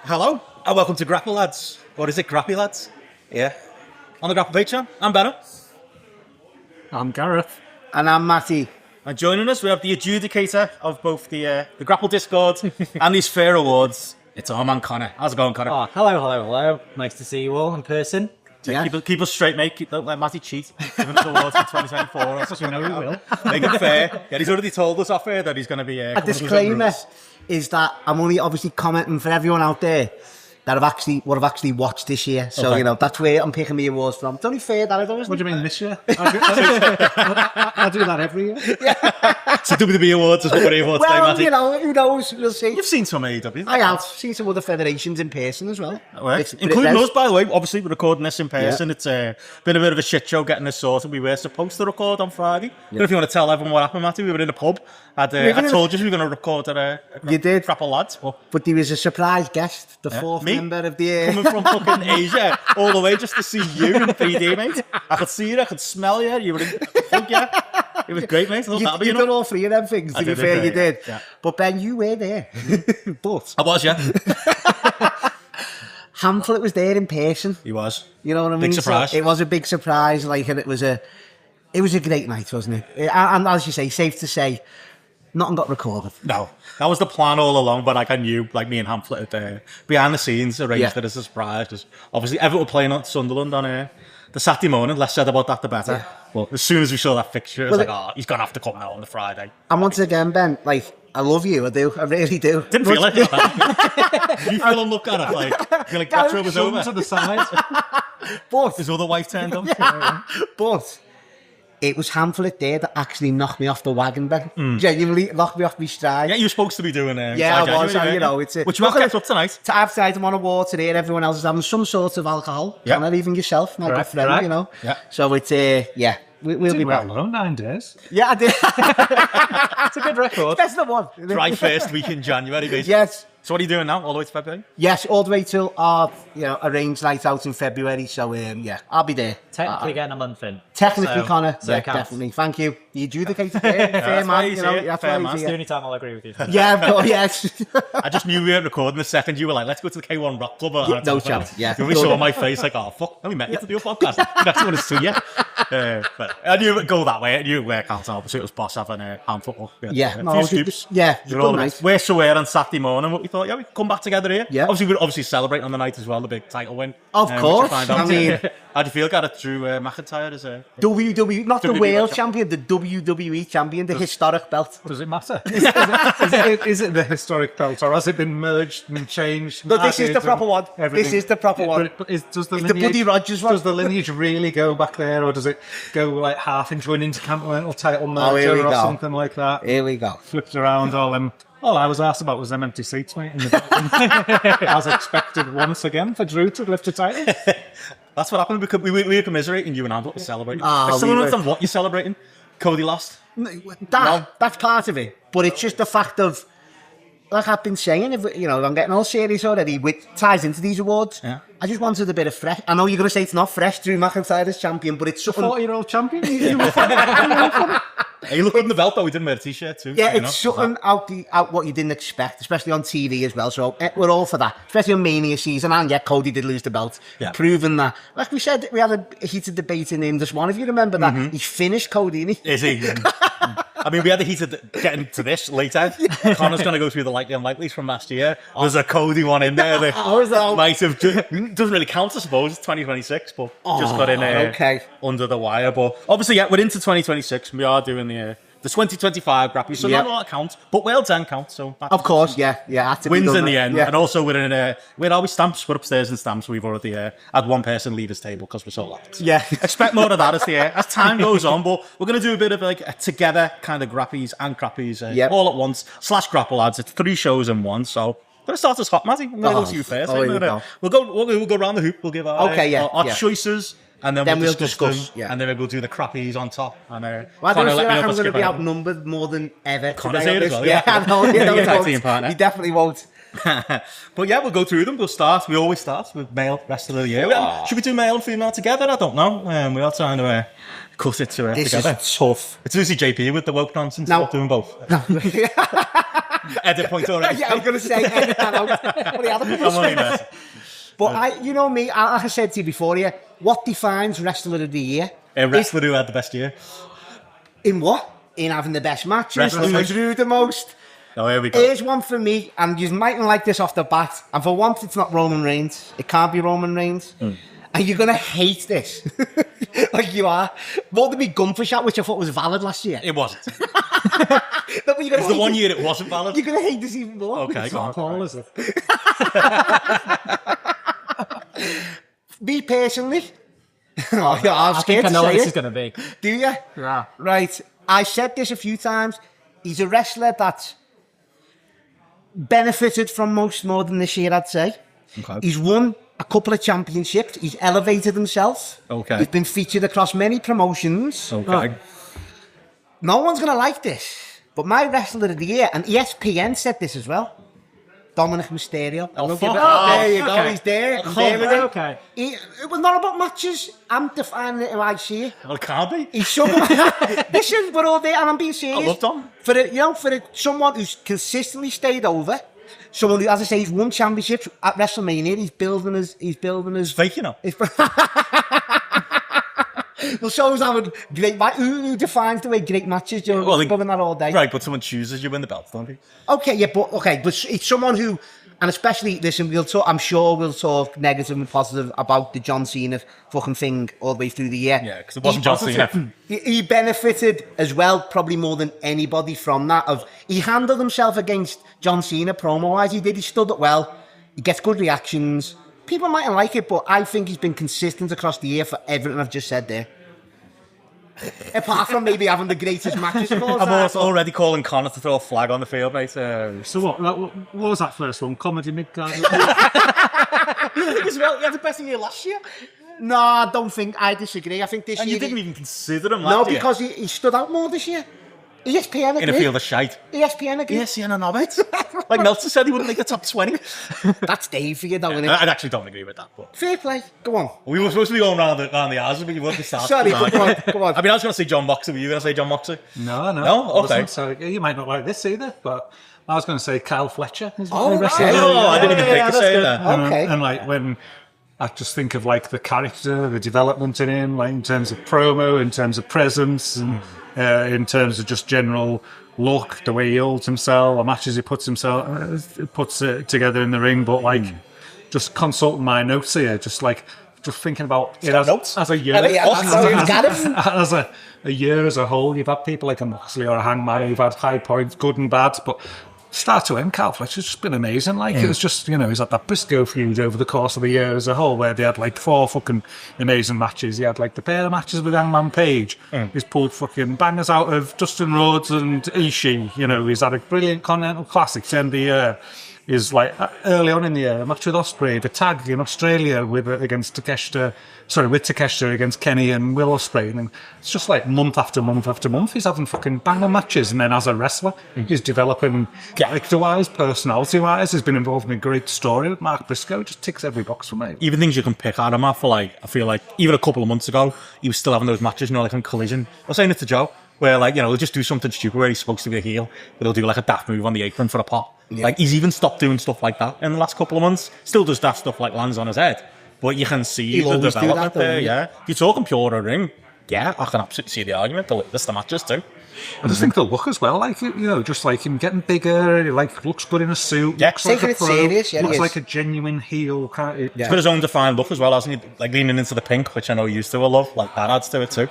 Hello and welcome to GRAPPLlads. What is it, GRAPPY-lads? Yeah. On the Grapple Patreon, I'm Benno. I'm Gareth. And I'm Matty. And joining us, we have the adjudicator of both the Grapple Discord and these fair awards. It's our man Connor. How's it going, Connor? Oh, hello. Nice to see you all in person. Yeah. Keep us straight, mate. Don't let Matty cheat. Give him the awards for 2024. That's You know we will. Make it fair. Yeah, he's already told us off air that he's going to be... A disclaimer is that I'm only obviously commenting for everyone out there that have actually watched this year. So, Okay. you know, that's where I'm picking the awards from. It's only fair that I don't, isn't What do you mean this year? I do that every year. So WWE Awards is what we're awards today, Well, Matty. you know, who knows? We'll see. You've seen some AEW. I have seen some other federations in person as well. Including us, by the way. Obviously, we're recording this in person. It's been a bit of a shit show getting this sorted. We were supposed to record on Friday. I don't know if you want to tell everyone what happened, Matty. We were in a pub. I told you we were going to record at You did. GRAPPLlads. But there was a surprise guest, the fourth member of the... Coming from fucking Asia all the way just to see you in 3D, mate. I could see you, I could smell you. You were in It was great, mate. You done all three of them things, to be fair, you did. Yeah. But Ben, you were there. But I was, yeah. Hamlet was there in person. He was. You know what I mean? Big surprise. So it was a big surprise, like, and it was a great night, wasn't it? And as you say, safe to say, nothing got recorded. No, that was the plan all along, but like I knew, like me and Hamlet had behind the scenes arranged it as a surprise, because obviously Everton were playing at Sunderland on the Saturday morning. Less said about that, the better. Yeah. But as soon as we saw that fixture, it was he's going to have to come out on the Friday. And once again, Ben, like, I love you, I do, I really do. Didn't feel it. You feel on look at it, like, you're like, that show was over. To the side. But, His other wife turned on. but, it was Hamlet there that actually knocked me off the wagon, Ben. Genuinely knocked me off my stride. Yeah, you were supposed to be doing Yeah, I was, you know, it's a... Which you have kept up tonight. Outside, I'm on a wall today, and everyone else is having some sort of alcohol. Yeah. Not even yourself, my good friend, you know. Yeah. So it's, yeah, we'll be back. Well, 9 days. Yeah, I did. That's a good record. That's the one. Dry first week in January, basically. Yes. So what are you doing now, all the way to February? Yes, all the way till our, arranged night out in February. So, yeah, I'll be there. Technically getting a month in. Technically, Connor. So Yeah, it counts. definitely. Thank you. You adjudicated fair That's why man. he's You know, here. that's Fair why man. he's It's the here. only time I'll agree with you. Yeah, but yes. I just knew we weren't recording the second you were like, let's go to the K1 Rock Club. Yeah, no chance, yeah. You only saw my face like, oh, fuck, we met you to do a podcast. I just want to see you. But I knew it would go that way. I knew it worked out. Obviously, it was boss having a hand football. Yeah, a no, few it was scoops. yeah, You're good all night. we're somewhere on Saturday morning, but we thought, yeah, we could come back together here. Yeah. Obviously, we're celebrating on the night as well, the big title win. Of which course. you find out. I mean, How do you feel, Gareth, Drew McIntyre as a... WWE, not the WWE world champion. champion, the WWE champion, the historic belt. Does it matter? Is it the historic belt, or has it been merged and changed? No, this is the proper one. Everything? This is the proper one. But does the It's the Buddy Rogers one. Does the lineage really go back there, or does it go like half into an intercontinental title here we merger or go. something like that? Here we go. Flipped around all them. All I was asked about was them empty seats, mate. In the building. As expected once again for Drew to lift a title. That's what happened. We were commiserating, you and Andrew were celebrating. Ah, I still we don't were. understand what you're celebrating. Cody lost. That's part of it. But it's just the fact of, like I've been saying, if I'm getting all serious already, which ties into these awards. Yeah. I just wanted a bit of fresh. I know you're going to say it's not fresh, Drew McIntyre as champion, but it's something. 40-year-old champion. Hey, you look good in the belt though. We didn't wear a t-shirt too. Yeah, you know, it's something out what you didn't expect, especially on TV as well. So we're all for that, especially on Mania season. And yeah, Cody did lose the belt, proving that. Like we said, we had a heated debate in Indus One. If you remember that, he finished Cody, didn't he? Is he? I mean, we had the heated getting to this later. Connor's going to go through the likely unlikelies from last year. There's a Cody one in there that might have doesn't really count, I suppose. It's 2026, but just got in under the wire. But obviously, yeah, we're into 2026. And we are doing the 2025 Grappy, so not all that counts, but World's End counts. So Of course, yeah. Had to be wins done, in the end, yeah. and also we're in where are we? Stamps. We're upstairs in Stamps. We've already had one person leave his table because we're so loud. Yeah. Expect more of that as time goes on, but we're going to do a bit of like a together kind of Grappies and Crappies all at once / GRAPPLlads. It's 3 shows in one, so I'm going to start us hot, Matty. I'm going to go to you first. here we go. We'll go around the hoop. We'll give our choices. And then we'll discuss them, and then we'll do the Crappies on top. And I don't feel like I'm going to be outnumbered more than ever. Connor's here as well. Yeah, I know. He definitely won't. But yeah, we'll go through them. We always start with male rest of the year. Should we do male and female together? I don't know. We are trying to cut it together. This is tough. It's usually JP with the woke nonsense. Now, doing both. Edit point already. Yeah, I was going to say, edit that out. But he had a couple of I'm only spins. messing. But you know me, like I said to you before, yeah, what defines Wrestler of the Year? Wrestler who had the best year. In what? In having the best matches, Wrestler who who- drew the most. Oh, here we go. Here's one for me, and you mightn't like this off the bat. And for once, it's not Roman Reigns. It can't be Roman Reigns. And you're going to hate this. Like you are. More than me Gunfish shot, which I thought was valid last year. It wasn't. No, but you're gonna It's the hate one it. year it wasn't valid. You're going to hate this even more. Okay, go on. Paul, is it? Me personally. Oh, yeah, I'm I scared think I to know what say this it. is going to be. Do you? Yeah. Right. I said this a few times. He's a wrestler that benefited from most more than this year, I'd say. Okay. He's won a couple of championships. He's elevated himself. Okay. He's been featured across many promotions. Okay. No one's going to like this. But my wrestler of the year, and ESPN said this as well, Dominic Mysterio. Oh, Look fuck at it. off. There you go. Okay. He's there. He's Oh, there with it. Okay. It was not about matches. I'm defining it how I see it. Well, it can't be. He's someone. Listen, we're all there, and I'm being serious. I love Dom. For someone who's consistently stayed over, someone who, as I say, he's won championships at WrestleMania. He's building his. Fake, you know. Well, shows how great. Who defines the way great matches? Joe? Well, We're covering that all day. Right, but someone chooses you win the belt, don't they? Okay, yeah, but it's someone who, and especially listen, I'm sure we'll talk negative and positive about the John Cena fucking thing all the way through the year. Yeah, because it wasn't John Cena. He benefited as well, probably more than anybody from that. He handled himself against John Cena promo-wise. He did. He stood up well. He gets good reactions. People mightn't like it, but I think he's been consistent across the year for everything I've just said there. Apart from maybe having the greatest matches of all I'm time. also already calling Connor to throw a flag on the field, mate. So what was that first one? Comedy mid-card? As well, you had the best year last year. No, I don't think. I disagree. I think this And year... you didn't even consider him No, last year. because he stood out more this year. ESPN agreed. In a field of shite. ESPN agreed. Yes, yeah, no, mate. Like Meltzer said, he wouldn't make the top 20. That's Dave for you, though, isn't it? I actually don't agree with that, but... Fair play. Go on. We were supposed to be going round the houses, but you weren't to start. Sorry, go on. Go on. I mean, I was going to say John Moxley. Were you going to say John Moxley? No. No? I wasn't. Okay. So you might not like this either, but I was going to say Kyle Fletcher. Is Oh, my wrestler. right. Oh, I didn't even think to say that. Okay. And like when I just think of like the character, the development in him, like in terms of promo, in terms of presence, and in terms of just general look, the way he holds himself, the matches he puts it together in the ring. But like, just consulting my notes here, just thinking about it as a year. Yeah, that's how you got it. As a year as a whole, you've had people like a Moxley or a Hangman who've had high points, good and bad, but start to end, Kyle Fletcher's just been amazing. Like, it was just, he's had that Briscoe feud over the course of the year as a whole, where they had like 4 fucking amazing matches. He had like the pair of matches with Hangman Page. He's pulled fucking bangers out of Dustin Rhodes and Ishii. He's had a brilliant Continental Classic to end the year. Is like early on in the year, a match with Ospreay, the tag in Australia with Takeshita against Kenny and Will Ospreay, and it's just like month after month after month he's having fucking banger matches, and then as a wrestler he's developing character-wise, personality-wise. He's been involved in a great story with Mark Briscoe. Just ticks every box for me. Even things you can pick at him at for like, I feel like even a couple of months ago he was still having those matches, like on Collision. I was saying it to Joe, where like, he'll just do something stupid where he's supposed to be a heel, but he'll do like a daft move on the apron for a pop. Yeah. Like, he's even stopped doing stuff like that in the last couple of months. Still does that stuff like lands on his head, but you can see He'll the always do development that, though, there. yeah. If you're talking pure ring, yeah, I can absolutely see the argument. That's the matches too. I just think the look as well, like, just like him getting bigger, he like looks good in a suit, Yeah. looks like Taking a it pro, serious, yeah, he looks is. like a genuine heel. Yeah. He's got his own defined look as well, hasn't he? Like leaning into the pink, which I know you used to love. Like that adds to it too.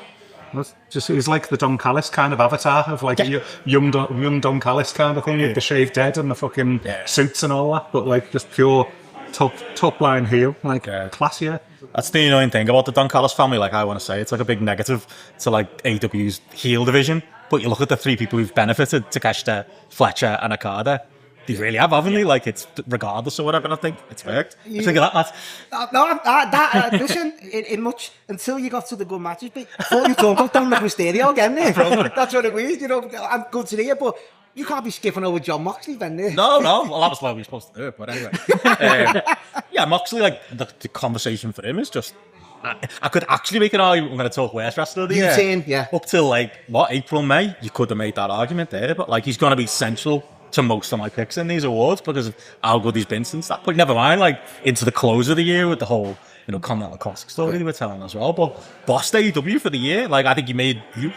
He's like the Don Callis kind of avatar of like a young Don Callis kind of thing, with the shaved head and the fucking suits and all that, but like just pure top line heel, like classier. That's the annoying thing about the Don Callis family. Like, I want to say, it's like a big negative to like AW's heel division. But you look at the 3 people who've benefited: Takeshita, Fletcher, and Okada. They really have, haven't they? Like, it's regardless of whatever. I think it's worked. I think of that, Matt. Listen, in much until you got to the good matches, but before you talk about Dominic Mysterio again, that's what it was. I'm good to hear, but you can't be skipping over John Moxley, then. No. Well, that was why we were supposed to do it. But anyway, yeah, Moxley. Like the conversation for him is just. I could actually make an argument. I'm going to talk worst wrestler of the year. Yeah. Up till like April, May, you could have made that argument there. But like, he's going to be central to most of my picks in these awards because of how good he's been since that point. Never mind, like, into the close of the year with the whole, Continental Classic story they were telling as well. But boss AEW for the year, like, I think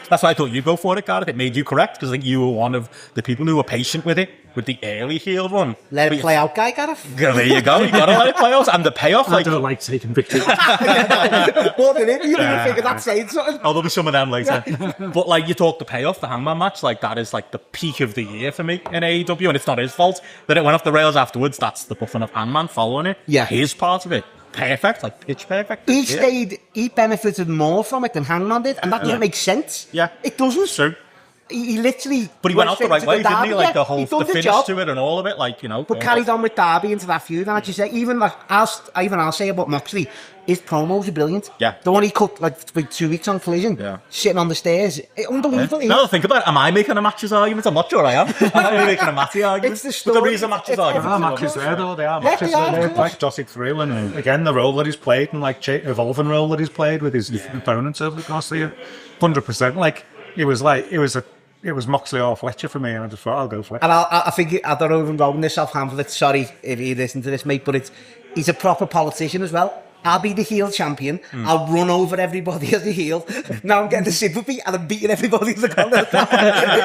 that's why I thought you'd go for it, Gareth. It made you correct because I think you were one of the people who were patient with it, with the early heel run. Let it play out, guy, Gareth. There you go. You got to let it play out. And the payoff, I don't like taking victory. More than it, you don't figure that's saying something. Oh, there'll be some of them later. But like you talk the payoff, the Hangman match, like that is like the peak of the year for me in AEW, and it's not his fault that it went off the rails afterwards. That's the buffing of Hangman following it. Yeah. His part of it. Perfect, like pitch perfect. He benefited more from it than Hangman did, and that doesn't make sense. Yeah. It doesn't. True. He literally... But he went out the right way, didn't he? Like the he whole done finish job. to it and all of it, like, But carried on with Darby into that feud, and as you say, even like, I'll say about Moxley, his promos are brilliant. Yeah. The one he cut like for 2 weeks on Collision, sitting on the stairs, unbelievable. Yeah. Now think about it, am I making a matches argument? I'm not sure I am. I'm making a matty argument. It's the But story. there is a matches argument. There are matches there, though. They are Yeah, matches they are, there. of Like dotted through, and again, the role that he's played, and like evolving role that he's played with his opponents over the course of the year, 100%. Like it was Moxley or Fletcher for me, and I just thought I'll go Fletcher. And I think I don't even go in this off-hand. Sorry if you listen to this, mate, but he's a proper politician as well. I'll be the heel champion. I'll run over everybody as a heel. Now I'm getting the sympathy and I'm beating everybody in the corner.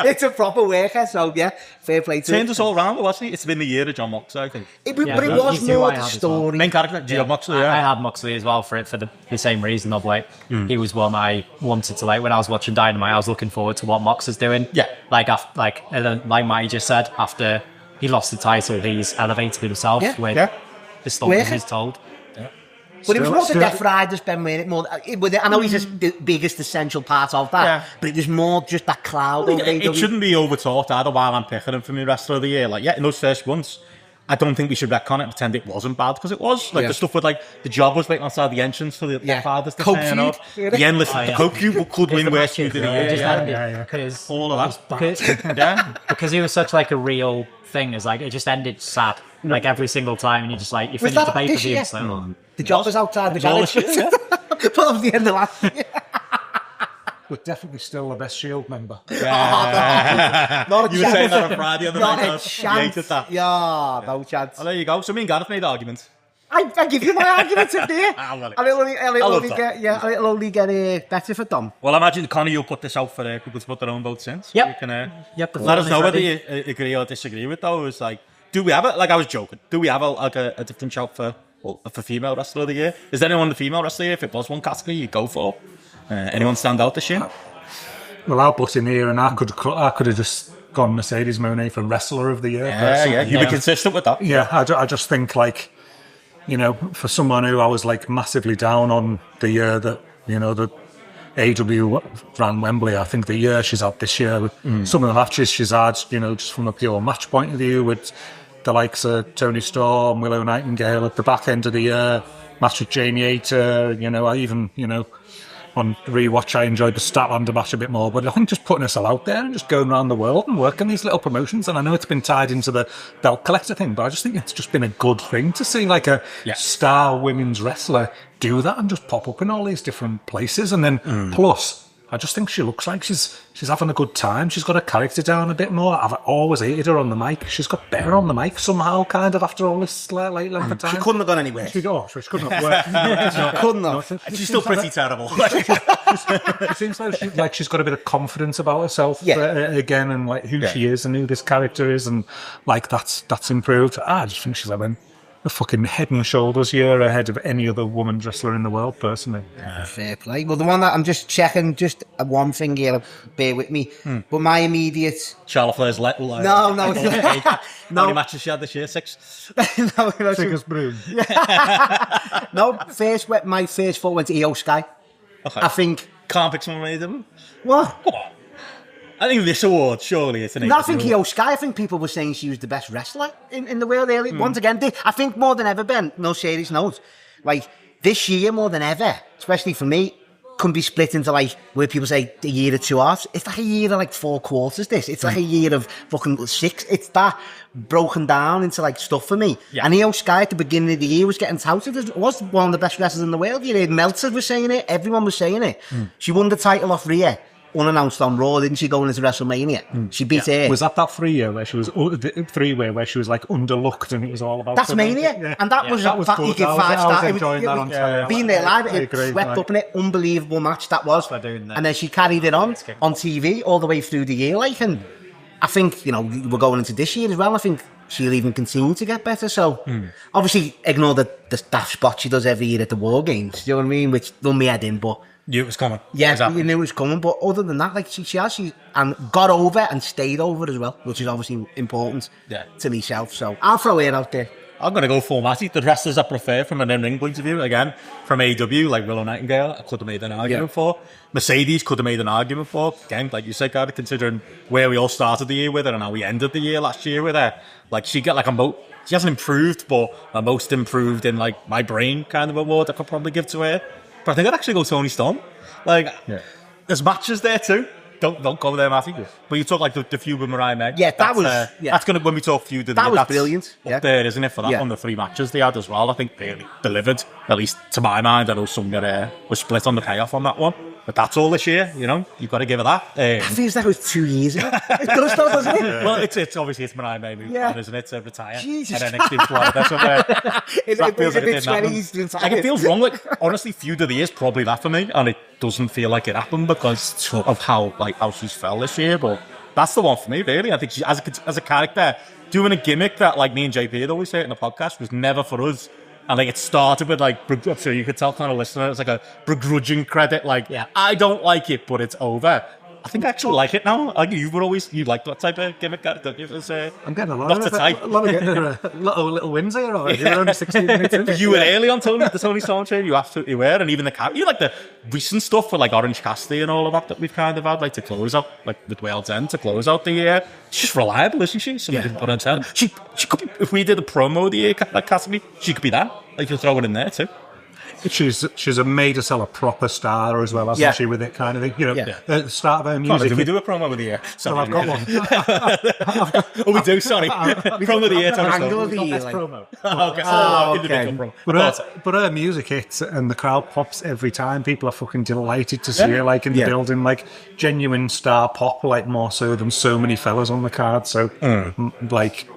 It's a proper worker, so yeah, fair play to him. Turned us all round, wasn't it? It's been the year of John Moxley, I think. But it was he's who more I the had as well. story. Main character, do you have Moxley? I Yeah. had Moxley as well for the same reason of like he was one I wanted to like when I was watching Dynamite. I was looking forward to what Mox is doing. Yeah. And then, like Matty just said, after he lost the title, he's elevated himself with the story Worker. he's told. But it was more the Death Riders been with it more. I know he's the biggest essential part of that, but it was more just that cloud over It shouldn't be over-talked either while I'm picking him for me wrestler of the year. Like, yeah, in those first ones, I don't think we should retcon it and pretend it wasn't bad, because it was. Like, the stuff with, like, the job was waiting outside the entrance for the fathers to Coke turn feud. up. The endless, the Coke feud could win worst feud of the year. Because All of that. because he was such like a real thing. Is like it just ended sad, like every single time, and you just like you finish that the pay-per-view. this year? It's like, oh. The job was outside the all garage. the shit, But at the end of last year. But definitely still the best Shield member. Not a You were chance. saying that on Friday on the Not night a out. You chance. hated that. Yeah, no chance. Well, there you go. So me and Gareth made arguments. I give you my argument today. I'll let it. And it'll love only get better for Dom. Well, I imagine, Conor, you'll put this out for people to put their own votes in. So Yep. you can, Yep, the let us vote know is whether ready. you agree or disagree with those. It's like, do we have it? Like, I was joking. Do we have a different shout for female wrestler of the year? Is there anyone the female wrestler of the year? If it was one category, you'd go for? Anyone stand out this year? Well, I'll butt in here, and I could have just gone Mercedes Moné for wrestler of the year. personally. You'd be consistent with that. Yeah, I just think, like, for someone who I was like massively down on the year that the AEW ran Wembley, I think the year she's had this year with some of the matches she's had, just from a pure match point of view, with the likes of Tony Storm, Willow Nightingale at the back end of the year, match with Jamie Hayter, I even, on rewatch I enjoyed the Statlander match a bit more, but I think just putting herself out there and just going around the world and working these little promotions, and I know it's been tied into the belt collector thing, but I just think it's just been a good thing to see like a star women's wrestler do that and just pop up in all these different places. And then plus I just think she looks like she's having a good time. She's got her character down a bit more. I've always hated her on the mic. She's got better on the mic somehow, kind of, after all this late length of time. She couldn't have gone anywhere. She couldn't have worked. Couldn't have. She's still pretty terrible. It seems like she's got a bit of confidence about herself again, and like who she is and who this character is, and like that's improved. I just think she's having a fucking head and shoulders year ahead of any other woman wrestler in the world, personally. Fair play. Well, the one that I'm just checking, just one thing here, bear with me. But my immediate... Charlotte Flair's little. No. How many matches she had this year? 6? no, Biggest broom. no, my first thought went to Io Sky. Okay. I think... Can't pick someone of them. What? Come on. I think this award, surely, it's an No, I think Io Sky, I think people were saying she was the best wrestler in the world early. Once again, I think more than ever, Ben, no serious note, like, this year more than ever, especially for me, can be split into, like, where people say a year or 2 halves. It's like a year of, like, 4 quarters, this. It's like a year of fucking 6. It's that broken down into, like, stuff for me. Yeah. And Io Sky at the beginning of the year was getting touted as was one of the best wrestlers in the world. You know, Meltzer was saying it. Everyone was saying it. She won the title off Rhea. unannounced on Raw, didn't she, going into WrestleMania? She beat her. Was that 3-way where she was 3-way where she was like underlooked and it was all about? That's Mania, and that was good. you give 5 I was stars. enjoying that on telly. Being there live, I it agree, swept up in it. Unbelievable match that was. doing that. And then she carried it on TV all the way through the year, like, and I think, you know, we're going into this year as well. I think she'll even continue to get better. So, obviously, ignore the daft spot she does every year at the War Games. Do you know what I mean? Which done me head in, but Knew it was coming. yeah, we knew it was coming. But other than that, like, she got over and stayed over as well, which is obviously important to myself. So I'll throw it out there. I'm going to go for Matty. The wrestlers I prefer from an in-ring point of view, again, from AEW, like Willow Nightingale, I could have made an argument for. Mercedes could have made an argument for. Again, like you said, Gary, considering where we all started the year with her and how we ended the year last year with her. Like, she got like she hasn't improved, but a most improved in like my brain kind of award I could probably give to her. But I think I'd actually go Tony Storm. Like, there's matches there too. Don't go there, Matthew. But you talk like the feud with Mariah May. Yeah, that's going to, when we talk feud of the year, was that's brilliant. Up there, isn't it? For that one, the 3 matches they had as well, I think really delivered. At least to my mind, I know some that was split on the payoff on that one. But that's all this year, you know. You've got to give it that. It feels like it was 2 years ago. It does, doesn't it? Well, it's obviously it's Mariah May moving on, isn't it? To retire. Jesus. And then NXT Florida somewhere. It feels like it didn't happen. Like, it feels wrong. Like, honestly, feud of the year is probably that for me, and it doesn't feel like it happened because of how she's fell this year. But that's the one for me, really. I think she, as a character, doing a gimmick that, like me and JP had always said in the podcast, was never for us. And like, it started with like, I'm sure you could tell kind of listener, it's like a begrudging credit. Like, I don't like it, but it's over. I think I actually like it now. Like, you like that type of gimmick, don't you? I'm getting a lot not of the type. A lot of little wins here. Already. We're only 16 minutes in. You were early on the Tony Storm train. You absolutely were, and even you like the recent stuff with like Orange Cassidy and all of that we've kind of had, like to close out, like with Wales End to close out the year. She's just reliable, isn't she? Somebody didn't put on tell. She could be, if we did a promo of the year, like Cassidy, she could be that. Like, you'll throw it in there too. She's made herself a proper star as well, hasn't she, with it kind of thing? You know, at the start of her music. Did we do a promo of the year? So I've got one. Oh, we do, sorry. Promo of the year, Tony Angle of Storm. the year. Promo. Okay. But her music hits and the crowd pops every time. People are fucking delighted to see her, like, in the building, like, genuine star pop, like, more so than so many fellas on the card. So, like,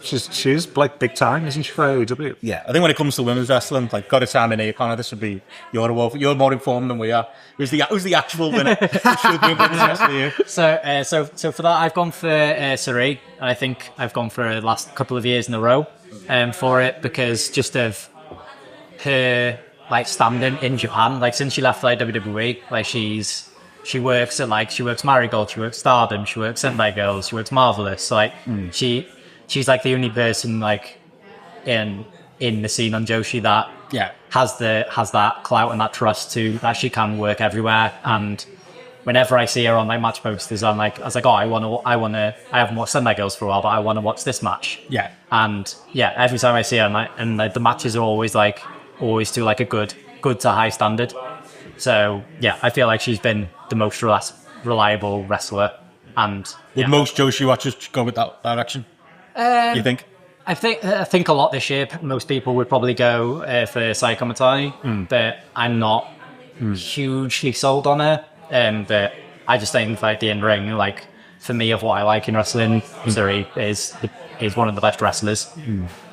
she's like big time, isn't she, for AEW? Yeah, I think when it comes to women's wrestling, like, got a time in here, Connor, this would be your award. You're more informed than we are. Who's the actual winner? Who should be women's wrestling here? So for that, I've gone for Sarai, and I think I've gone for the last couple of years in a row for it, because just of her, like, standing in Japan, like, since she left, like, WWE, like, she works Marigold, she works Stardom, she works Sentai Girls, she works Marvelous, so, like, she's like the only person, like, in the scene on Joshi that has that clout and that trust that she can work everywhere. And whenever I see her on, like, match posters, I was like, oh, I haven't watched Sentai Girls for a while, but I want to watch this match. Yeah. And every time I see her, and the matches are always to like a good to high standard. So I feel like she's been the most reliable wrestler. And would most Joshi watchers go with that direction? You think? I think a lot this year, most people would probably go for Saiko Matani, but I'm not hugely sold on her. But I just think, like, the in-ring, like, for me, of what I like in wrestling, Missouri is one of the best wrestlers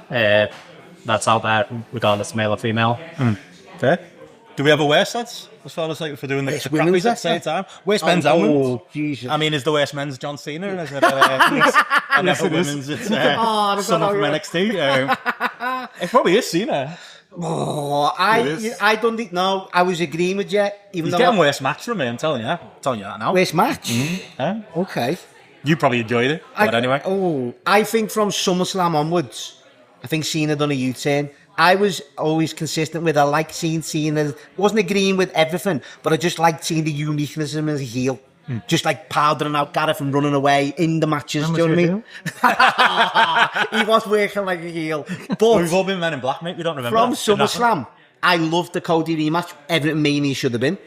that's out there, regardless of male or female. Fair. Do we have a worst, lads? As far as, like, for doing the crappies at the same time? Worst men's and women's? Jesus. I mean, is the worst men's John Cena? And is it, and then for women's, it's someone from NXT. It probably is Cena. Oh, I don't think. No, I was agreeing with you. He's getting worst match from me. I'm telling you that now. Worst match. Okay. You probably enjoyed it, but anyway. Oh, I think from SummerSlam onwards, I think Cena done a U-turn. I was always consistent with, I like seeing Cena. Wasn't agreeing with everything, but I just liked seeing the uniqueness of him as a heel. Just like powdering out Gareth and running away in the matches. Do you know what I mean? He was working like a heel. But we've all been Men in Black, mate. We don't remember. From SummerSlam, I loved the Cody rematch. Everything Mania should have been.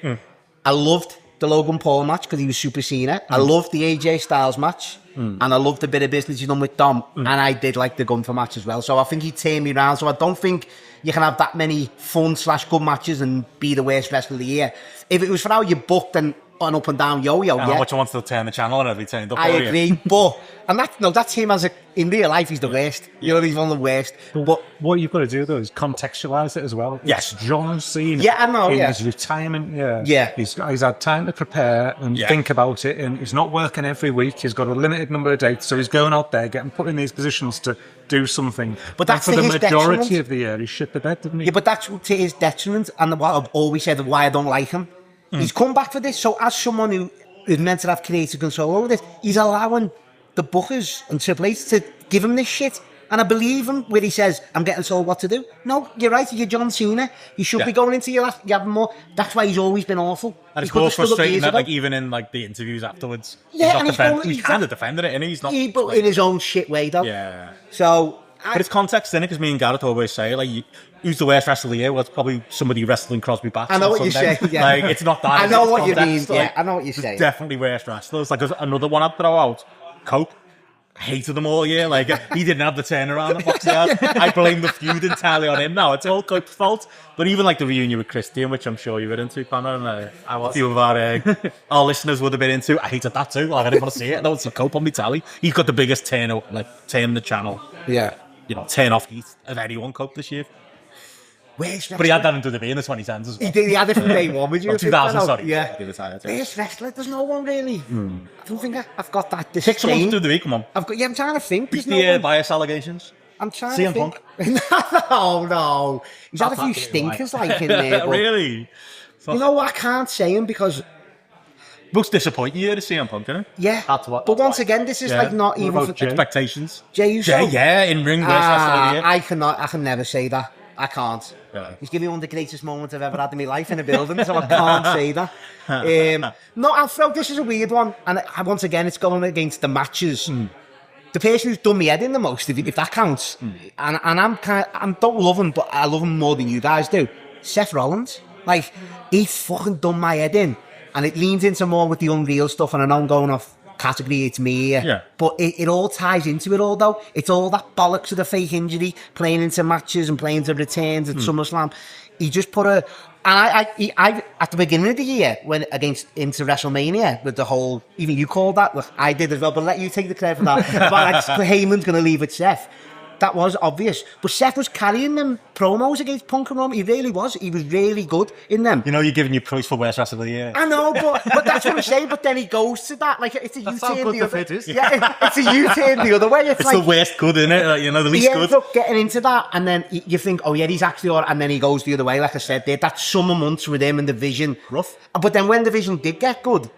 I loved the Logan Paul match because he was Super Cena. I loved the AJ Styles match. And I loved the bit of business he done with Dom. And I did like the Gunther match as well. So I think he turned me around. So I don't think you can have that many fun / good matches and be the worst wrestler of the year. If it was for how you booked, then an up and down yo-yo. And how much I want to turn the channel and every turned up. I agree, but that's him in real life. He's the worst. You know, he's one of the worst. But what you've got to do though is contextualise it as well. Yes, John Cena. Yeah, I know. In Yeah, his retirement. Yeah. He's had time to prepare and think about it, and he's not working every week. He's got a limited number of dates, so he's going out there getting put in these positions to do something. But that's and for to the his majority detriment. of the year, he shit the bed, didn't he? Yeah, but that's to his detriment, and what I've always said of why I don't like him. He's come back for this, so as someone who is meant to have creative control over this, he's allowing the bookers and Triple H to give him this shit. And I believe him where he says, I'm getting told what to do. No, you're right, you're John Cena. You should be going into your last, you have more. That's why he's always been awful. And it's more frustrating that, like, even in like the interviews afterwards, Yeah, he's kind of defending it, and he's not. But in his own shit way, though. Yeah. So, but it's context in it, because me and Gareth always say, like, who's the worst wrestler of the year? Well, it's probably somebody wrestling Crosby Bats. I know what you say. Yeah. Like, it's not that. I know what you mean. Context, like, I know what you're saying. Definitely worst wrestlers. Like, there's another one I'd throw out. Cope. Hated them all year. Like, he didn't have the turnaround that Foxy had. I blame the feud entirely on him now. It's all Cope's fault. But even like the reunion with Christian, which I'm sure you were into, Connor, and a few of our listeners would have been into. I hated that too. Like, I didn't want to see it. That was the Cope on me tally. He's got the biggest turn the channel. Yeah. You know, turn off heat of anyone, Cope, this year. Where's But he had that in WWE in the 2010s as well. He had it from day one, would you? 2000, sorry. Yeah. Where's wrestler? There's no one really. I don't think I've got that disdain. 6 months through the week, come on. I'm trying to think. Beat the bias allegations. I'm trying CM to think. Punk. No. He's had a few stinkers like in there. But, Really? you know what? I can't say him because... Most disappointing year to CM Punk, isn't it? Yeah. That's what- But once again, this is like not even... about For, Jay? Expectations. Jay Uso? Yeah, in ring worst wrestler of the year. I can never say that. I can't. Yeah. He's giving me one of the greatest moments I've ever had in my life in a building, so I can't say that. No, I'll throw this is a weird one, and once again, it's going against the matches. The person who's done me head in the most, if that counts, and I don't love him, but I love him more than you guys do. Seth Rollins, like he's fucking done my head in, and it leans into more with the Unreal stuff, and I know I'm going off category, it's me here. Yeah. But it all ties into it all, though. It's all that bollocks of the fake injury, playing into matches and playing to returns at SummerSlam. He just put a... And I at the beginning of the year, when into WrestleMania, with the whole... Even you called that, look, I did as well, but let you take the credit for that. But like, Heyman's going to leave with Seth. That was obvious. But Seth was carrying them promos against Punk and Roman. He really was. He was really good in them. You know, you're giving your price for worst wrestler of the year. I know, but that's what I'm saying. But then he goes to that. Like, it's a That's how U-turn good the the other fit is. Yeah, it's a U-turn the other way. It's like, the worst good, isn't it? Like, you know, the he least ends good. up getting into that, and then you think, oh yeah, he's actually all right, and then he goes the other way, like I said there. That summer months with him and the Vision. Rough. But then when the Vision did get good,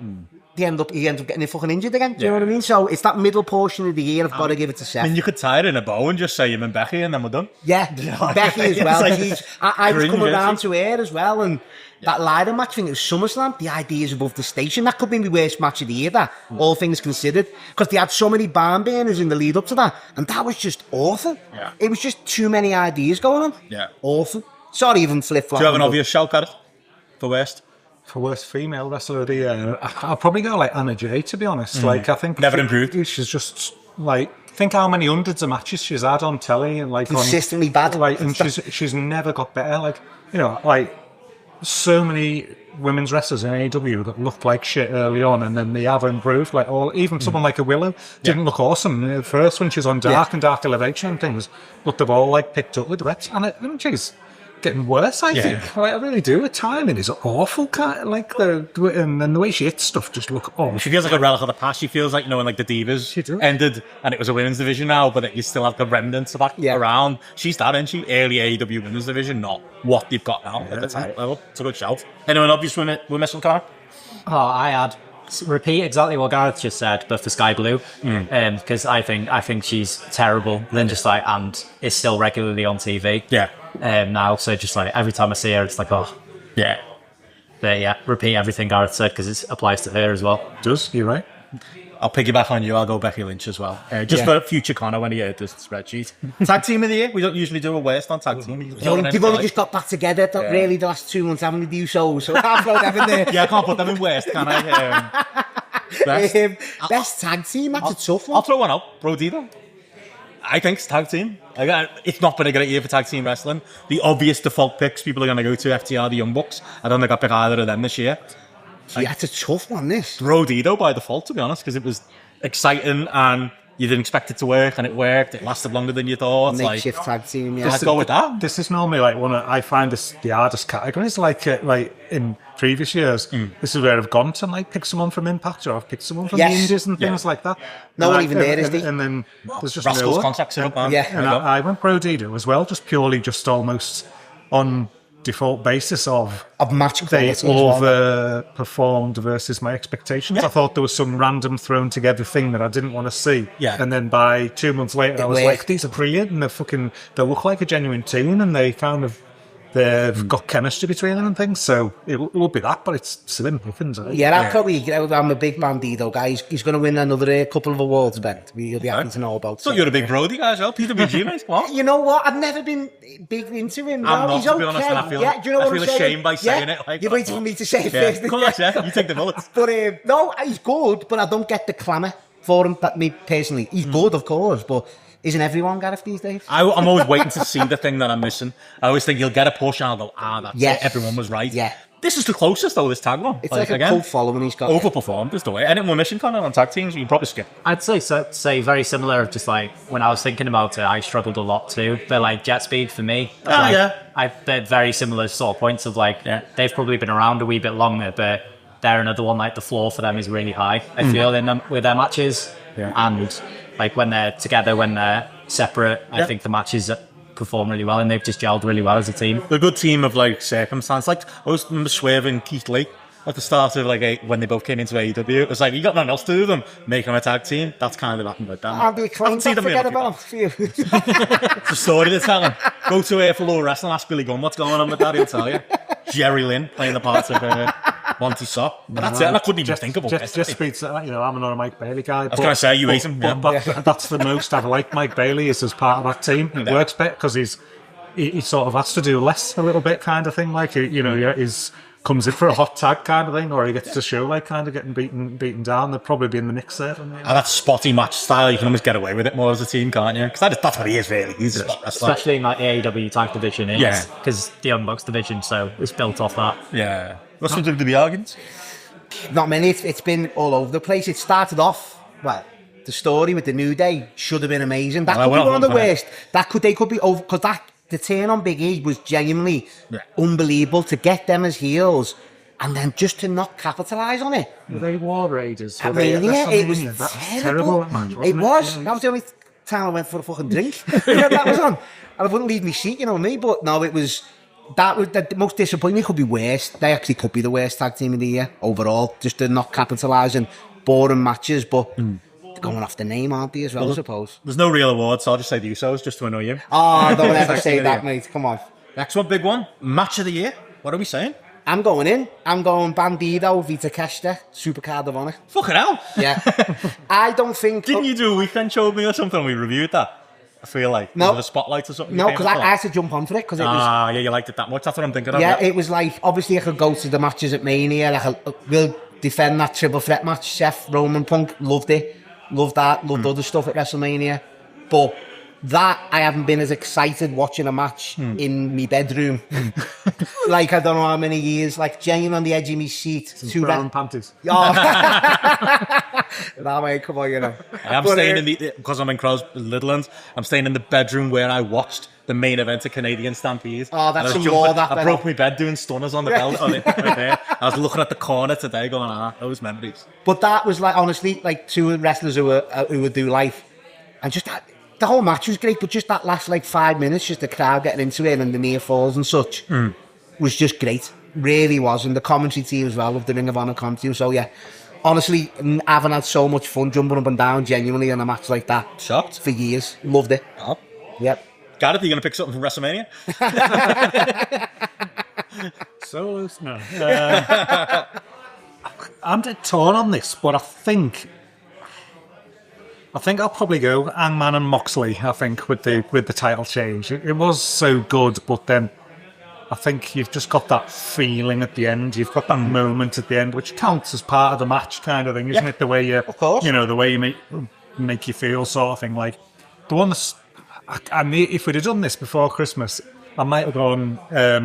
he ends up getting fucking injured again. Do you know what I mean? So it's that middle portion of the year I've got to give it to Seth. I mean, you could tie it in a bow and just say him and Becky, and then we're done. Yeah, Becky as well. I was coming cringe, around to her as well, and that ladder match thing at SummerSlam, the idea is above the station. That could be my worst match of the year, that, all things considered, because they had so many barn burners in the lead up to that, and that was just awful. Yeah. It was just too many ideas going on. Yeah. Awful. Sorry, even flip-flop. Do you have an obvious shout, Gareth, for worst? For worst female wrestler of the year, I'll probably go like Anna Jay, to be honest. Like, I think... Never improved. She's just, like... Think how many hundreds of matches she's had on telly and like Consistently bad. Like, and she's never got better. Like, you know, like so many women's wrestlers in AEW that looked like shit early on, and then they have improved. Like, even someone like a Willow didn't look awesome the first when she was on Dark and Dark Elevation and things. But they've all like picked up with reps, and she's getting worse. I think. Like, I really do. The timing is awful. Like and then the way she hits stuff just look awful. She feels like a relic of the past. She feels like, you know, when like the Divas ended and it was a women's division now, but you still have the remnants of that around. She's that, isn't she? Early AEW women's division, not what they've got now at the top level. It's a good shout. Anyone obvious we're missing, Connor? Oh, I had repeat exactly what Gareth just said, but for Sky Blue, because I think she's terrible. Then just like, and is still regularly on TV. Yeah. Now, so just like every time I see her, it's like, oh, Yeah. but yeah, repeat everything Gareth said because it applies to her as well. Does you're right? I'll piggyback on you. I'll go Becky Lynch as well. Just for future Connor when he heard this spreadsheet. Tag team of the year. We don't usually do a worst on tag team. They've only just got back together. Really, the last 2 months haven't they do shows, so I can't throw them in there. Yeah, I can't put them in worst, can I? Best tag team. That's a tough one. I'll throw one out. Bro Diva. I think it's tag team. It's not been a great year for tag team wrestling. The obvious default picks people are going to go to FTR, the Young Bucks. I don't think I'll pick either of them this year. Yeah, it's a tough one, this. Rodito by default, to be honest, because it was exciting and you didn't expect it to work, and it worked. It lasted longer than you thought. Makeshift tag team, yeah. I'd go with that. This is normally like I find this the hardest categories. Like in previous years, this is where I've gone to like pick someone from Impact, or I've picked someone from the Indies and things like that. No one even there, is there? And then there's just Rascals no one. contacts it up, man. Yeah. And I went Rodito as well, just almost on default basis of match they quality as well. overperformed versus my expectations. I thought there was some random thrown together thing that I didn't want to see. Yeah. And then by 2 months later, I was worked. like, these are brilliant, and they look like a genuine team, and they've got chemistry between them and things. So it will be that, but it's slim pickings. Right? Yeah, I'd probably agree. I'm a big Bandido guy. He's going to win another couple of awards, Ben. You'll be happy to know about. So you're a big Brody guy as well, PWG, mate. What? You know what? I've never been big into him. I'm not, He's to be honest, and I feel, do you know I what feel I'm saying? ashamed by saying it. Like, you're waiting for me to say it yeah, first. of course, yeah. You take the bullets. But no, he's good, but I don't get the clamour for him. That me personally, he's good, of course, but isn't everyone Gareth these days? I'm always waiting to see the thing that I'm missing. I always think you'll get a push and I'll go, that's Yes. it. Everyone was right. Yeah. This is the closest, though, this tag one. It's like a cult following he's got. Overperformed is the way. Anything we're missing, Connor, on tag teams, you can probably skip. I'd say very similar. Just like when I was thinking about it, I struggled a lot too. But like Jet Speed for me, they're very similar sort of points of like they've probably been around a wee bit longer, but they're another one like the floor for them is really high. I feel in them with their matches, and like when they're together, when they're separate, I think the matches perform really well, and they've just gelled really well as a team. The good team of like circumstance. Like I was remember Swerve and Keith Lee at the start of like when they both came into AEW. It was like you got nothing else to do them, make them a tag team. That's kind of happened like that. I'll be acclaimed. Forget about him. It's a story to tell him. Go to AFLO Wrestling, ask Billy Gunn what's going on with that. He'll tell you. Jerry Lynn playing the parts of Monty Sopp. But that's it. And I couldn't even think about it. Just speaks. I'm not a Mike Bailey guy. I was going to say you hate him. But that's the most I've liked Mike Bailey is as part of that team. It works better because he sort of has to do less a little bit kind of thing. Like he's comes in for a hot tag kind of thing, or he gets to show like kind of getting beaten down. They'd probably be in the mix there. And that spotty match style, you can almost get away with it more as a team, can't you? Because that's what he is really. He's especially in like the AEW tag division, because the Young Bucks division, so it's built off that. Yeah. What's with the arguments? Not many. It's been all over the place. It started off the story with the New Day should have been amazing. That could be one of the worst. They could be over because the turn on Big E was genuinely unbelievable to get them as heels and then just to not capitalise on it. Were they War Raiders? It was terrible. It was. That was the only time I went for a fucking drink. That was on. And I wouldn't leave my seat, you know me. But no, it was. That was the most disappointing. It could be worse. They actually could be the worst tag team of the year overall. Just to not capitalising, boring matches, but going off the name, aren't they, as well, I suppose? There's no real award, so I'll just say the Usos just to annoy you. Oh, don't ever say that, mate. Come on. Next one, big one. Match of the year. What are we saying? I'm going in. I'm going Bandido, Vita Kesta, Supercard of Honor. Fucking hell. Yeah. I don't think... Didn't you do a weekend show with me or something? We reviewed that. I feel like. No. Was it a spotlight or something? No, because I had to jump on for it. Because it was... yeah, you liked it that much. That's what I'm thinking of. Yeah, it was like, obviously I could go to the matches at Mania. Like, we'll defend that triple threat match. Seth, Roman, Punk, loved it. Loved that. Loved other stuff at WrestleMania. But that, I haven't been as excited watching a match in my bedroom. Like, I don't know how many years. Like, genuine on the edge of my seat. Brown panties. Oh. Nah, mate, come on, you know. I am staying in because I'm in Littleland, I'm staying in the bedroom where I watched the main event of Canadian Stampede. Oh, that's some more that. I broke my bed doing stunners on the belt on it right there. I was looking at the corner today going, those memories. But that was like, honestly, like two wrestlers who would do life. And just that, the whole match was great, but just that last like 5 minutes, just the crowd getting into it and the near falls and such was just great. Really was. And the commentary team as well, of the Ring of Honor commentary team. So yeah, honestly, I haven't had so much fun jumping up and down genuinely in a match like that. Shocked? For years. Loved it. Oh. Yep. Gareth, are you going to pick something from WrestleMania? Solos? No. I'm dead torn on this, but I think I'll probably go Hangman and Moxley. I think with the title change, it was so good, but then I think you've just got that feeling at the end. You've got that moment at the end, which counts as part of the match, kind of thing, isn't it? The way you, of course, the way you make you feel, sort of thing. Like the one that's, if we'd have done this before Christmas, I might have gone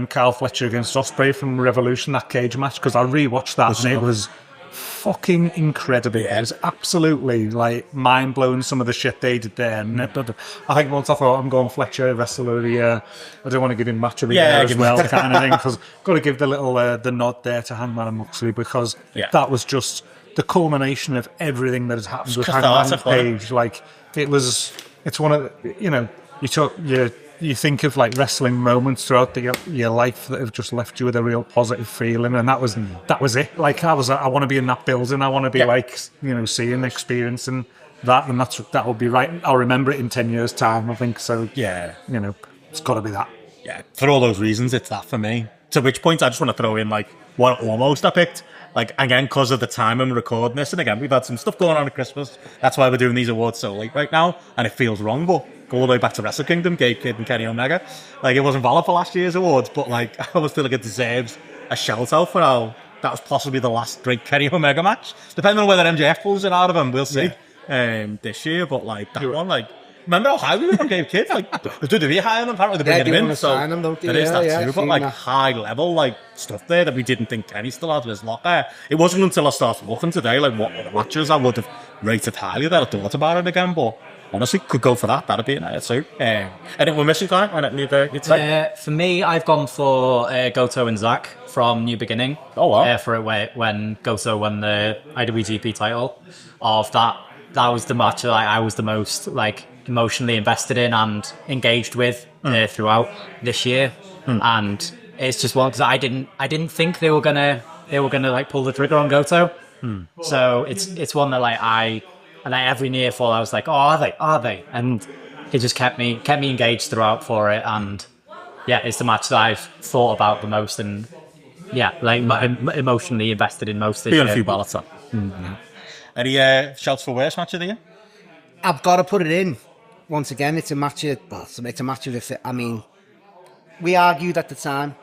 Carl Fletcher against Ospreay from Revolution, that cage match, because I rewatched that and it was fucking incredible. It was absolutely like mind blowing, some of the shit they did there. And I think once I thought I'm going Fletcher wrestler of the year, I don't want to give him match of the year as well, kind of thing, because got to give the little the nod there to Hangman and Moxley, because that was just the culmination of everything that has happened with Hangman and Page. Like it's one of you think of like wrestling moments throughout your life that have just left you with a real positive feeling, and that was it. Like I want to be in that building. I want to be like, seeing, experiencing that, and that will be right. I'll remember it in 10 years' time, I think. So it's got to be that. Yeah, for all those reasons, it's that for me. To which point, I just want to throw in like what almost I picked. Like, again, because of the time I'm recording this, and again, we've had some stuff going on at Christmas. That's why we're doing these awards so late right now, and it feels wrong, but go all the way back to Wrestle Kingdom, Gabe Kidd and Kenny Omega. Like, it wasn't valid for last year's awards, but like, I always feel like it deserves a shout out for how that was possibly the last great Kenny Omega match. Depending on whether MJF pulls it out of him, we'll see this year, but like, that one, like, remember how high we were on Gabe Kidd? Like, the WWE hiring him, apparently they're bringing him in, so there is that too, but like, high level, like, stuff there that we didn't think Kenny still had in his locker. It wasn't until I started looking today, like, what other matches I would have rated highly that I thought about it again, but honestly, could go for that. That'd be nice too. I think we're missing time. I don't need for me, I've gone for Goto and Zack from New Beginning. Oh wow! For it when Goto won the IWGP title. Of that was the match that I was the most like emotionally invested in and engaged with throughout this year. And it's just one because I didn't think they were gonna like pull the trigger on Goto. So it's one that like every near fall, I was like, oh, are they? And it just kept me engaged throughout for it. And it's the match that I've thought about the most and like emotionally invested in most this year. A few ballots on. Any shouts for worst match of the year? I've got to put it in. Once again, it's a match of I mean, we argued at the time.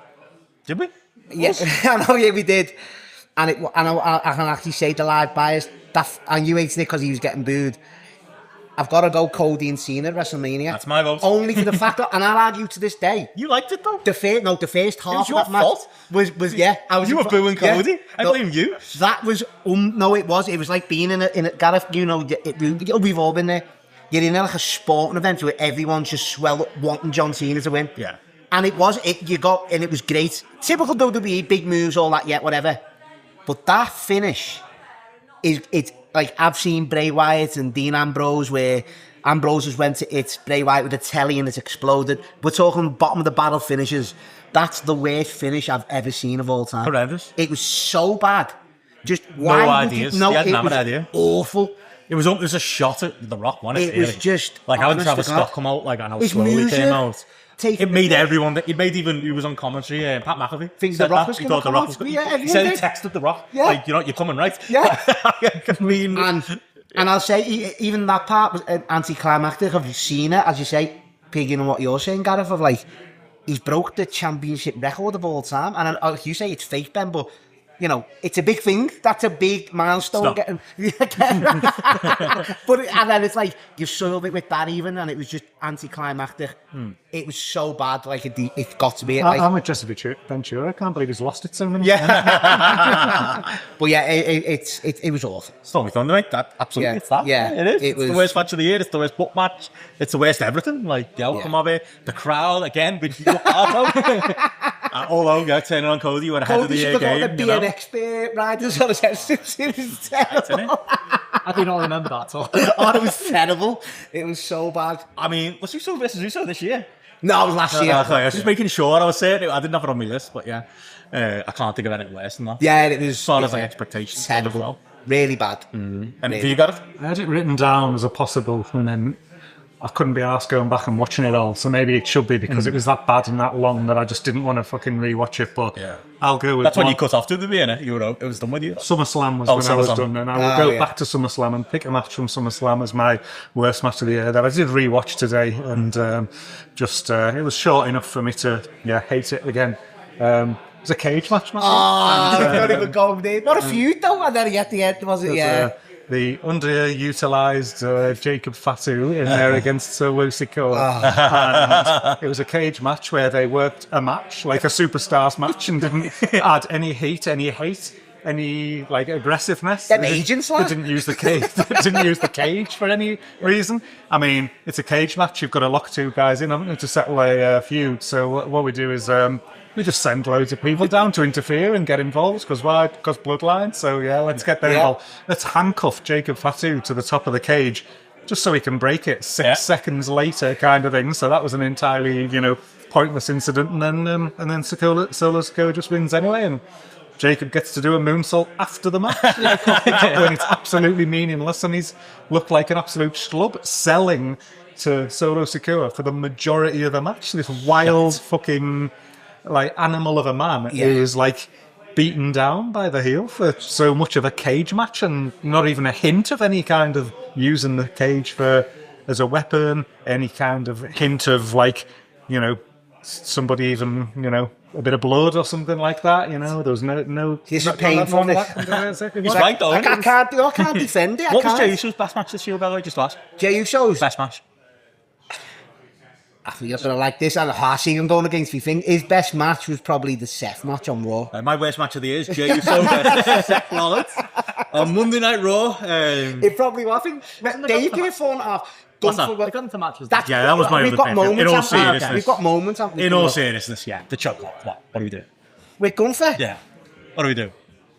Did we? Yeah, I know, we did. And I can actually say the live bias, and you hated it because he was getting booed. I've got to go Cody and Cena at WrestleMania. That's my vote. Only for the fact that, and I'll argue to this day. You liked it though? The first half of that match was you were booing Cody? I blame you. That was, no it was like being in a Gareth, we've all been there. You're in like a sporting event where everyone's just swell up wanting John Cena to win. Yeah. And it was great. Typical WWE, big moves, all that, whatever. But that finish it's like I've seen Bray Wyatt and Dean Ambrose where Ambrose has went to hit Bray Wyatt with a telly and it's exploded. We're talking bottom of the barrel finishes. That's the worst finish I've ever seen of all time. Horrendous. It was so bad. Just why? No ideas. It was idea. Awful. It was a shot at The Rock, wasn't it? It was just like how Travis Scott come out, like and how slowly came out. It made everyone. It made even who was on commentary. Pat McAfee. Think The Rock was going to come out. He said he texted The Rock. Yeah. Like you're coming, right? Yeah. I mean, and I'll say even that part was anticlimactic of Cena, as you say, pigging on what you're saying, Gareth, of like he's broke the championship record of all time, and like you say, it's fake, Ben, but. It's a big thing. That's a big milestone. But and then it's like you soiled it with that even, and it was just anticlimactic. It was so bad. Like it got to be. I'm with Jesse Ventura. I can't believe he's lost it so many. Yeah. But yeah, it was awful. Stormy Thunder, mate. That absolutely. Yeah. It's that. Yeah. It is. It's the worst match of the year. It's the worst book match. It's the worst everything. Like the outcome of it, the crowd again. Which you although turning on Cody, you went ahead of the year game. Expert riders on his head. It was terrible. I do not remember that at all. It was terrible. It was so bad. I mean, was Uso versus Uso this year? No, it was last year. I was just making sure. I was saying it. I didn't have it on my list, but yeah, I can't think of anything worse than that. Yeah, it was. As far as like expectations, terrible. Well. Really bad. And have you got it? I had it written down as a possible, and then I couldn't be arsed going back and watching it all, so maybe it should be because it was that bad and that long that I just didn't want to fucking rewatch it. But I'll go with that's when you cut off to the beginning. It was done with you. SummerSlam was when I was done, and I will go back to SummerSlam and pick a match from SummerSlam as my worst match of the year that I did rewatch today, and it was short enough for me to hate it again. It was a cage match, man. Oh, don't even go there. What a feud though, and then at the end was it? the underutilized Jacob Fatu in there against Solo Sikoa. And it was a cage match where they worked a match, like a superstars match, and didn't add any heat, any hate, any like aggressiveness. Them agents, They lad. didn't use the cage. They didn't use the cage for any reason. I mean, it's a cage match. You've got to lock two guys in, haven't you, to settle a feud. So what we do is we just send loads of people down to interfere and get involved. Because why? Because bloodline. So yeah, let's get them involved. Let's handcuff Jacob Fatu to the top of the cage, just so he can break it 6 seconds later, kind of thing. So that was an entirely, pointless incident. And then Solo Sikoa just wins anyway. And Jacob gets to do a moonsault after the match when it's absolutely meaningless, and he's looked like an absolute schlub selling to Solo Sikoa for the majority of the match. This wild fucking like animal of a man who is like beaten down by the heel for so much of a cage match, and not even a hint of any kind of using the cage as a weapon, any kind of hint of like, somebody even, a bit of blood or something like that, there was no This is painful. He's right, though. I can't defend it. What was Jey Uso's best match this year, by the way? Just last. Jey Uso's Best match. I think you're gonna like this. And Harsh even going against me thing. His best match was probably the Seth match on Raw. My worst match of the year is Jey Uso versus Seth Rollins on Monday Night Raw. It probably was. I think Dave gave it 4.5. What's that? The Gunther match was Yeah, that was my We've other got favourite. moments. In all haven't we? seriousness. We've got moments. Haven't we? In all seriousness, yeah. The choke. What do we do? With Gunther. Yeah. What do we do?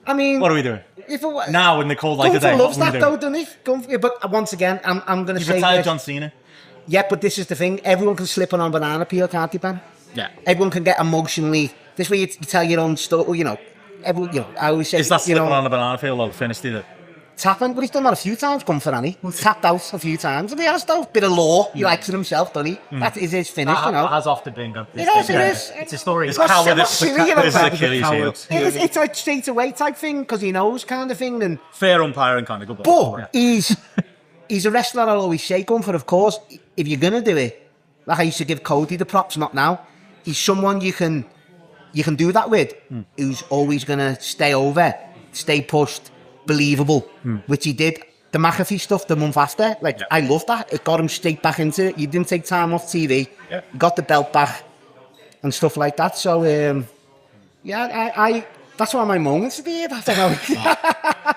I mean, What are we doing? if it, Now, when they call like Gunther today, loves what do that we though, do? doesn't he? Gunther, but once again, I'm going to You've say retired this. John Cena. Yeah, but this is the thing. Everyone can slip on banana peel, can't they, Ben? Yeah. Everyone can get emotionally. This way you tell your own story. Everyone. I always say, Is that slipping on the banana peel or finished either? tapping, but he's done that a few times. Gunther, hasn't he? He's tapped out a few times, and he has though. Bit of law. He likes it himself, doesn't he? That is his finish, That has often been good. It is, it is. It's a story. It's Well, cowardice. silly, you know, It's Pat. Achilles heel. It's like straight away type thing because he knows kind of thing. And Fair umpiring kind of good. but he's a wrestler. I'll always say, Gunther. Of course, if you're gonna do it, like I used to give Cody the props, not now. He's someone you can do that with, who's always gonna stay over, stay pushed, believable, which he did. The McAfee stuff the month after, I love that. It got him straight back into it. You didn't take time off TV. Yeah. Got the belt back and stuff like that. So, I that's one of my moments of the year. I don't know.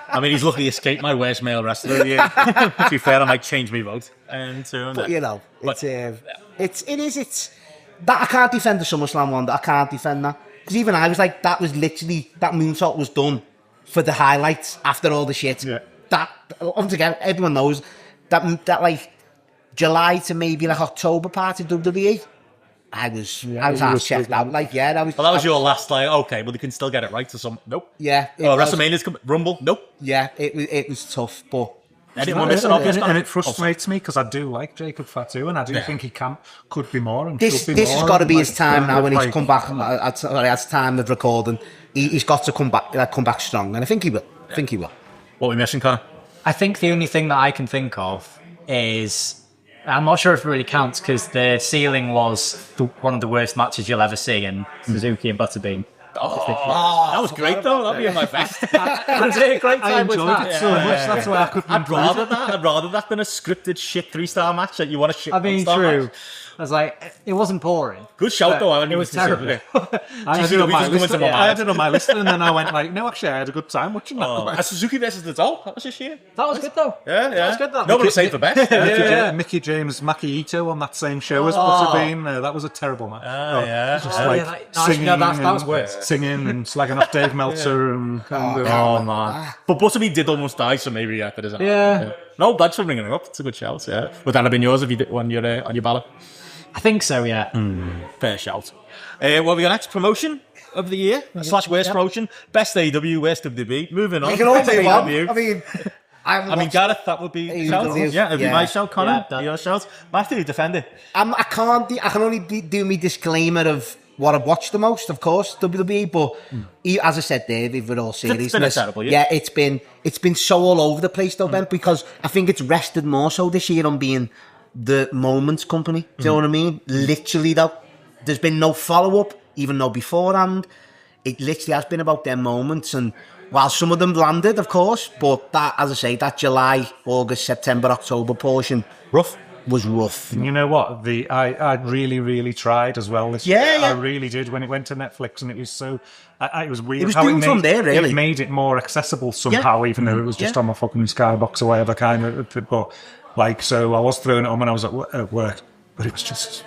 I mean, he's lucky he escaped my worst male wrestler of the year. To be fair, I might change my vote. And But it's that I can't defend the SummerSlam one. I can't defend that because even I was like, that was literally that moonsault was done for the highlights after all the shit. Yeah. That once again, everyone knows that like July to maybe like October part of WWE. I was half checked out. That was. Well, that was your last, okay, well, they can still get it right to some. Nope. Yeah. WrestleMania's Rumble. Nope. Yeah, it was tough, but. Anyone missing obvious? And it frustrates me because I do like Jacob Fatu, and I do think he could be more. And This should be more, has got to be like, his time now when he's like- come back. At time of recording, he's got to come back strong, and I think he will. What are we missing, Connor? I think the only thing that I can think of is, I'm not sure if it really counts because the ceiling was one of the worst matches you'll ever see in Suzuki and Butterbean. That was great, though. That'd be in my best. Was it a great I time with enjoyed that? it so much. That's why I couldn't. I'd rather that than a scripted shit 3-star match that you want to shit. I mean, 1-star true. match. I was like, it wasn't boring. Good shout, though. It was terrible. I had it on my list. I had it on my list, and then I went like, no, actually, I had a good time watching that. Suzuki versus the Doll. That was this year. That was good though. Yeah. That was good. Nobody was saying for best. Mickey James, Maki Ito on that same show as Butterbean. That was a terrible match. Just singing, that was worse. Singing and slagging off Dave Meltzer and Oh man! But Butterbean did almost die, so maybe yeah, that is. Yeah. No, thanks for bringing it up. It's a good shout. Yeah, would that have been yours if you did on your ballot? I think so. Yeah. Fair shout. What have we got next? Promotion of the year / worst promotion. Best AW, worst WB. Moving on. You can all say one. AEW. I I mean, Gareth, that would be AEW. shout. Yeah, it'd be my shout. Connor, Yeah, your shout. Matthew, defend it. I can only do my disclaimer of what I've watched the most, of course, WWE. But as I said, Dave, if we're all seriousness, been a terrible year. yeah, it's been so all over the place though, Ben, because I think it's rested more so this year on being the moments company. Do you know what I mean? Literally though, there's been no follow up, even though beforehand it literally has been about their moments, and While some of them landed, of course, but that, as I say, that July, August, September, October portion Rough. was rough. And you know what? I really, really tried as well this Yeah, year. yeah. I really did when it went to Netflix, and it was so. It was weird. It was how doomed from there, really. It made it more accessible somehow, even though it was just Yeah. on my fucking Skybox or whatever kind of. But like, so I was throwing it on when I was at work, but it was just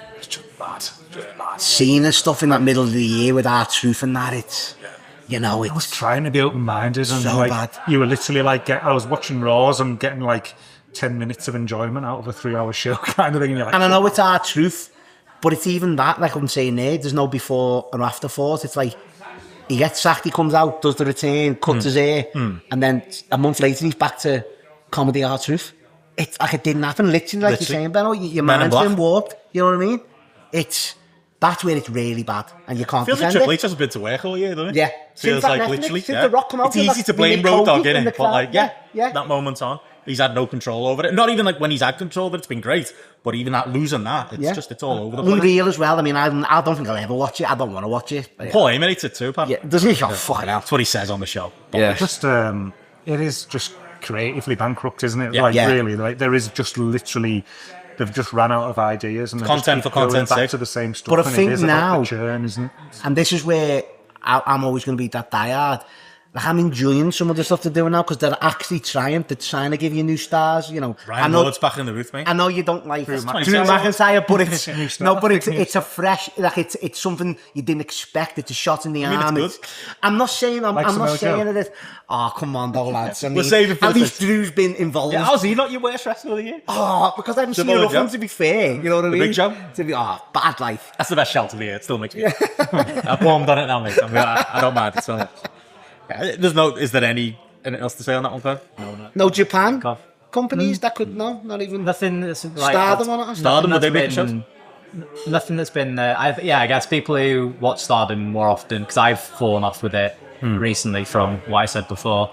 bad. Just bad. Seeing the stuff in that middle of the year with our truth and that, it's, you know, I was it's trying to be open-minded, and So like bad. you were literally like, I was watching Raws and getting like 10 minutes of enjoyment out of a 3-hour show kind of thing. And you're like, and I know it's our truth, but it's even that, like I'm saying there, there's no before or after thought. It's like, he gets sacked, he comes out, does the return, cuts his hair, and then a month later he's back to comedy our truth. It's like it didn't happen, literally, like you're saying, Benno, your Men in mind's Black. been warped, you know what I mean? That's where it's really bad, and you can't Feels like defend Triple it. H has been to work all year, doesn't it? Yeah. Feels Since that like Netflix, literally. since The Rock come out It's with easy that to blame Nick Road Dogg, Cody in innit? the But like, crowd. Yeah. that moment's on. He's had no control over it. Not even like when he's had control of it, it's been great. But even that losing that, it's all over the place. Unreal as well. I mean, I don't think I'll ever watch it. I don't want to watch it. But yeah. Paul Heyman hates it too, pal. Yeah, doesn't he? Oh, fucking hell. That's what he says on the show. just it is just creatively bankrupt, isn't it? Yeah. Like Yeah. really, like there is just literally. They've just ran out of ideas and they Content just keep for content's going back sake. to the same stuff. But I and think it is about now- the churn, isn't it? And this is where I'm always going to be that diehard. Like, I'm enjoying some of the stuff they're doing now because they're actually trying. They're trying to give you new stars. You know, Ryan Lord's back in the booth, mate. I know you don't like Drew McIntyre. McIntyre, but it's New star. no, but it's a fresh, like it's something you didn't expect. It's a shot in the mean it's arm. good? I'm not saying I'm Like not Samoa saying Joe. it is. Oh, come on, though, lads. I mean, We'll save it for at the least Drew's been involved. Yeah, how's he not your worst wrestler of the year? Oh, because I haven't seen Samoa enough of him Joe? to be fair. You know what I mean? Big Joe? To be bad life. That's the best shout of the year. It still makes me. I've warmed on it now, mate. I don't mind. It's all right. Is there anything else to say on that one, Clive? No Japan Cough. companies that could not even Nothing that's like Stardom on it. Stardom, would they nothing make that's shows? Nothing that's been. I guess people who watch Stardom more often, because I've fallen off with it recently from what I said before.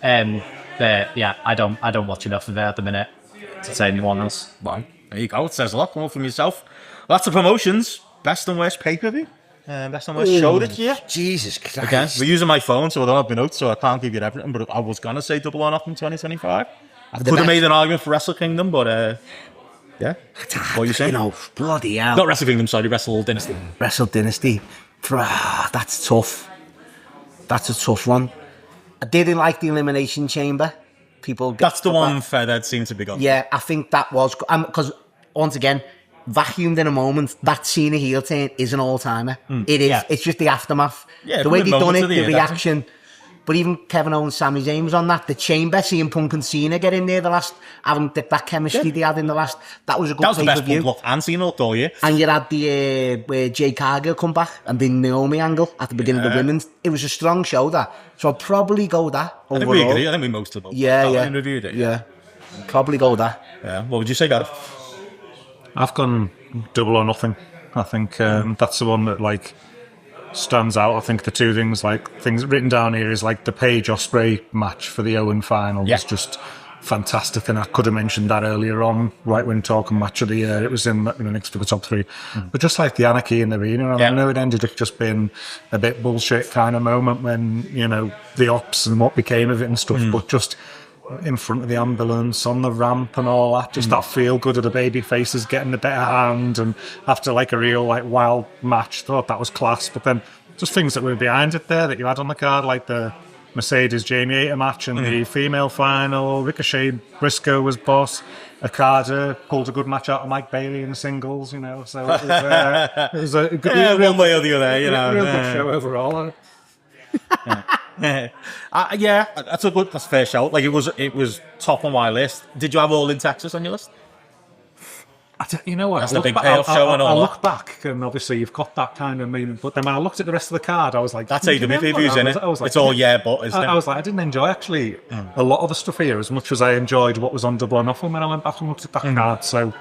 I don't watch enough of it at the minute to say anyone else. Well, there you go. It says a lot. Come on from yourself. Lots of promotions. Best and worst pay-per-view. Best and worst show this year. Jesus Christ. Again, we're using my phone, so I don't have my notes, so I can't give you everything. But I was gonna say Double or Nothing 2025. I could have made an argument for Wrestle Kingdom, but yeah. What are you saying? You know, bloody hell. Not Wrestle Kingdom, sorry, Wrestle Dynasty. Wrestle Dynasty. That's tough. That's a tough one. I didn't like the Elimination Chamber. That's the one Fed seemed to be gone. Yeah, I think that was because once again, vacuumed in a moment. That Cena heel turn is an all-timer. It is. Yeah. It's just the aftermath. Yeah, the way they done moments it, of the the year, reaction. But even Kevin Owens, Sami Zayn was on that. The Chamber, CM Punk and Cena get in there. The last having that chemistry they had in the last. That was a good That was the best pay-per-view. Punk look and Cena looked all year. And you had the where Jay Cargill come back and the Naomi angle at the beginning of the women's. It was a strong show that. So I'll probably go that. I think we agree. I think we most of them. Yeah. Reviewed it. Yeah. Probably go that. Yeah. What would you say, Gareth? I've gone Double or Nothing. I think that's the one that like stands out. I think the two things written down here is like the Paige Ospreay match for the Owen final was just fantastic, and I could have mentioned that earlier on, right when talking match of the year. It was in the next to the top three, but just like the anarchy in the arena, and I know it ended up just being a bit bullshit kind of moment when the ops and what became of it and stuff, but just in front of the ambulance, on the ramp and all that, just that feel good of the baby faces getting the better hand, and after like a real like wild match, thought that was class. But then just things that were behind it there that you had on the card, like the Mercedes Jamie Hayter match and the female final, Ricochet Briscoe was boss, Okada pulled a good match out of Mike Bailey in singles, so it was a good, One way or the other, real good show overall. That's a fair shout. Like it was top on my list. Did you have All in Texas on your list? You know what? That's the big payoff show and all I that. look back, and obviously you've got that kind of meaning. But then when I looked at the rest of the card, I was like, That's AW reviews, isn't it? I was like, It's all but, isn't it? I was like, I didn't enjoy actually a lot of the stuff here as much as I enjoyed what was on Double or Nothing when I went back and looked at that card. So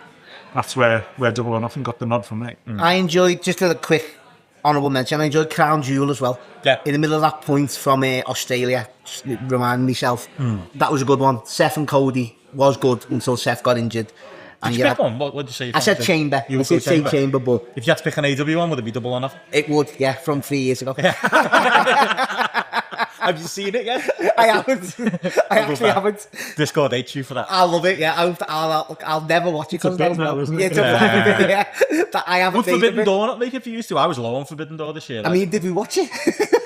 that's where Double or Nothing got the nod from me. I enjoyed, just a quick honourable mention, I enjoyed Crown Jewel as well. Yeah. In the middle of that point from Australia, just remind myself, that was a good one. Seth and Cody was good until Seth got injured. And Did you pick one? What did you say? I said Chamber. You I would did go say Chamber. Chamber, but If you had to pick an AW one, would it be Double or Nothing? it would, from 3 years ago. I Have you seen it yet? I haven't. I actually haven't. Discord hates you for that. I love it. Yeah, I'll never watch it a because bit now, isn't it? yeah. That I haven't. Would Forbidden Door not make it for you too? I was low on Forbidden Door this year. I mean, did we watch it?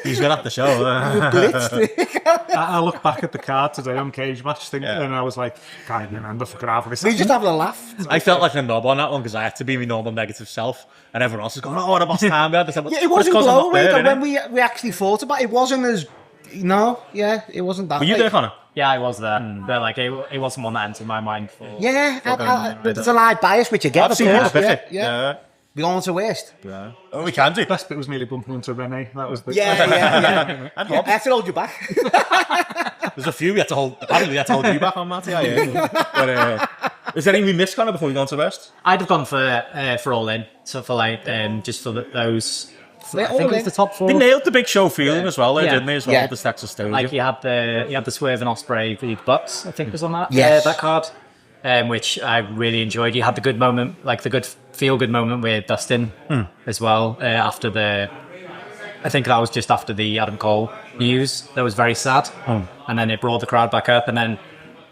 He's gonna have to show. We blitzed. I look back at the card today on Cage Match thing, and I was like, can't remember fucking half of this. We just having a laugh. I felt like a knob on that one because I had to be my normal negative self, and everyone else is going, "Oh, what about time?" Yeah, it wasn't glowing. When we actually thought about it, it wasn't as it wasn't that. Were you there, Connor? Yeah, I was there, but like it wasn't one that entered my mind for. Yeah, there's a live bias which I get. I've seen it. Yeah. We go on to waste. Yeah. Oh, we can do. Best bit was nearly bumping into Renee. That was the Yeah. I have to hold you back. There's a few we had to hold. Apparently, we had to hold you back on, Matty. But is there anything we missed, Connor, before we go on to rest? I'd have gone for All In. So for like just for those. I think it was the top 4. They nailed the big show feeling as well, didn't they? As well, the Texas Stadium. Like you had the Swerve and Ospreay v Bucks, I think was on that. Yes. That card, which I really enjoyed. You had the good moment, like the good feel good moment with Dustin as well. After I think that was just after the Adam Cole news. That was very sad, and then it brought the crowd back up, and then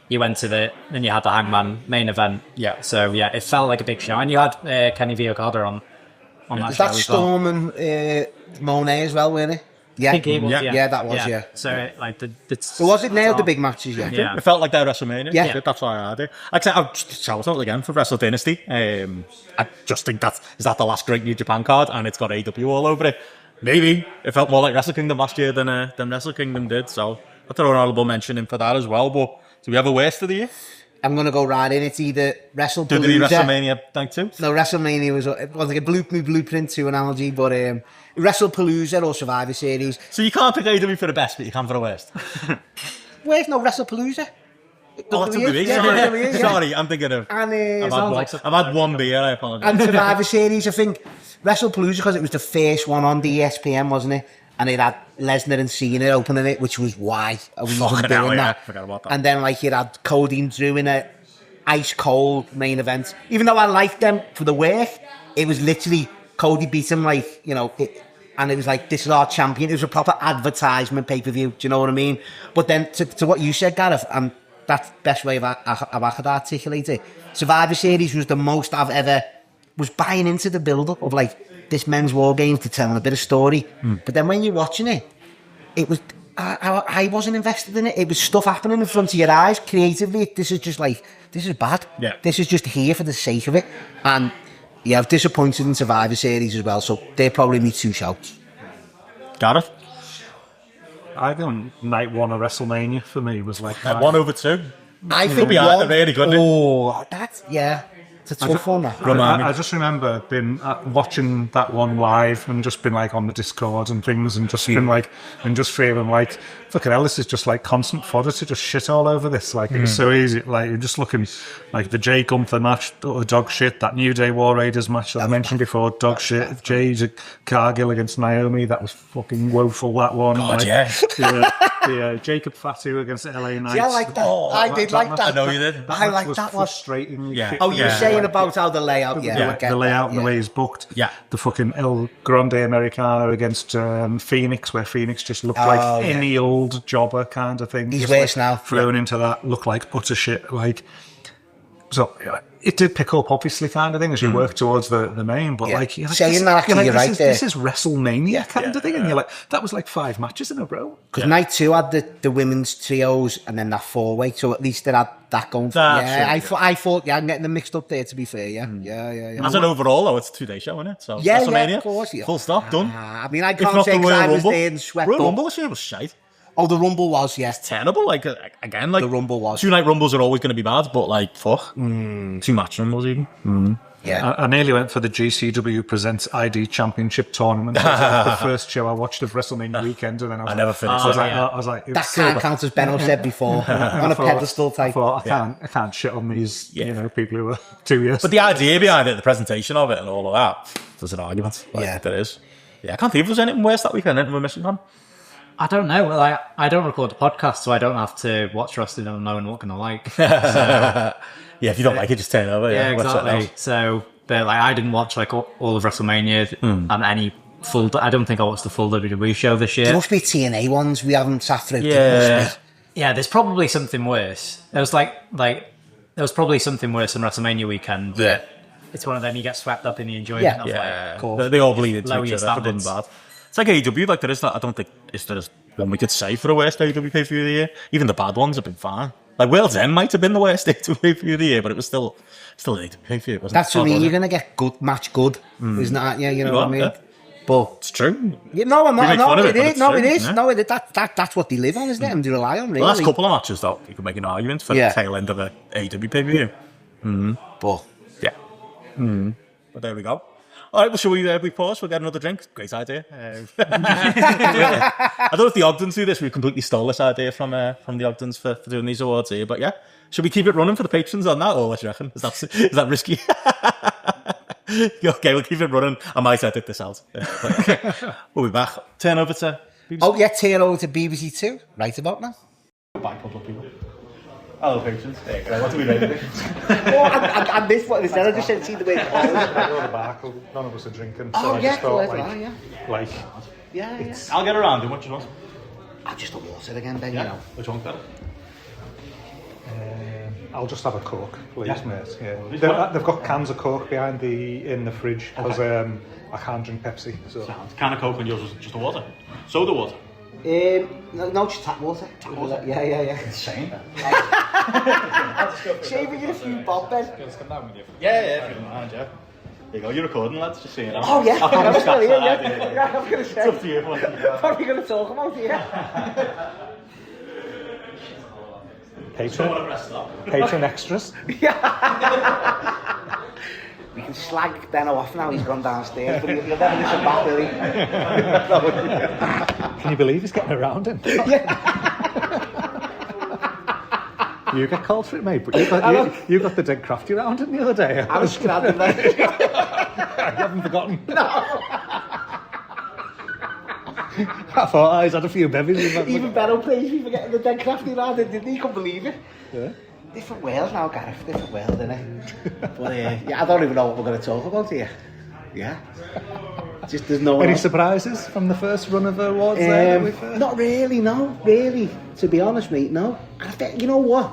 you went to then you had the Hangman main event. Yeah. So yeah, it felt like a big show, and you had Kenny V Okada on that show That as Storm well. and Monet as well, weren't it? Yeah, I think it was, yeah, that was, yeah. So like So was it nailed the big matches? Yeah. Yeah. It felt like that WrestleMania. Yeah. That's why I had it. I'll just shout out again for Wrestle Dynasty. I just think is that the last great New Japan card, and it's got AW all over it. Maybe it felt more like Wrestle Kingdom last year than Wrestle Kingdom did. So I'll throw an honourable mention in for that as well. But do we have a worst of the year? I'm going to go right in. It's either WrestlePalooza. Did the WrestleMania night too? No, WrestleMania was like a blueprint to analogy, but WrestlePalooza or Survivor Series. So you can't pick AW for the best, but you can for the worst. Where's no WrestlePalooza? Oh, that's WWE. Yeah. Sorry, I'm thinking of. And I've had one beer. I apologise. and Survivor Series, I think WrestlePalooza because it was the first one on the ESPN, wasn't it? And it had Lesnar and Cena opening it, which was why I was doing that. I forgot about that. And then like it had Cody and Drew in a ice cold main event. Even though I liked them for the work, it was literally Cody beat him and it was like, this is our champion. It was a proper advertisement pay-per-view. Do you know what I mean? But then to what you said, Gareth, and that's the best way I could articulate it. Survivor Series was the most I've ever was buying into the build-up of like this men's war games to tell a bit of story. But then when you're watching it, it was I wasn't invested in it. It was stuff happening in front of your eyes creatively. This is bad. Yeah. This is just here for the sake of it. And yeah, I've disappointed in Survivor Series as well. So they're probably me 2 shouts. Gareth? I think night 1 of WrestleMania for me was like 1 over 2. I think really good. That's it's a tough one. I just remember being watching that one live and just been like on the Discord and things and just been like and just feeling like fucking hell, this is just like constant fodder to just shit all over this. Like it was so easy. Like you're just looking like the Jay Gunther match, dog shit. That New Day War Raiders match that I mentioned before, dog shit. Jay Cargill against Naomi, that was fucking woeful. That one. God, yeah. Jacob Fatu against LA Knights. Yeah, I like that. I did like that. I know you did. I like was that one. Frustrating. Yeah. Oh, you were saying about how the layout, the layout and the way he's booked. Yeah. The fucking El Grande Americano against Phoenix, where Phoenix just looked like any old jobber kind of thing. He's just worse now. Thrown into that, looked like utter shit. Like, so it did pick up, obviously, kind of thing as you work towards the main. But like, you're like, saying that, actually, you're right there. This is WrestleMania kind of thing, and you're like, that was like 5 matches in a row. Because night 2 had the women's trios and then that 4-way, so at least they had that going. I thought, I'm getting them mixed up there. To be fair, yeah. As an overall, though, it's a 2-day show, isn't it? So WrestleMania, of course, full stop, done. I mean, I can't say because I was there and swept Royal up. Rumble this year was shite. Oh, the Rumble was, yes. Terrible. Like again, like The Rumble was. 2-night Rumbles are always going to be bad, but like fuck, 2-match Rumbles even. Yeah. I nearly went for the GCW Presents ID Championship tournament. It was like the first show I watched of WrestleMania weekend, and then I never finished. I was like, That can't count as Benno said before on a pedestal type. I can't shit on these, people who were 2 years. But the idea behind it, the presentation of it, and all of that, there's an argument. Like, there is. Yeah, I can't think if there's anything worse that weekend. Anything we're missing on? I don't know. Like, I don't record the podcast, so I don't have to watch wrestling and know what I'm gonna like. So, Yeah, if you don't like it, just turn over. yeah, Watch something exactly. else. So, but like, I didn't watch like all of WrestleMania and any full. I don't think I watched the full WWE show this There year. must be TNA ones we haven't sat through. Yeah. Yeah, there's probably something worse. There was there was probably something worse than WrestleMania weekend. Yeah. It's one of them you get swept up in the enjoyment Yeah. of Yeah, like, they all bleed into lower each your other. Good and standards. bad. It's like AEW. Like there is that. I don't think there is one we could say for the worst AEW pay-per-view of the year. Even the bad ones have been fine. Like World's End might have been the worst AEW pay-per-view of the year, but it was still an AEW pay-per-view. Wasn't That's it? what I mean. Was You're it? going to get good match good. Isn't that? Yeah, you know what I mean? Yeah. But It's true. yeah, no, I'm We not. make No, fun of it it, but is. it's No, true, it is. yeah. No, that's what they live on, isn't it? And they rely on, really. The last couple of matches, though, you could make an argument for Yeah. the tail end of a AEW pay-per-view. But Yeah. But there we go. All right, well, shall we pause? We'll get another drink. Great idea. I don't know if the Ogdens do this. We completely stole this idea from the Ogdens for doing these awards here. But yeah, should we keep it running for the patrons on that, or what do you reckon? Is that risky? Okay, we'll keep it running. I might edit this out. We'll be back. Turn over to BBC. oh yeah, turn over to BBC Two right about now. Bye, public people. Hello, patrons. There you go. What do we rate it? Oh, I missed what they said. I just said see the way. Go to the back. None of us are drinking. So Oh I yeah, just thought, yeah. Yeah. I'll get around. How much you want? I'll just have water again, Ben. You know. Which one's better? I'll just have a Coke, please, Yeah. mate. Yeah. Well- They've got cans of Coke in the fridge because I can't drink Pepsi. So Can of Coke and yours was just a water? Soda water? No, just tap water. Yeah. Same. Shaving a few bob, Ben. Yeah, if you don't mind, yeah. There you go, you're recording, lads, just saying. Oh yeah, I'll I'm just gonna scratch yeah, that idea. yeah, I'm gonna It's up to say. you. What are we gonna talk about here? patron extras. We can slag Ben off now. He's gone downstairs, but you'll never listen back, will he? Can you believe he's getting around him? You get called for it, mate, but you got the dead crafty round him the other day. I was grabbing that. You haven't forgotten. I thought he's had a few bevies. Even Benno praised me for getting the dead crafty round, didn't he? Couldn't believe it. Yeah. Different world now, Gareth. Different world, innit? But yeah, I don't even know what we're going to talk about here. Yeah. Just there's no. Any surprises from the first run of awards there? That we've, Not really, no. Really, to be honest, mate, no. You know what?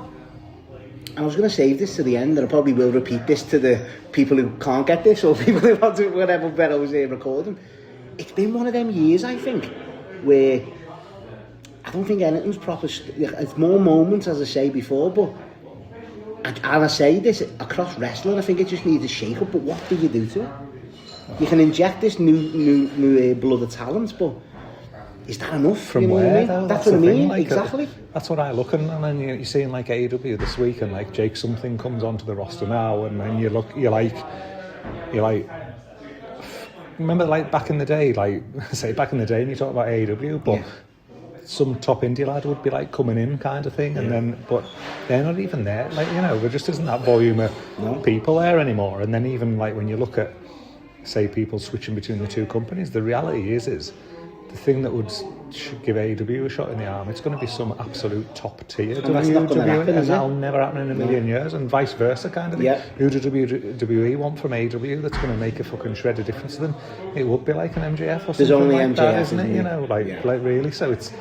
I was going to save this to the end, and I probably will repeat this to the people who can't get this, or people who want to, whatever better was recording. It's been one of them years, I think, where I don't think anything's proper. It's more moments, as I say before, but and I say this across wrestling, I think it just needs a shake up. But what do you do to it? You can inject this new blood of talent, but is that enough? From you know where, what I mean? though? That's the what I mean. thing, like, Exactly. That's what I look at, and then you're seeing like AEW this week, and like Jake something comes onto the roster now, and then you're like, remember like back in the day, like say back in the day, and you talk about AEW, but some top indie lad would be like coming in kind of thing, and then but they're not even there. Like there just isn't that volume of people there anymore. And then even like when you look at say people switching between the two companies, the reality is the thing that should give AEW a shot in the arm, it's going to be some absolute top tier And that's not gonna happen, and is it? that'll never happen in a million years, and vice versa kind of thing. Yeah. Who do WWE want from AEW that's going to make a fucking shred of difference to them? It would be like an MJF or something There's only like that, MJF, isn't it? isn't it? Like really. So it's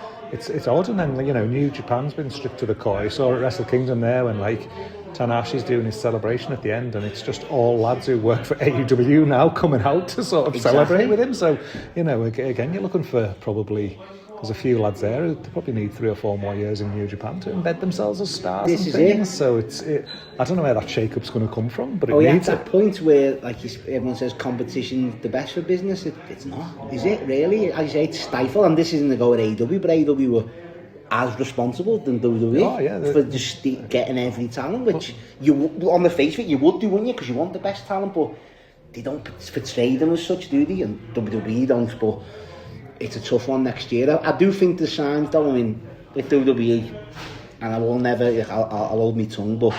odd, and then New Japan's been stripped to the core. I saw at Wrestle Kingdom there when like Tanahashi's doing his celebration at the end, and it's just all lads who work for AEW now coming out to sort of celebrate with him. So again, you're looking for probably. There's a few lads there who probably need 3 or 4 more years in New Japan to embed themselves as stars. This and is things. it. So I don't know where that shake-up's going to come from, but it Oh yeah, at needs that it. point where like everyone says competition's the best for business, it's not. Is it really? As you say, it's stifled, and this isn't the go at AEW, but AEW were as responsible than WWE for just getting every talent, which you on the face of it you would do, wouldn't you? Because you want the best talent, but they don't portray them as such, do they? And WWE don't. But it's a tough one next year. I do think the signs, though. I mean, with WWE, and I will never. I'll hold my tongue, but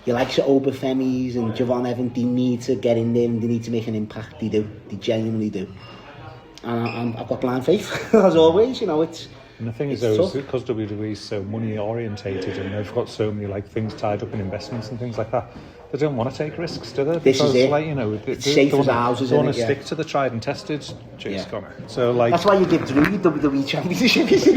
you like Oba Femis and Javon Evans. They need to get in there and they need to make an impact. They do. They genuinely do. And I've got blind faith, as always. It's And the thing is, It's though, tough. because WWE is so money orientated and they've got so many like things tied up in investments and things like that, they don't want to take risks, do they? This is Because, it. like, you know, It's safe as houses, they want isn't to it? stick Yeah. to the tried and tested, Chase Yeah. Connor. So, like, That's why you give Drew your WWE Championship. You see,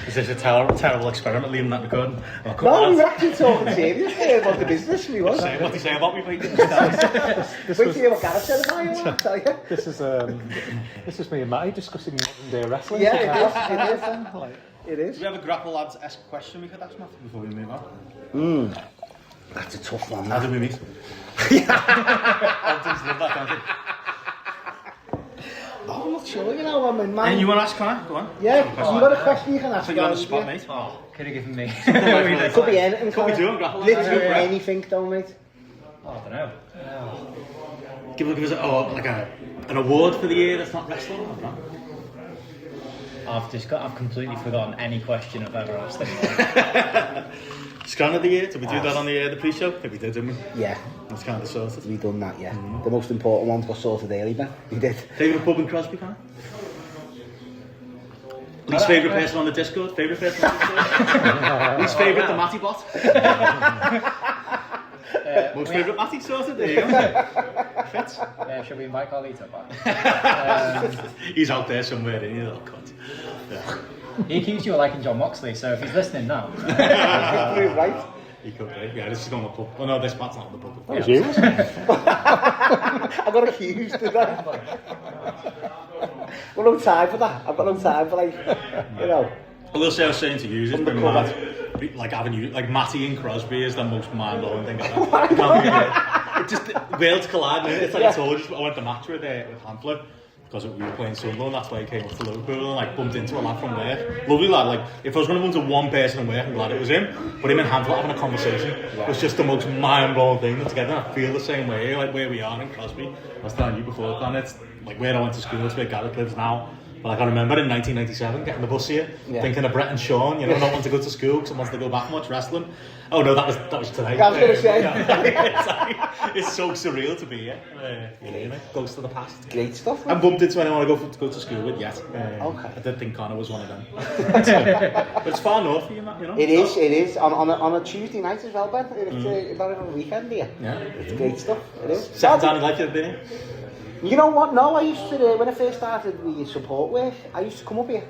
Is this a terrible experiment, leaving that recording? Oh, come no, on, we were lads. actually talking seriously about the business. We was. What do you say about me, mate? Wait to hear what Gareth said about you. I'll tell you. this is me and Matty discussing modern day wrestling. Yeah, it is. Like, It is. Do we have a GRAPPLlads-esque question we could ask Matthew before we move on? That's a tough one. How That. did we meet? Everything's love that, don't they? Oh, I'm not sure. You know, I mean, man. And you want to ask Connor? Go on. Yeah, you got a question you can ask. Put you on the spot, yeah. mate. Oh, could have given me. Could be anything. Could be Connor. doing GRAPPLlads. Literally Yeah. anything, though, mate. Oh, I don't know. Give us an award for the year that's not wrestling. I don't know. I've completely forgotten any question I've ever asked anyone. Scran of the year. Did we do that on the pre-show? I think we did, didn't we? Yeah, That's kind of sorted. we done that. Yeah, the most important ones got sorted early. Then we did. Favourite pub in Crosby, Connor? Least favourite person on the Discord? Favourite person on the Discord? Least favourite, the Matty bot? Most favourite Matty sorted? There you go. Fits. Should we invite Carlito back? He's out there somewhere, isn't he, little cunt? Yeah. He accused you of liking John Moxley, so if he's listening now. Right. He could be. Yeah, this is on the pub. Oh no, this part's not on the pub. that was you, wasn't it? I got accused of that. I've got no time for that. I've got no time for, like, you know. I will say I was saying to you, it's been Undercover. mad. Like having you, like Matty and Crosby is the most mind-blowing thing I've ever. I can't believe it. It just worlds collide. Man. It's like I told you, I went to match with Handler because we were playing Sunderland. That's why he came up to Liverpool and like bumped into a lad from there. Lovely lad. Like if I was going to run to one person in work, I'm glad it was him. But him and Handler having a conversation was just the most mind-blowing thing. And together, I feel the same way. Like where we are in Crosby. I was telling you before, Con, it's like where I went to school. It's where Gareth lives now. But like I remember in 1997 getting the bus here, thinking of Brett and Sean, you know, not wanting to go to school because I wanted to go back and watch wrestling. Oh no, that was today. I was going to say. It's so surreal to be here. Ghost of the past. Great stuff, I man. bumped into anyone I go to school with yet. Okay. I did think Connor was one of them. But it's far north for you, Matt, you know? It is. On a Tuesday night as well, Ben. It's not even a weekend here. Yeah. It's great stuff. It is. Second time you like it, been here? You know what? No, I used to, when I first started the support work, I used to come up here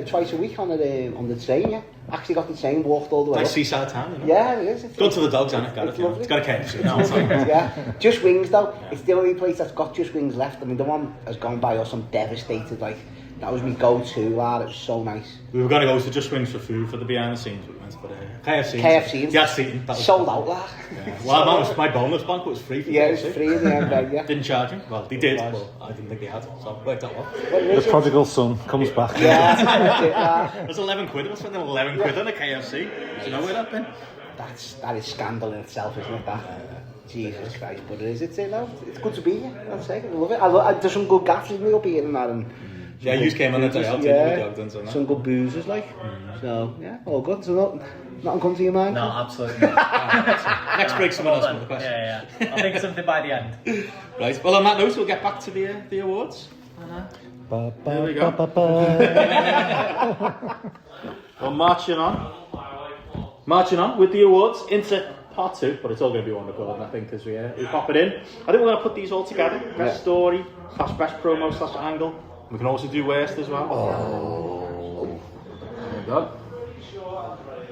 twice a week on the train, yeah. Actually got the train, walked all the way Nice up. seaside town, you know? Yeah, it is. Go to the dogs, hasn't it? It's lovely. It's got a KFC now. It's like, Yeah, just wings though. It's the only place that's got just wings left. I mean, the one has gone by us. I'm devastated. Like that was my go-to, lad. It was so nice. we were going to go to Just Wings for food for the behind the scenes, but we went for KFC. KFC. Yeah, seating. That was Sold out, lad. Yeah. Well, my bonus bank was free for Yeah, it KFC. was free in the end, Ben, yeah. Didn't charge him. Well, they did, but I didn't think they had, so it worked out well. What is The it? prodigal son comes back. Yeah, that's it, lad. It was 11 quid. I was spending 11 quid on a KFC. Do you know where that been? That is scandal in itself, isn't it? That. Jesus Christ, but it is. It's it's good to be here. I'll say it. I love it. There's some good gaffs in me up here and that. And Yeah, you came on the day out, yeah, so some good boozers, like. So yeah, all good. So nothing come to your mind. No, absolutely not. Next break, someone else Hold with on. a question. Yeah. I'll think of something by the end. Right. Well, on that note, we'll get back to the awards. There we go. Well, marching on with the awards into part 2, but it's all going to be one recording, I think, as we pop it in. I think we're going to put these all together. Best story, / best promo / angle. We can also do worst as well. Oh. There we go.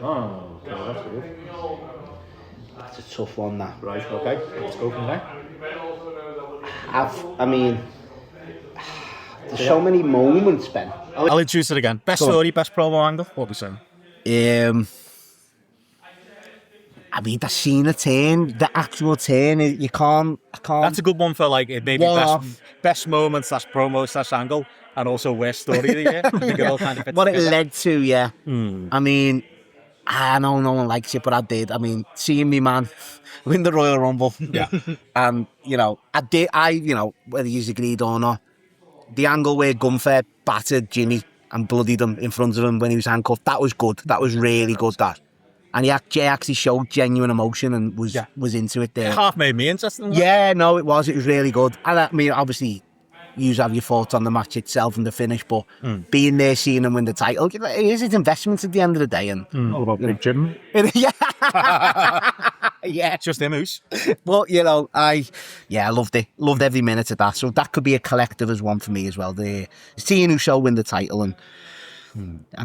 Oh, okay, that's good. That's a tough one, that. Right, okay. Let's go from there. I mean, there's so many moments, Ben. I'll introduce it again. Best story, best promo angle. What are we saying? I mean, the Cena turn, the actual turn, I can't. That's a good one for like maybe One best, off. best moment / promo / angle, and also worst story of the year. I think it all kind of fits what it together. led to, yeah. I mean, I know no one likes it, but I did. I mean, seeing me man win the Royal Rumble, Yeah. and you know, whether you agreed or not, the angle where Gunfair battered Jimmy and bloodied him in front of him when he was handcuffed, that was good. That was really good. That. And he actually showed genuine emotion and was into it there. Half made me interested in that. Yeah, no, it was really good. And I mean, obviously, you have your thoughts on the match itself and the finish, but being there, seeing him win the title, it is his investment at the end of the day. And All about Big Jim. yeah, yeah. It's just him who's. But I loved it. Loved every minute of that. So that could be a collective as one for me as well. The seeing Uso win the title and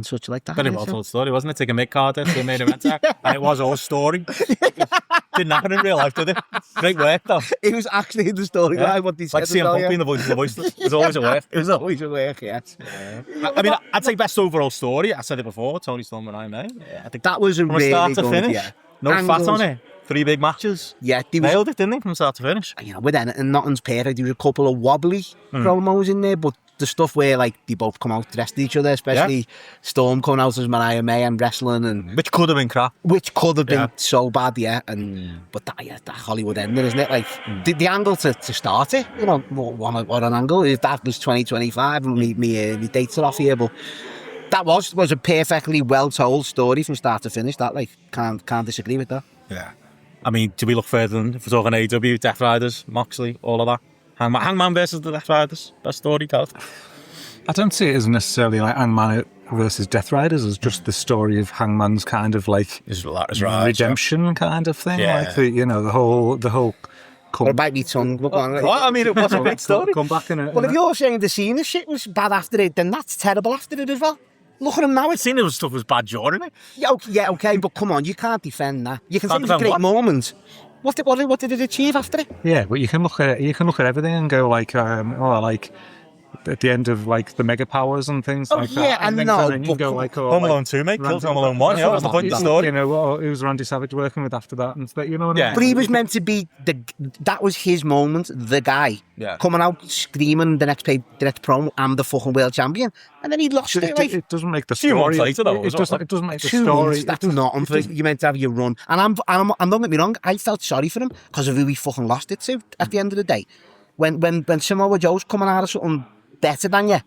such like that. Very well told story, wasn't it? Take a mid card to the main event, and it was all story. Didn't happen in real life, did it? Great work, though. It was actually in the story. Yeah. What they Like said CM Punk being the voice of the voiceless. It was always a work. It was always a work, yes. I mean, I'd say best overall story. I said it before. Tony Storm and I, mate. I think That was a from really start to good, finish. yeah. No Angles. fat on it. 3 big matches. Yeah, there was, Nailed it, didn't they? From start to finish. with anything, nothing's perfect. There was a couple of wobbly promos in there, but the stuff where like they both come out dressed each other, especially Storm coming out as Mariah May and wrestling, and Which could have been crap. which could have been Yeah. so bad, yeah. And but that Hollywood ending, isn't it? Like the angle to start it, what an angle is that? Was 2025, and me dates are off here, but that was a perfectly well told story from start to finish. That like can't disagree with that. Yeah. I mean, do we look further than if we're talking AEW, Death Riders, Moxley, all of that? Hangman versus the Death Riders, best story told. I don't see it as necessarily like Hangman versus Death Riders. It's just the story of Hangman's kind of like redemption kind of thing. Yeah. Like the whole. What about me tongue? Look on it. Well, I mean, it was a great story. Come back in it. Well, if you're saying the Cena shit was bad after it, then that's terrible after it as well. Look at him now. Cena stuff was bad during it. Yeah, okay, but come on, you can't defend that. You can say Can't it was a defend great what? moment. What did it achieve after it? Yeah, but you can look at everything and go like, like at the end of like the mega powers and things like that. Yeah, and then, no, and then you but go like, Home Alone 2, mate. Killed Home Alone 1. Yeah, that was the point of the story. Who was Randy Savage working with after that? And you know what I Yeah. mean? But he was meant to be that was his moment, the guy. Yeah. Coming out screaming the next promo, I'm the fucking world champion. And then he lost it. Like, It doesn't make the Few story. months later, though, It as well. doesn't make the 2 story. months, that's not unfair. You're meant to have your run. And don't get me wrong, I felt sorry for him because of who he fucking lost it to at the end of the day. When Samoa Joe's coming out of something better than you,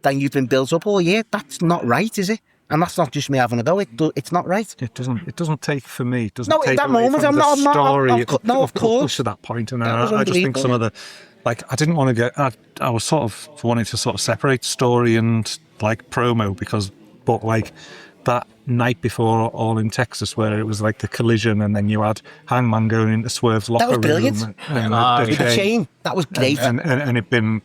than you've been built up all year, that's not right, is it? And that's not just me having a go. It's not right. It doesn't take for me. It doesn't No, at take that away moment, from I'm the not- I'm not- story. no, of course. To that point, and That was I just think unbelievable, some of the I didn't want to get. I was sort of wanting to sort of separate story and like promo but like that night before All in Texas, where it was like the collision, and then you had Hangman going into Swerve's locker was brilliant. room, and With the chain, that was great. and it been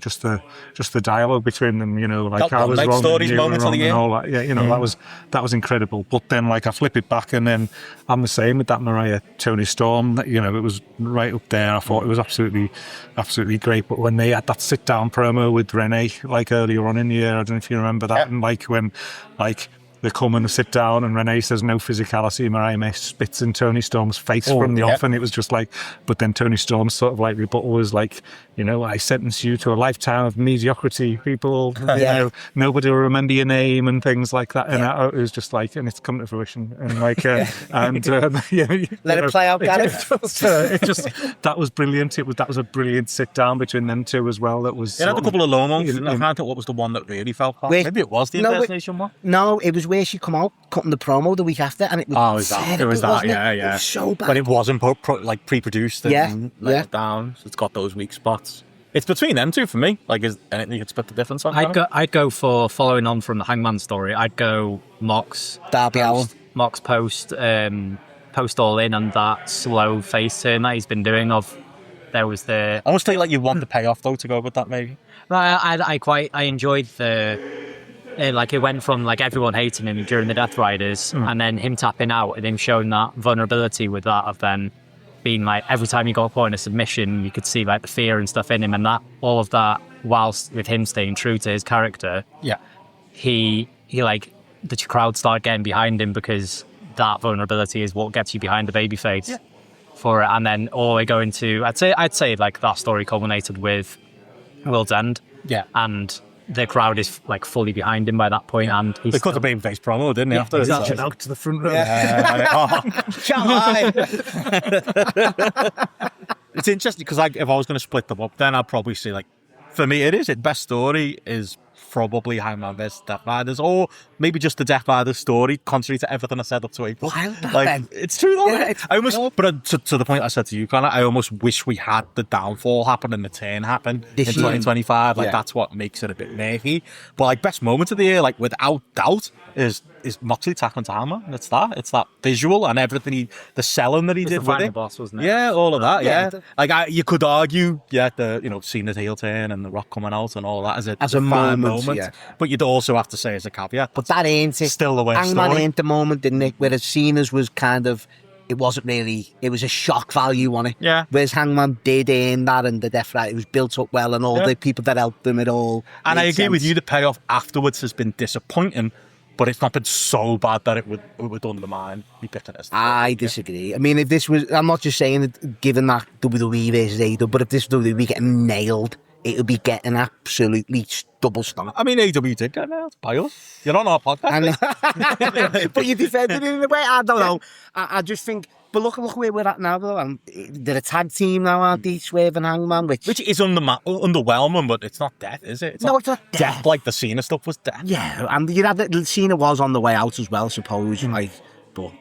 just the dialogue between them, like That I was one, like, wrong, stories, and you were moments of the wrong, year. and all that. Yeah, that was incredible. But then like I flip it back, and then I'm the same with that Mariah Tony Storm. That it was right up there. I thought it was absolutely great. But when they had that sit down promo with Renee like earlier on in the year, I don't know if you remember that, and like when like they come and sit down and Renee says no physicality, Mariah May spits in Tony Storm's face from the off, and it was just like, but then Tony Storm's sort of like rebuttal was like, I sentence you to a lifetime of mediocrity, people, nobody will remember your name and things like that, and it was just like, and it's come to fruition, and like and Let it play out, Gareth. It just that was brilliant. That was a brilliant sit down between them two as well. That was It had a couple of low moments. in- I can't think what was the one that really felt bad. Wait, Maybe it was the no, wait. impersonation one. No, it was where she come out cutting the promo the week after, and it was It was that, wasn't yeah. It was so bad. But it wasn't pre-produced. Yeah, And yeah. let it down. So it's got those weak spots. It's between them two for me. Like, is anything you could split the difference on? I'd go for following on from the Hangman story. I'd go Mox Darby Allin. Mox post All In, and that slow face turn that he's been doing. There was the I almost feel like you want the payoff though to go with that maybe. I enjoyed the. Like it went from like everyone hating him during the Death Riders, and then him tapping out and him showing that vulnerability with that of then being like every time he got caught in a submission, you could see like the fear and stuff in him, and that all of that whilst with him staying true to his character. Yeah. He like the crowd started getting behind him because that vulnerability is what gets you behind the babyface for it, and then all we go into I'd say like that story culminated with World's End. Yeah. And the crowd is like fully behind him by that point, and he's They cut the babyface promo, didn't they? After Get out to the front row. It's interesting because if I was going to split them up, then I'd probably say like, for me, it is. Best story is probably Hangman vs Death Riders, or maybe just the Death Riders story, contrary to everything I said up to April. Like, it's true though. Yeah, I almost, but to the point I said to you, Connor, I almost wish we had the downfall happen and the turn happen in 2025. Like, that's what makes it a bit murky. But like, best moment of the year, like without doubt, is Moxley tackling to Hangman. It's that visual and everything, the selling that he did with the it. boss, wasn't it? Yeah, all of that. Yeah, like you could argue, Cena's heel turn and The Rock coming out and all that as a fine moment. Yeah. But you'd also have to say as a caveat. But that ain't it. Still the way Hangman story. ain't the moment, didn't it? Whereas Cena's was kind of, it wasn't really, it was a shock value on it. Yeah. Whereas Hangman did earn that, and the Death Rider, it was built up well, and all the people that helped them, it all. And I agree sense. with you, the payoff afterwards has been disappointing, but it's not been so bad that it would undermine me picking this. I disagree. I mean, if this was, I'm not just saying it, given that WWE versus AEW, but if this was WWE getting nailed, it would be getting absolutely double stomach. I mean, AEW did get nailed by us. You're on our podcast. But you defended it in a way. I don't know. I just think. But look where we're at now, though. And they're a tag team now, aren't they? Swerve and Hangman, which is underwhelming, but it's not death, is it? It's not death. Like the Cena stuff was death. Yeah, and you had that. Cena was on the way out as well, suppose. Like, but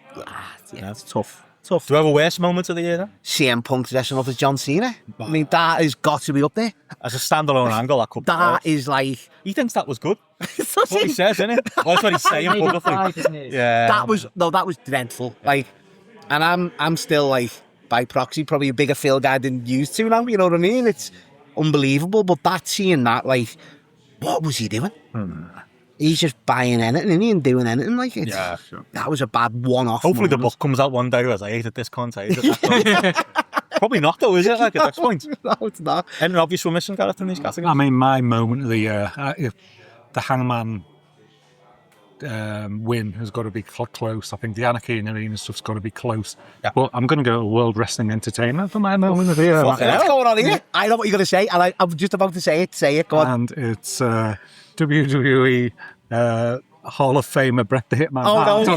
it's tough. Do you have a worst moment of the year then? CM Punk dressing up as John Cena. I mean, that has got to be up there. As a standalone angle, that could be. That is like... He thinks that was good. That's what he says, isn't it? Well, that's what he's saying publicly. Yeah. That was dreadful. Like, and I'm still like, by proxy, probably a bigger Phil guy than used to now, you know what I mean? It's unbelievable, but seeing that, like, what was he doing? He's just buying anything, and he ain't doing anything like it. Yeah, sure. That was a bad one-off. Hopefully moment. the book comes out one day as I hated this content. Probably not though, is it? Like at this point. No, it's not. Any obvious we're missing character in these categories? I mean, my moment of the year, the Hangman win has got to be close. I think the Anarchy in Arena stuff's got to be close. Yeah. But I'm going to go to World Wrestling Entertainment for my moment of the year. What's going on here? I know what you're going to say, and I'm just about to say it. Say it, go on. And it's WWE Hall of Famer Bret the Hitman Hart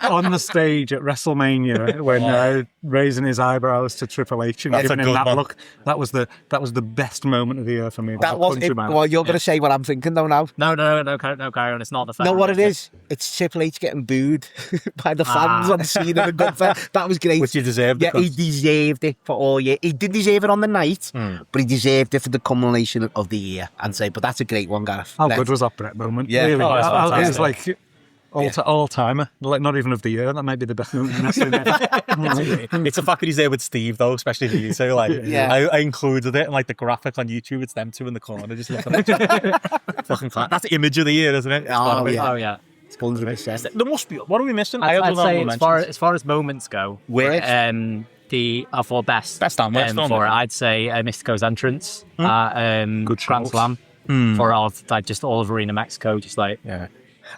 on the stage at WrestleMania when raising his eyebrows to Triple H and giving him that look. That was the best moment of the year for me. That was it. Well, you're going to say what I'm thinking though now. No, carry on. It's not the fact. No, what it is? It's Triple H getting booed by the fans on Cena and Gunther. That was great. Which he deserved. Yeah, he deserved it for all year. He did deserve it on the night, but he deserved it for the culmination of the year. And say, but that's a great one, Gareth. How good was that Bret moment? Yeah, really. it was like all timer, like not even of the year. That might be the best moment in wrestling. It's the fact that he's there with Steve though, especially for you. So like, I included it and like the graphics on YouTube. It's them two in the corner just looking at fucking flat. That's the image of the year, isn't it? Oh yeah. 100%. There must be. What are we missing? I'd say as far as moments go, where for best and worst for it, I'd say Mystico's entrance at Good Grand Slam for all of Arena Mexico, just like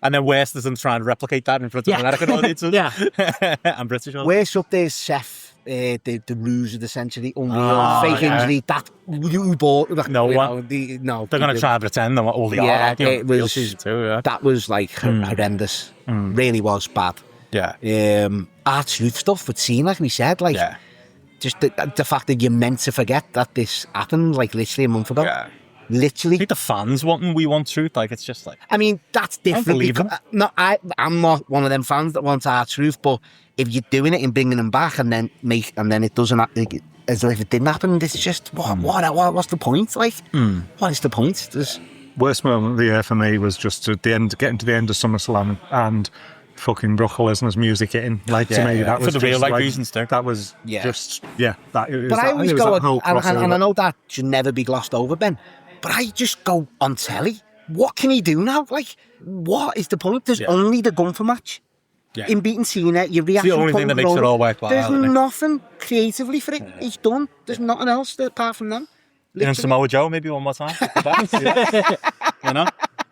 And then worst is them trying to replicate that in front of American audiences. And British audiences. Worst up there is Seth, the ruse of the century, unreal, fake injury, that you bought. No one. No. They're going to try to pretend they're all the Yeah, it was, too, that was like horrendous. Really was bad. Yeah. Our truth stuff with Cena, like we said, like just the fact that you're meant to forget that this happened like literally a month ago. Yeah. Literally. I think the fans we want truth. Like it's just like. I mean, that's different. I'm not one of them fans that wants our truth, but if you're doing it and bringing them back and then it doesn't happen, as if it didn't happen, it's just what's the point? Like, what is the point? Worst moment of the year for me was just at the end, getting to the end of SummerSlam and fucking Brock Lesnar's music hitting. Like to me, that was for the real like, reasons too. That was just That it was. But I always go, and I know know that should never be glossed over, Ben. But I just go on telly. What can he do now? Like, what is the point? There's only the Gunther match. Yeah. In beating Cena, your reaction. It's the only thing that makes it all worthwhile. There's nothing creatively for it. He's done. There's nothing else apart from them. And Samoa Joe, maybe one more time. You know?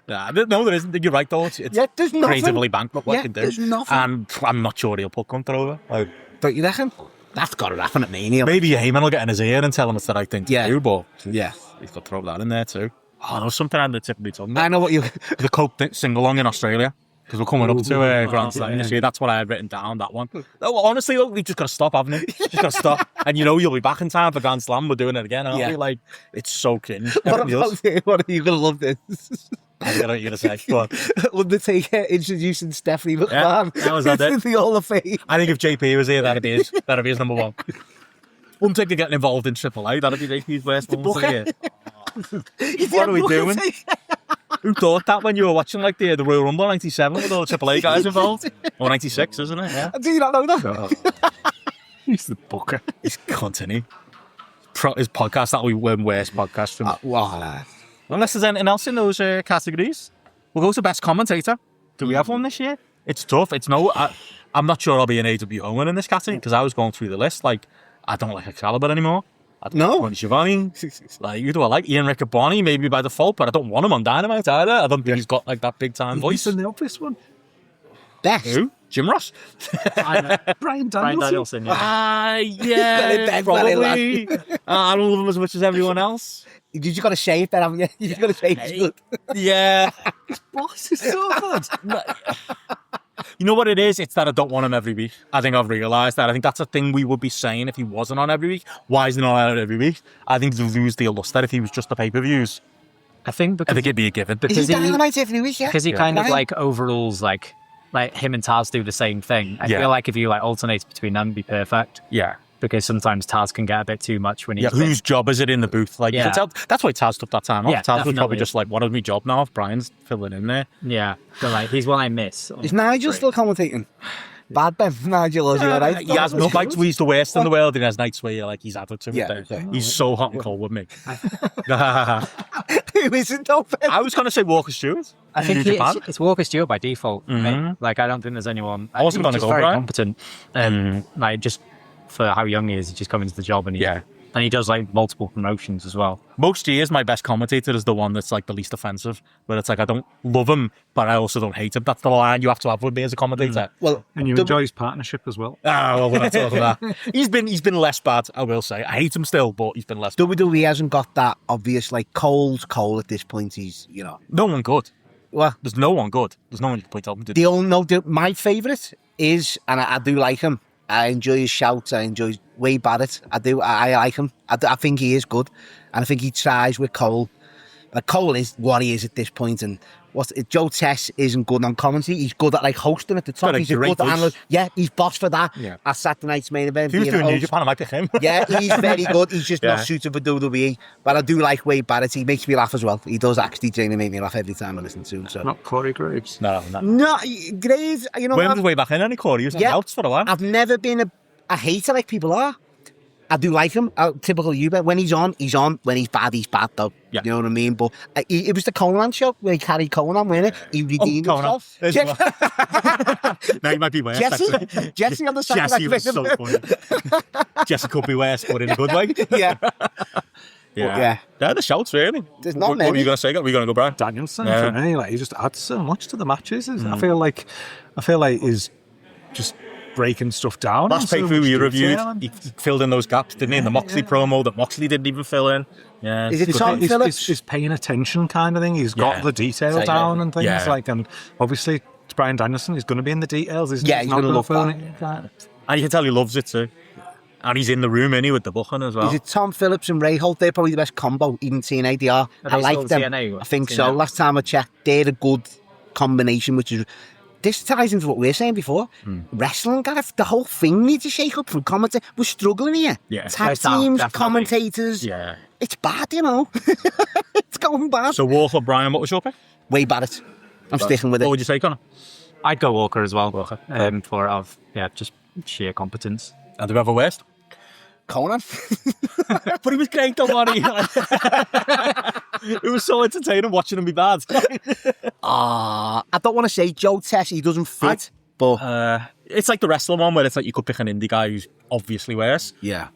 Yeah, no, there isn't. You're right, though. It's there's nothing. creatively bankrupt what you can do. There's nothing. And I'm not sure he'll put Gunther over. Like, don't you reckon? That's got to happen at Mania. Maybe Heyman will get in his ear and tell him it's the right thing to do, but yeah, he's got to throw that in there too. Oh, there was something on the tip of my tongue. I know what you... The Cope sing-along in Australia. because we're coming up to Grand Slam this year. That's what I had written down, that one. No, honestly, look, we've just got to stop, haven't we? Just got to stop. And you know you'll be back in time for Grand Slam. We're doing it again, aren't we? Like, it's so cringe. What are you going to love this? I don't know what you're going to say. Go on. Undertaker introducing Stephanie McMahon. That was that it. The Hall of Fame. I think if JP was here, that'd be his number one. Undertaker getting involved in AAA, that'd be JP's worst one. What are we doing? Who thought that when you were watching like the Royal Rumble 97 with all the AAA guys involved? Or 96, isn't it? Yeah. Do you not know that? He's the booker. He's continue. His podcast, that'll be one worst podcast from Unless there's anything else in those categories. We'll go to best commentator. Do we have one this year? It's tough. I'm not sure I'll be an AW Owen in this category because I was going through the list. Like, I don't like Excalibur anymore. I don't want Giovanni. Like, who do I like? Ian Riccaboni, maybe by default, but I don't want him on Dynamite either. I don't think he's got like that big time voice. He's in the obvious one. Best. Who? Jim Ross? Brian Danielson. Yeah, probably. I don't love him as much as everyone else. You just got to shave that, haven't you? You just got to shave it. Yeah. Boss is so good. You know what it is? It's that I don't want him every week. I think I've realised that. I think that's a thing we would be saying if he wasn't on every week. Why is he not on every week? I think he'd lose the luster if he was just the pay-per-views. I think it'd be a given. Because he Dynamite every week, yeah? Because he kind of like overrules like him and Taz do the same thing. I feel like if you like alternate between them, it'd be perfect. Yeah. Because sometimes Taz can get a bit too much when he's whose job is it in the booth? Like, you can tell, that's why Taz took that time off. Yeah, Taz was probably just like, what is my job now if Brian's filling in there? Yeah, but like, he's one I miss. Is Nigel still commentating? Bad Ben, Nigel, is he alright? He has no nights where he's the worst in the world, and he has nights where you're like, he's added to it. Yeah. He's so hot and cold with me. Who isn't though, Ben? I was going to say Walker Stewart. I think it's Walker Stewart by default. Right? Like, I don't think there's anyone. I wasn't going to go, very Brian. competent. Like, just for how young he is, he just comes into the job and he does like multiple promotions as well. Most years, my best commentator is the one that's like the least offensive, where it's like I don't love him, but I also don't hate him. That's the line you have to have with me as a commentator. Well, and you enjoy his partnership as well. Well, we're not talking about that. He's been less bad, I will say. I hate him still, but he's been less bad. WWE hasn't got that obvious, like, Cole's Cole at this point. He's, you know. No one good. Well, there's no one good. There's no one you can point to. My favourite is, and I do like him. I enjoy his shouts. I enjoy Wade Barrett. I like him. I think he is good. And I think he tries with Cole. Like, Cole is what he is at this point. And Joe Tess isn't good on commentary. He's good at like hosting at the top. He's a good analyst. Yeah, he's boss for that. Yeah. At Saturday Night's Main Event. If he was doing New Japan, I might pick him. Yeah, he's very good. He's just not suited for WWE. But I do like Wade Barrett. He makes me laugh as well. He does actually genuinely make me laugh every time I listen to him. So. Not Corey Graves. No. Graves, you know. When was way back in any Corey? He was out for a while. I've never been a hater like people are. I do like him. Typical you, but when he's on, he's on. When he's bad though. Yeah. You know what I mean? But it was the Conan show where he carried Conan, wasn't it? He redeemed himself. No, he might be worse. Jesse on the side. Jesse was so funny. Jesse could be worse, but in a good way. Yeah, the shouts really. There's not many. What were you going to say? Were you going to go, Brian? Danielson, for me, like, he just adds so much to the matches. I feel like he's just breaking stuff down. Last pay-per-view we reviewed, he filled in those gaps, didn't he? In the Moxley promo that Moxley didn't even fill in. Yeah, is it Tom Phillips? He's paying attention, kind of thing. He's got the detail down and things like. And obviously, it's Brian Danielson. He's going to be in the details. He's going to love that. And you can tell he loves it too. And he's in the room, isn't he, with the booking as well. Is it Tom Phillips and Ray Holt? They're probably the best combo, even TNA they are. I like them. TNA, I think so. Last time I checked, they're a good combination, which is... This ties into what we were saying before. Wrestling, the whole thing needs to shake up from commentary. We're struggling here. Yeah. Tag teams, commentators. Yeah. It's bad, you know. It's going bad. So Walker, Brian, what was your pick? Way Barrett. I'm sticking with it. What would you say, Connor? I'd go Walker as well. Just sheer competence. And do we have a worst? Conan. But he was great, don't worry. It was so entertaining watching him be bad. I don't want to say Joe Tess, he doesn't fit, but... it's like the wrestling one where it's like you could pick an indie guy who's obviously worse. Yeah.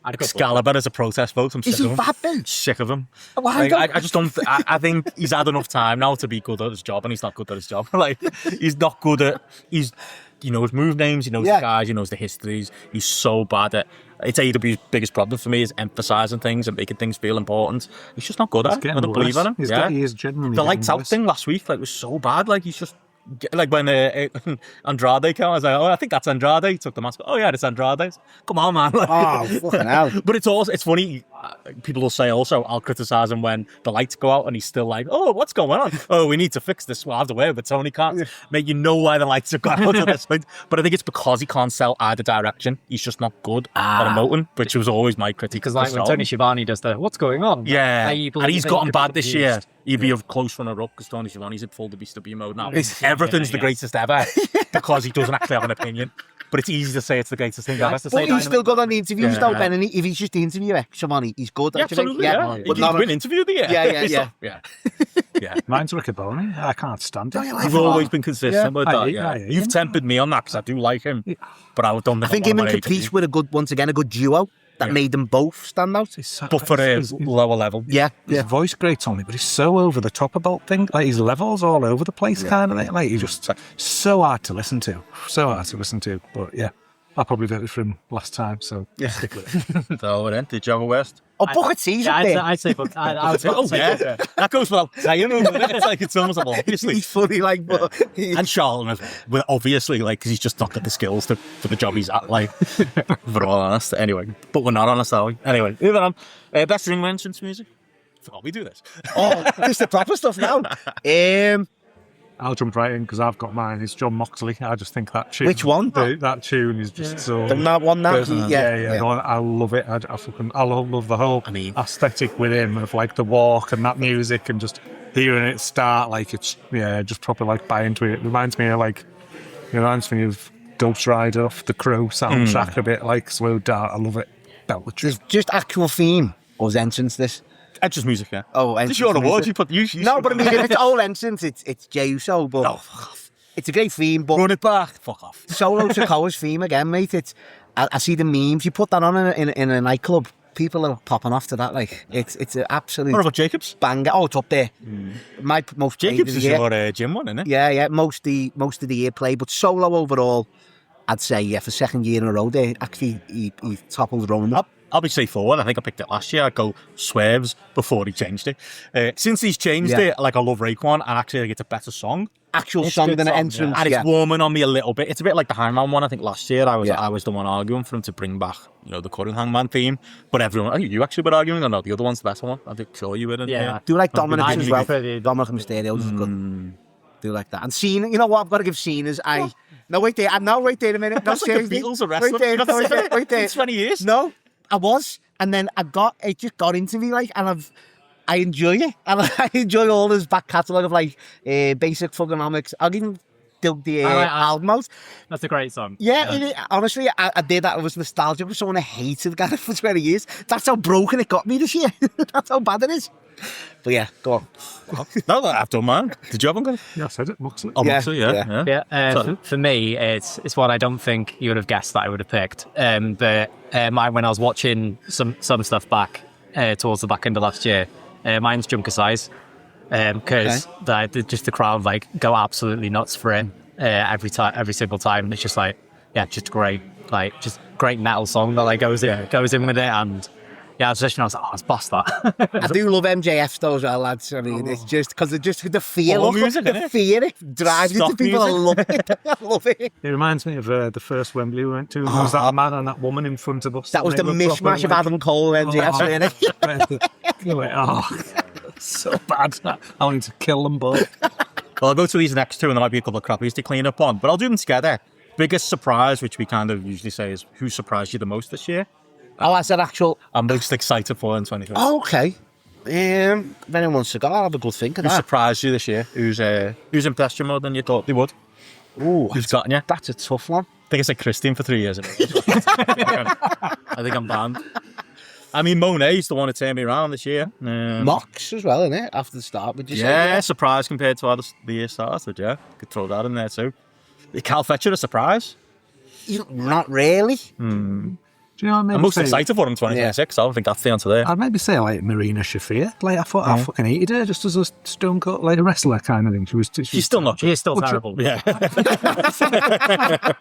Excalibur as a protest vote. I'm sick of him. Is he bad, Ben? Sick of him. Why I just don't... I think he's had enough time now to be good at his job, and he's not good at his job. Like, he's not good at... He knows move names, he knows the guys, he knows the histories. He's so bad at... It's AEW's biggest problem for me is emphasising things and making things feel important. He's just not good at it. I don't believe in him. He is genuinely the lights out thing last week was so bad. Like, he's just Like when Andrade came, I was like, oh, I think that's Andrade. He took the mask. Oh yeah, it's Andrade. Come on, man. Like, Oh, fucking hell. But it's funny. People will say also, I'll criticize him when the lights go out and he's still like, oh, what's going on? Oh, we need to fix this. Well, I have to wear it, but Tony can't. Mate, you know why the lights have gone out at this point. But I think it's because he can't sell either direction. He's just not good at emoting, which was always my critique. Because like when Tony Schiavone does the what's going on? Yeah, like, and he's gotten bad this year. He'd be a close runner-up because Tony Schiavone's in full WCW mode now. Everything's the greatest ever because he doesn't actually have an opinion. But it's easy to say it's the greatest thing ever. But he's still good on the interviews though, Ben. And if he's just the interviewer, Schiavone, he's good. Yeah, absolutely, yeah. But He's been interviewed, yeah. Mine's Riccaboni. I can't stand it. You've always been consistent with that, yeah. You've tempered me on that because I do like him. But I don't I think him and Caprice were a good duo. That made them both stand out. But for a lower level. Yeah. His voice grates on me, but he's so over the top about things. Like his levels all over the place, kind of. Like he's just so hard to listen to. But yeah, I probably voted for him last time, so stick with it. So then, did you have a worst? Oh, Booker T's up there. I'd say Booker. I would say Booker. That goes without saying. It's like it's almost like obviously. He's funny, like, but and Charlton, well, obviously, like, because he's just not got the skills for the job he's at, like, for all honest. Anyway, but we're not honest, are we? Anyway, moving on. Best ring entrance music. Forgot we do this. Oh, this the proper stuff now. I'll jump right in because I've got mine. It's John Moxley. I just think that tune. Which one? That tune is just so. That one, yeah. I love it. I love the whole aesthetic with him of like the walk and that music and just hearing it start like it's just proper like buy into it. It reminds me of Ghost Rider off the Crow soundtrack a bit like slowed down. I love it. There's just actual theme or his entrance. This. Entrance music, yeah. Oh, entrance. It's your award. You put you. No, but I mean, if it's all entrance, it's Jey Uso. But fuck off. It's a great theme. But run it back. Fuck off. Solo Sikoa's theme again, mate. I see the memes. You put that on in a nightclub, people are popping off to that. Like it's an absolute. What about Jacobs? Banger. Oh, it's up there. My most Jacobs is your gym one, isn't it? Yeah. Most of the year play, but Solo overall, I'd say for second year in a row, there actually he toppled Roman. I'll be straightforward. I think I picked it last year. I'd go Swerves before he changed it. Since he's changed it, like I love Raekwon, and actually like, it's a better song. Actual song than an entrance. And it's warming on me a little bit. It's a bit like the Hangman one. I think last year I was the one arguing for him to bring back, the current Hangman theme. But everyone, I think you actually were arguing, or no, the other one's the better one. I think sure you were. I do like Dominic as well. Dominic and Mysterio is good. Do like that. And Cena, you know what? I've got to give Cena's. No, wait there. No, wait there a minute. No, seriously. Like the Beatles are wrestling. Wait there. 20 years. No, I was. And then it just got into me, like, and I enjoy it. And I enjoy all his back catalogue of, like, basic fuckonomics. I'll even dug the album out. That's a great song. Yeah. Honestly, I did that. It was nostalgia for someone who hated Gareth for 20 years. That's how broken it got me this year. That's how bad it is. But yeah, go on. No, I've done mine. Did you have one? Yeah, I said it. Moxley. Oh, Moxley, yeah. For me, it's one I don't think you would have guessed that I would have picked. But when I was watching some stuff back towards the back end of last year, mine's Junker Size. Because just the crowd like go absolutely nuts for it every single time. It's just like just great, like just great metal song that like goes in with it. And I was listening, I was like, let's bust that. I do love MJF though as well, lads. I mean, it's just because the feel of music, the fear it drives into people. I love it. I love it. It reminds me of the first Wembley we went to. There was that man and that woman in front of us. That was the mishmash of Adam Cole and MJF. You're like, so bad. I wanted to kill them both. Well, I'll go to these next two, and there might be a couple of crappies to clean up on, but I'll do them together. Biggest surprise, which we kind of usually say, is who surprised you the most this year? Oh, that's an actual. I'm most excited for in 2020. Oh, okay. If anyone wants to go, I'll have a good think of that. Who surprised you this year? Who's impressed you more than you thought they would? Ooh, who's gotten you? That's a tough one. I think I said Christian for 3 years. I think I'm banned. I mean, Monet's the one who turned me around this year. Mox as well, isn't it? After the start, would you say? Yeah, surprise compared to how the year started, yeah. Could throw that in there too. Cal Fletcher a surprise? Not really. Do you know what I mean? I'm most Say- excited for him 2026. I think that's the answer there. I'd maybe say like Marina Shafir. Like I thought I fucking hated her just as a stone cold like a wrestler kind of thing. She's still not. She is still terrible. Yeah.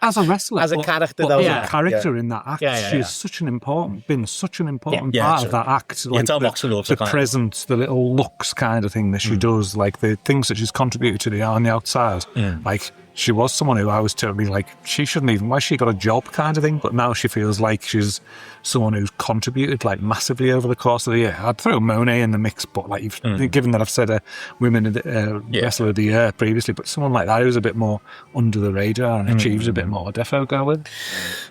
as a wrestler, As a but- character, but though. as Yeah. a character in that act. Yeah. She's such an important Yeah, part true. of that act. Like tell Moxley loves the her kind of- presence, the little looks kind of thing that she does, like the things that she's contributed to on the outside. Like she was someone who I was totally like, she shouldn't even, why she got a job kind of thing, but now she feels like she's someone who's contributed like massively over the course of the year. I'd throw Monet in the mix, but like, given that I've said a women wrestler of the year previously, but someone like that who's a bit more under the radar and achieves a bit more, defo go with.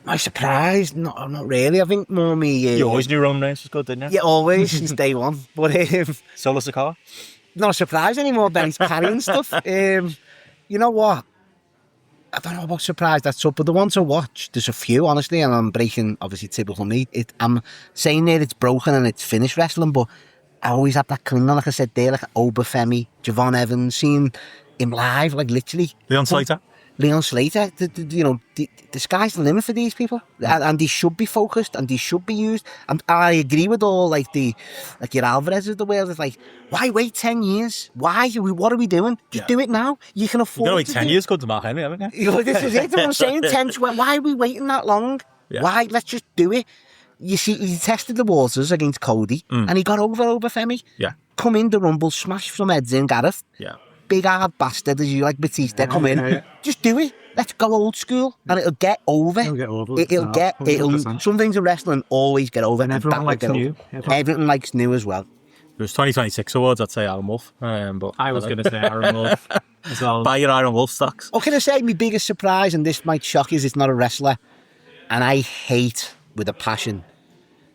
My surprise? Not really. I think more me. You always knew Roman Reigns was good, didn't you? Yeah, always since day one. But Solo Sikoa? not a surprise anymore. Ben's carrying stuff. You know what? I don't know about surprise. That's up, but the one to watch, there's a few, honestly, and I'm breaking, obviously, typical me. I'm saying there it's broken and it's finished wrestling, but I always have that cling on, like I said there, like Obafemi, Javon Evans, seeing him live, like literally. Leon Slater? Leon Slater, the sky's the limit for these people, and they should be focused and they should be used. And I agree with all like your Alvarez of the world. It's like, why wait 10 years? Why? What are we doing? Just do it now. You can afford. You're going to to wait 10 do- years good to Mark Henry, haven't you? This is it. I'm saying 10. Why are we waiting that long? Yeah. Why? Let's just do it. You see, he tested the waters against Cody, and he got over Femi. Yeah. Come in the Rumble, smash some heads in, Gareth. Yeah. Big hard bastard as you like Batista, come in. Just do it. Let's go old school, and it'll get over. It'll get over. It'll No, get. 100%. Some things in wrestling always get over, And everyone that will likes get new. over. Everything likes new as well. It was 2026 awards, I'd say Iron Wolf. But I was going to say Aaron Wolf as well. buy your Iron Wolf stocks. What can I say? My biggest surprise, and this might shock you, is it's not a wrestler, and I hate with a passion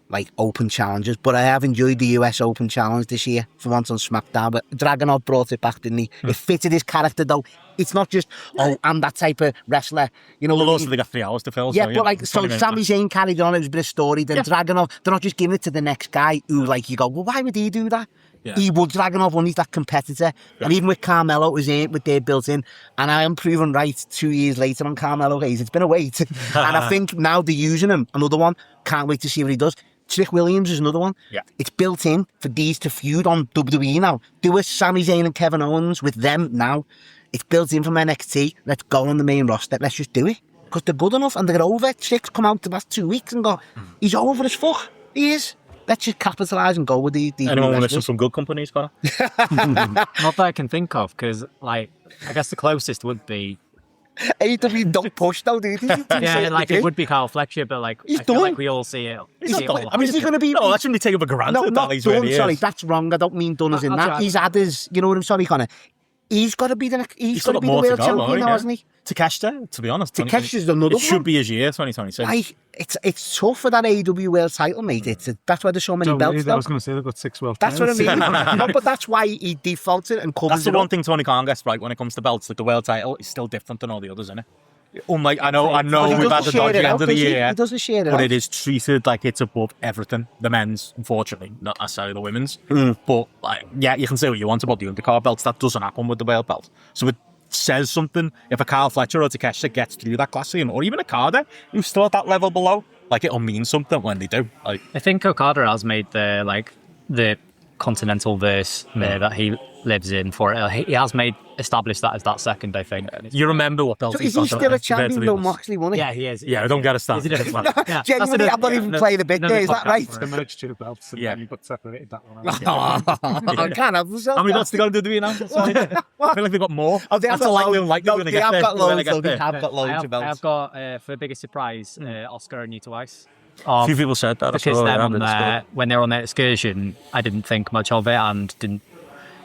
like open challenges, but I have enjoyed the US Open Challenge this year for once on SmackDown. But Dragunov brought it back, didn't he? It fitted his character though. It's not just, oh, I'm that type of wrestler, you know. Well, also they got 3 hours to fill. Yeah, so, but like, so 20 minutes Sami max. Zayn carried on, it was a bit of story. Then Dragunov, they're not just giving it to the next guy who, like, you go, well, why would he do that? Yeah. He would Dragunov when he's that competitor. And even with Carmelo, it was in with their built in. And I am proven right 2 years later on Carmelo days. It's been a wait. And I think now they're using him. Another one. Can't wait to see what he does. Trick Williams is another one. Yeah. It's built in for these to feud on WWE now. Do a Sami Zayn and Kevin Owens with them now. It's built in from NXT. Let's go on the main roster. Let's just do it. Because they're good enough and they're over. Trick's come out the last 2 weeks and go, he's over as fuck. He is. Let's just capitalise and go with these Anyone want to wrestlers. listen from good companies, Connor? Not that I can think of, because like I guess the closest would be AEW don't push though, do you? it would be Carl Fletcher, but like He's I feel done. like we all see it. See it all. I mean, Is he going to be... No, that's when they take up a granted. No, that not he's done, really sorry, is. that's wrong. I don't mean done as in that. I'll- He's had his, you know what I'm sorry, Connor. He's got to be the next, he's got to got be the more to world go, champion now, yeah. hasn't he? Takeshita, to be honest. Takeshita's another It should one. be his year, 2026. Like, it's tough for that AEW world title, mate. That's why there's so many Don't belts, worry, I though. was going to say they've got 6 world That's what I titles. mean. No, but that's why he defaulted and covers That's the it one up. thing Tony Khan gets right when it comes to belts. Like the world title is still different than all the others, isn't it? Unlike, I know But he we've had doesn't the share dodgy it end out, of the does he? year, He doesn't share it but out. it is treated like it's above everything. The men's, unfortunately, not necessarily the women's. But like, yeah, you can say what you want about the undercard belts. That doesn't happen with the world belt. So it says something if a Carl Fletcher or Takeshita gets through that class scene, or even a Carter who's still at that level below. Like it'll mean something when they do. Like I think Okada has made the continental verse there that he lives in for it. He has established that as that second, I think. you remember what belt So he's is he got, still a compared to champion the though, others. Moxley, won he? Yeah, he is. Yeah, I don't get a start. He's a different one. Yeah, Genuinely, I'm not even playing the bit there, is that right? They merged 2 belts and Yeah. then you got separated that one out. I can't have myself. How many belts they got to do now? I feel like they've got more. Oh, they have That's a got likely loads. unlikely No, we're going to they get have there. got We're gonna loads, get though. They there. have got loads of I belts. have got for the biggest surprise, Oscar and Yuta Ice. A few people said that. Because when they were on their excursion, I didn't think much of it and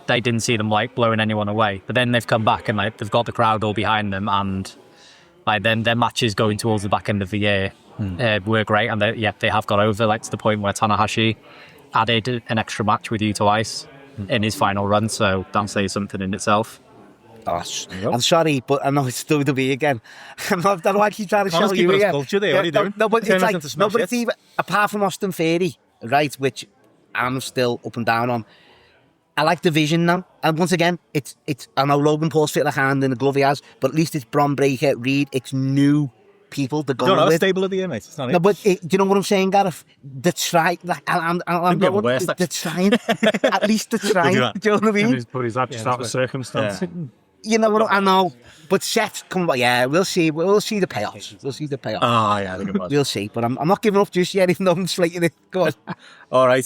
they didn't see them like blowing anyone away. But then they've come back and like they've got the crowd all behind them, and like then their matches going towards the back end of the year were great, and they have got over like to the point where Tanahashi added an extra match with Yuta Ice in his final run, so that says something in itself. Oh, I'm sorry, but I know it's still to be again. I don't know why I keep trying to Connor's show you keeping us here. cultured there, what are you doing? No, but it's Turning us like, into smash no, but it's hits? even, apart from Austin Theory, right, which I'm still up and down on, I like the vision now. And once again, I know Logan Paul's fit like hand in the glove he has, but at least it's Bron Breakker, Reed, it's new people to go Don't know, with. stable of the year, mate. It's not No, it. but do you know what I'm saying, Gareth? They're trying. I'm we have a worse, they're trying. At least they're trying. do Do you know what I mean? But is that just out of circumstance? Yeah. You know what I know. But Seth's come back. Yeah, we'll see. We'll see the payoffs. We'll see the payoffs. Oh, yeah, I think it was. We'll see. But I'm not giving up just yet, even though I'm slating it. Go on. All right.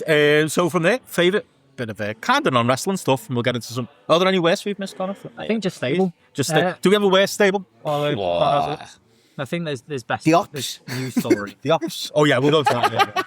So from there, favourite bit of kind of non-wrestling stuff, and we'll get into some. Are there any worst we've missed, Connor? I think just stable. Just do we have a worst stable? I think there's best. The Ops. there's news story. The Ops. Oh yeah, we'll go to that. Yeah.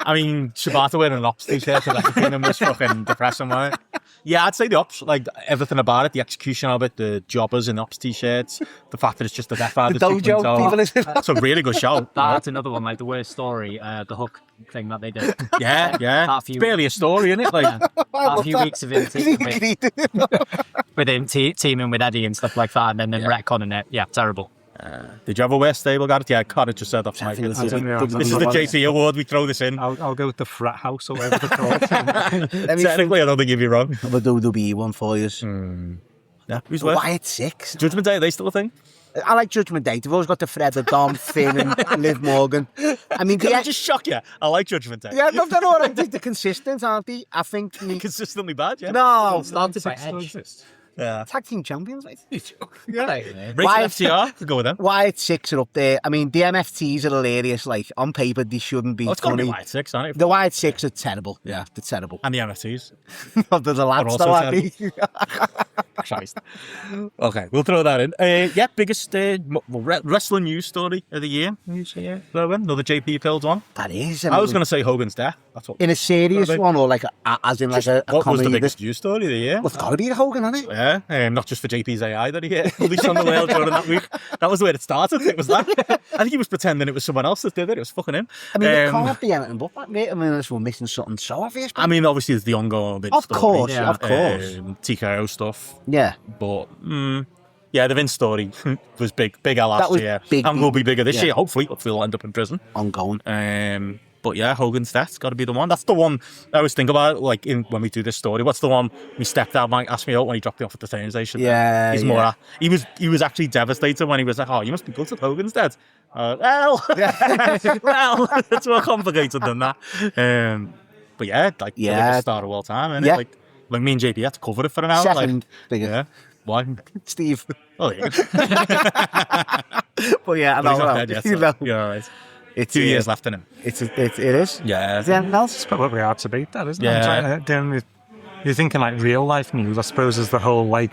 I mean, Shibata wearing an Ops t-shirt and everything was fucking depressing, wasn't it? Yeah, I'd say the Ops, like everything about it, the execution of it, the jobbers in Ops t-shirts, the fact that it's just a Death Rider The dojo 2.0. people, isn't it? That's a really good show. That's another one, like the worst story, the hook thing that they did. Yeah. That It's barely a story, isn't it? Like, A few weeks of him with him teaming with Eddie and stuff like that, and then retconning it. Yeah, terrible. did you have a worst stable, Gareth? Yeah, Connor just said off mic. This is the JP award. We throw this in. I'll go with the frat house or whatever they call it. Technically, I don't think you'd be wrong. I'm a WWE one for you. Yeah, who's worst? Wyatt 6. Judgment Day, are they still a thing? I like Judgment Day. They've always got the Fred, the Dom, Finn, and Liv Morgan. I mean, Can I just shock you? I like Judgment Day. yeah, no, they're all right. They're consistent, aren't they? I think. Consistently bad, yeah. No, Started by Edge. Yeah. tag team champions, mate. Breaking Wyatt- FTR, could go with them. Wyatt 6 are up there. I mean, the MFTs are hilarious. Like, on paper, they shouldn't be Oh, it's got to be funny. Wyatt 6, aren't it? The Wyatt 6 are terrible. Yeah, they're terrible. And the MFTs. They're the lads, also though, aren't they? Christ. Okay, we'll throw that in. Yeah, biggest wrestling news story of the year. Another JP Pills one. That is. I was going to say Hogan's death. That's what. In a serious What about- one, or like, as in like a What was the comedy? biggest news story of the year? Well, it's got to be the Hogan, hasn't it? Yeah, not just for JP's AI that he released on the whale during that week. That was where it started. It was that. I think he was pretending it was someone else that did it. It was fucking him. I mean, it can't be anything but that, mate. I mean, unless we're missing something so obvious. I mean, obviously, there's the ongoing bit. Of story. course, Yeah. of course. TKO stuff. Yeah. But yeah, the Vince story was big last That was year, big, and will be bigger this yeah. year. Hopefully, he'll end up in prison. Ongoing. But yeah, Hogan's death's got to be the one. That's the one I always think about. Like when we do this story, what's the one my stepdad might ask me out when he dropped me off at the train station? Yeah, he's yeah. more. He was actually devastated when he was like, "Oh, you must be gutted Hogan's dead." Well, well, it's more complicated than that. But yeah, like the Yeah. biggest star of all time, isn't Yeah. it? Like me and JP had to cover it for an hour. Second like, biggest. yeah. Why? Steve. Oh, yeah. But yeah, I But he's know. not dead yet, You so know. you're all right. It's 2 years left in him. It is. Yeah. Is there anything else? It's probably hard to beat that, isn't Yeah. it? Then you're thinking like real life news. I suppose is the whole like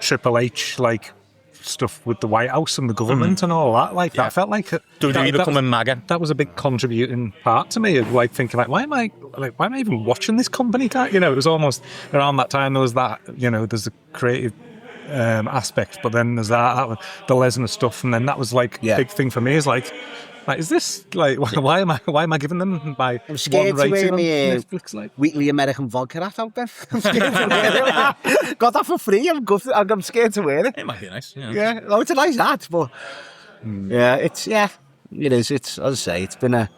Triple H like stuff with the White House and the government and all that. Like that felt like WWE becoming MAGA. that was a big contributing part to me of like thinking like why am I even watching this company? You know, it was almost around that time there was that, you know, there's a creative aspect, but then there's the Lesnar stuff, and then that was like Yeah. big thing for me is like is this like why am I giving them by I'm scared one to rating wear on me Netflix? Like weekly American vodka hat out there. I'm scared to wear it. Got that for free. I'm scared to wear it. It might be nice. Yeah. Yeah, no, it's a nice hat, but yeah, it is. It's, as I say, it's been a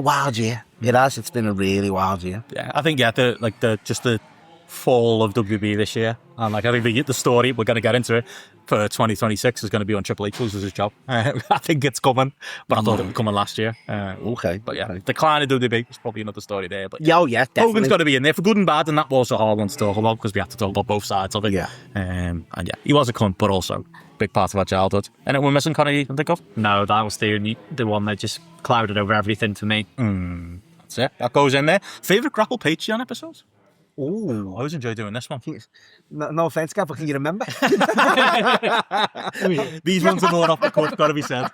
wild year. It has. It's been a really wild year. Yeah, I think the fall of WB this year, and like I think the story we're going to get into it for 2026 is going to be on Triple H loses his job. I think it's coming, but I thought it was coming last year. Okay, But yeah, decline of WB is probably another story there. But Yeah, oh, yeah, definitely. Hogan's got to be in there for good and bad, and that was a hard one to talk about because we had to talk about both sides of it. Yeah. And yeah, he was a cunt, but also a big part of our childhood. Anyone we're missing, Connor, you can think of? No, that was the one that just clouded over everything for me. That's it. That goes in there. Favourite Grapple Patreon episodes? Ooh. I always enjoy doing this one. No offense, Gav, but can you remember? These ones are more off the cuff, got to be said.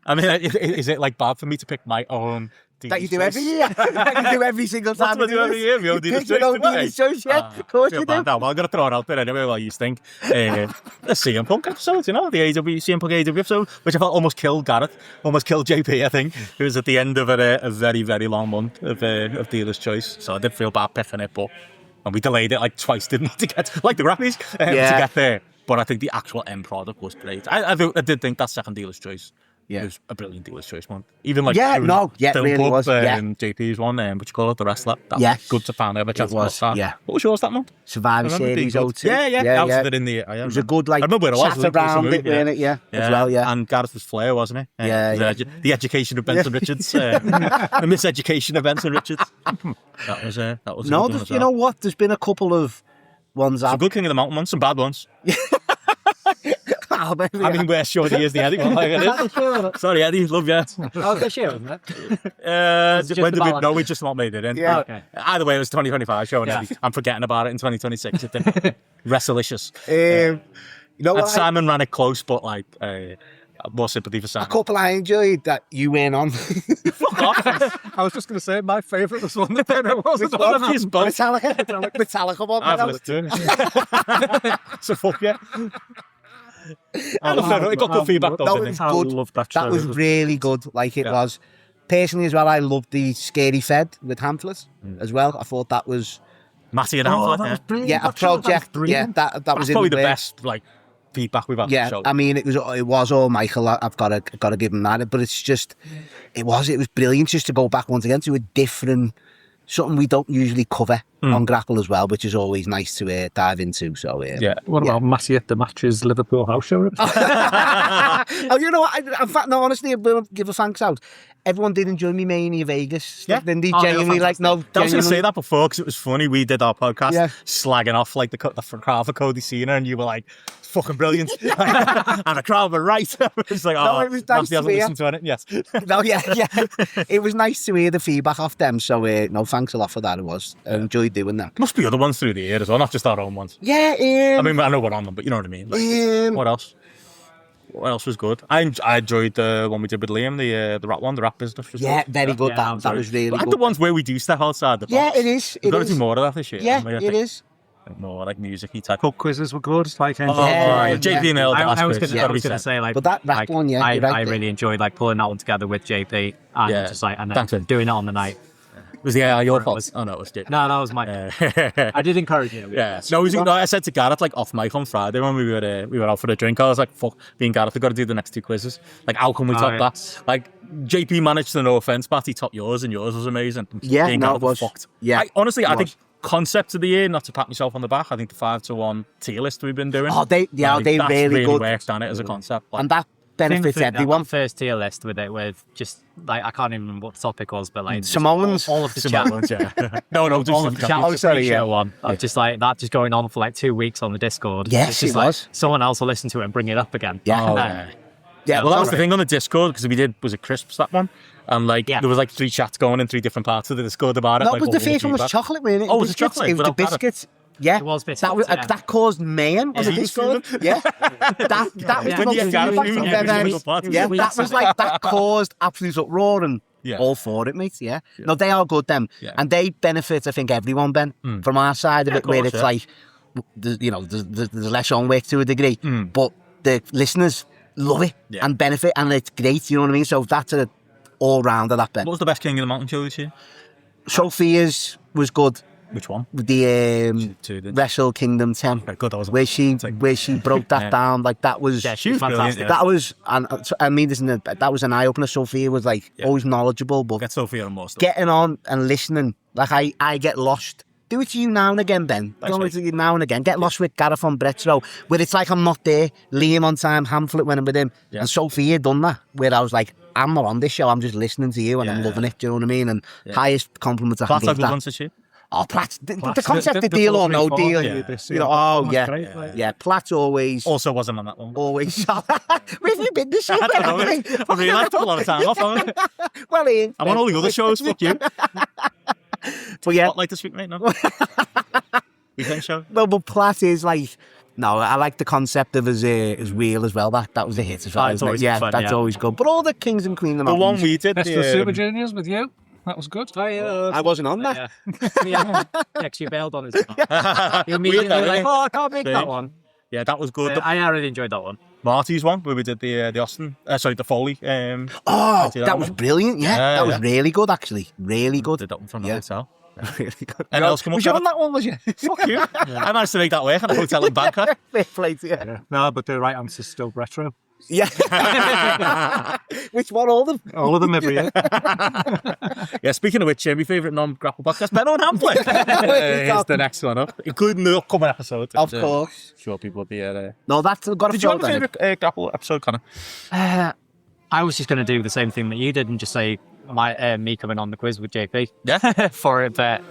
I mean, is it like bad for me to pick my own? That you do every year. That you do every single time. That's what I do every year. We all do the Pick your own Dealer's Choice, yeah. Of course you do. Well, I'm going to throw it out there anyway while you think. The CM Punk episode, you know, the CM Punk AW episode, which I felt almost killed Gareth, almost killed JP, I think. It was at the end of a very, very long month of Dealer's Choice. So I did feel bad picking it, and we delayed it like twice, didn't we, to get, like the Grappies, to get there. But I think the actual end product was great. I did think that second Dealer's Choice It was a brilliant dealer's choice one. Even like Yeah, no, yeah, it Film really Club, was. Yeah. JP's one, what you call it, the wrestler. That Yeah. was good to find out a chance It was, to watch that. yeah. What was yours that month? Survivor I remember it being Series good. 02. Yeah. Out of it in the. It was a good like I remember where it was. chat around it, weren't it? Yeah, as well. Yeah, And Gareth was Flair, wasn't he? Yeah, The education of Benson Richards, the miseducation of Benson Richards. That was a no, good one as you well. know what? There's been a couple of ones. Some good King of the Mountain ones, some bad ones. Oh, maybe, I mean, we're sure he is the Eddie one. Like it is. Sorry, Eddie, love you. Oh, this year, wasn't it? When did we? about No, we just not made it in. Yeah. Oh, okay. Either way, it was 2025 show, and Yeah. Eddie. I'm forgetting about it in 2026. It did. Wrestlicious. you know And what? Simon ran it close, but like more sympathy for A Simon. couple I enjoyed that you went on. Fuck off. I was just going to say my favourite was one that it wasn't. Obvious, but Metallica one. I've listened to it. So fuck yeah. It got good feedback though, That didn't was it? I good. loved that That show. was It was- really good. Like it Yeah. was. Personally, as well, I loved the Scary Fed with Hamlet as well. I thought that was Matty and Oh, Hamlet, that yeah. was brilliant. a That show, that was project. Yeah, brilliant. that was That's in probably the works. best like feedback we've had on Yeah, the show. I mean, it was all Michael. I've got to give him that. But it's just, it was brilliant just to go back once again to a different, something we don't usually cover on Grapple as well, which is always nice to dive into. So Yeah. What about Matty at the Matches Liverpool house show? Oh, you know what? In fact, no, honestly, I'm going to give a thanks out. Everyone did enjoy me Mania Vegas stuff, Yeah. didn't they? Oh, they were Genuinely, like, no, I was going to genuinely. say that before because it was funny. We did our podcast Yeah. slagging off like the crowd for Cody Cena, and you were like, "It's fucking brilliant," and the crowd were right. It's like, No, oh, it was nice Matthew to hasn't hear. listened to it. Yes, No, yeah. It was nice to hear the feedback off them. So, no, thanks a lot for that. It was. I enjoyed doing that. must be other ones through the year as well, not just our own ones. Yeah, I mean, I know we're on them, but you know what I mean. Like, what else? What else was good? I enjoyed the one we did with Liam, the rap one, the rap business. Was yeah, good. very good. Yeah, That was really Like good. the ones where we do step outside the box. Yeah, it is. We've It got to is. do more of that this year. Yeah, haven't we? I it think. is. More like music-y type. Pub quizzes were good. Like, Oh, Yeah, JP yeah. nailed the last I was quiz. gonna, Gotta I be was gonna said. say like, But that rap one, yeah, I you're right I there. really enjoyed like pulling that one together with JP and Yeah. just like and Thanks, then man. doing it on the night. Was the AI your it fault? was- Oh no, it was JP. No, that was my. I did encourage you. Yeah, no, I said to Gareth like off mic on Friday when we were out for a drink. I was like, "Fuck, being Gareth, we've got to do the next two quizzes. Like, how can we top yeah. that?" Like, JP managed to, no offense, but he topped yours, and yours was amazing. Yeah, Being no, Gareth it was. fucked. Yeah, Honestly, it I was. think concept of the year, not to pat myself on the back. I think the 5-to-1 tier list we've been doing. Oh, they that's really good. worked on it as a concept. Like, And that benefits everyone. First tier list with it with just like I can't even remember what the topic was, but like Simone's. all of the chat. Simone's, yeah. no, just All of the chat Oh, sorry, yeah. one. Just like that, just going on for like 2 weeks on the Discord. Yes, It's just it like was. someone else will listen to it and bring it up again. Yeah. Oh, And yeah. Yeah, Well, that was the thing on the Discord because we did was it crisps that one, and like Yeah. there was like 3 chats going in 3 different parts of the Discord about it. No, like, but all the first one was feedback. chocolate, wasn't it? Oh, was it Biscuits. chocolate It was the without butter? biscuits. Yeah, It was biscuits, That was yeah. that caused mayhem on the Yeah. Discord. Yeah, that was Yeah. the When most you get Gareth, feedback you I've get ever- every single part. Yeah, that was like that caused absolute uproar and Yeah. all for it, mate. Yeah, no, they are good them, Yeah. and they benefit. I think everyone, Ben, from our side of Yeah, it, of where course, it's yeah. like, there's less homework to a degree, but the listeners love it Yeah. and benefit, and it's great. You know what I mean? So that's a all rounder that Ben. What was the best King of the Mountain show this year? Sophia's was good. Which one? The Two, didn't Wrestle Kingdom 10, Very good. That was where she broke that Yeah. down, like that was Yeah, She was brilliant, fantastic. yeah. that was, and I mean this is that was an eye opener. Sophia was like always knowledgeable, but Get Sophia on more stuff. getting on and listening, like I get lost. Do it to you now and again, Ben. Thanks, Do it mate. to you now and again. Get lost with Gareth on Bretro, where it's like I'm not there. Liam on time, Hamlet when I'm with him, Yeah. and Sophia done that, where I was like, I'm not on this show. I'm just listening to you and I'm Yeah. loving it. Do you know what I mean? And highest compliment I can Platt's had give good that. ones this year. Oh, Platt. The Platt. concept The of deal or no 4-3-4, deal. yeah, this You know, year. oh, That's yeah. great, like. Yeah, Platt's always. Also wasn't on that one. Always. Where have you been this year? I don't know. mate. I really like took a lot of time off. haven't I? Well, Ian. I'm on all the other shows. Fuck you. But yeah, Spotlight this week, mate. No. Weekend show. no, but Platt is like. No, I like the concept of as real as well. That was a hit as well. That's isn't it? always Yeah, fun, that's yeah. always good. But all the Kings and Queens of The one Mountains, we did. Best of the Super Juniors with you. That was good. I wasn't on that. Yeah, you bailed on his. You immediately Weird, were like, eh? oh, I can't make See? that one. Yeah, that was good. The I really enjoyed that one. Marty's one where we did the Austin. the Foley. Oh, did that that was one. brilliant. Yeah, Yeah, that was yeah. really good, actually. Really good. Did that one from the Yeah. hotel. Really good. And else come up. Was you Gareth? on that one? Was you? Fuck you. I managed to make that work at a hotel in Bangkok. Fair play to you. No, but the right answer's still retro. Yeah. Which one? All of them? All of them every year. Yeah, speaking of which, my favourite non-grapple podcast, Benno and Hamlet. Here's the next one up, including the upcoming episode. Of course. Sure, people will be here. No, that's got to Did you throw have a that in. favourite grapple episode, Connor? I was just going to do the same thing that you did and just say me coming on the quiz with JP. Yeah. For it, but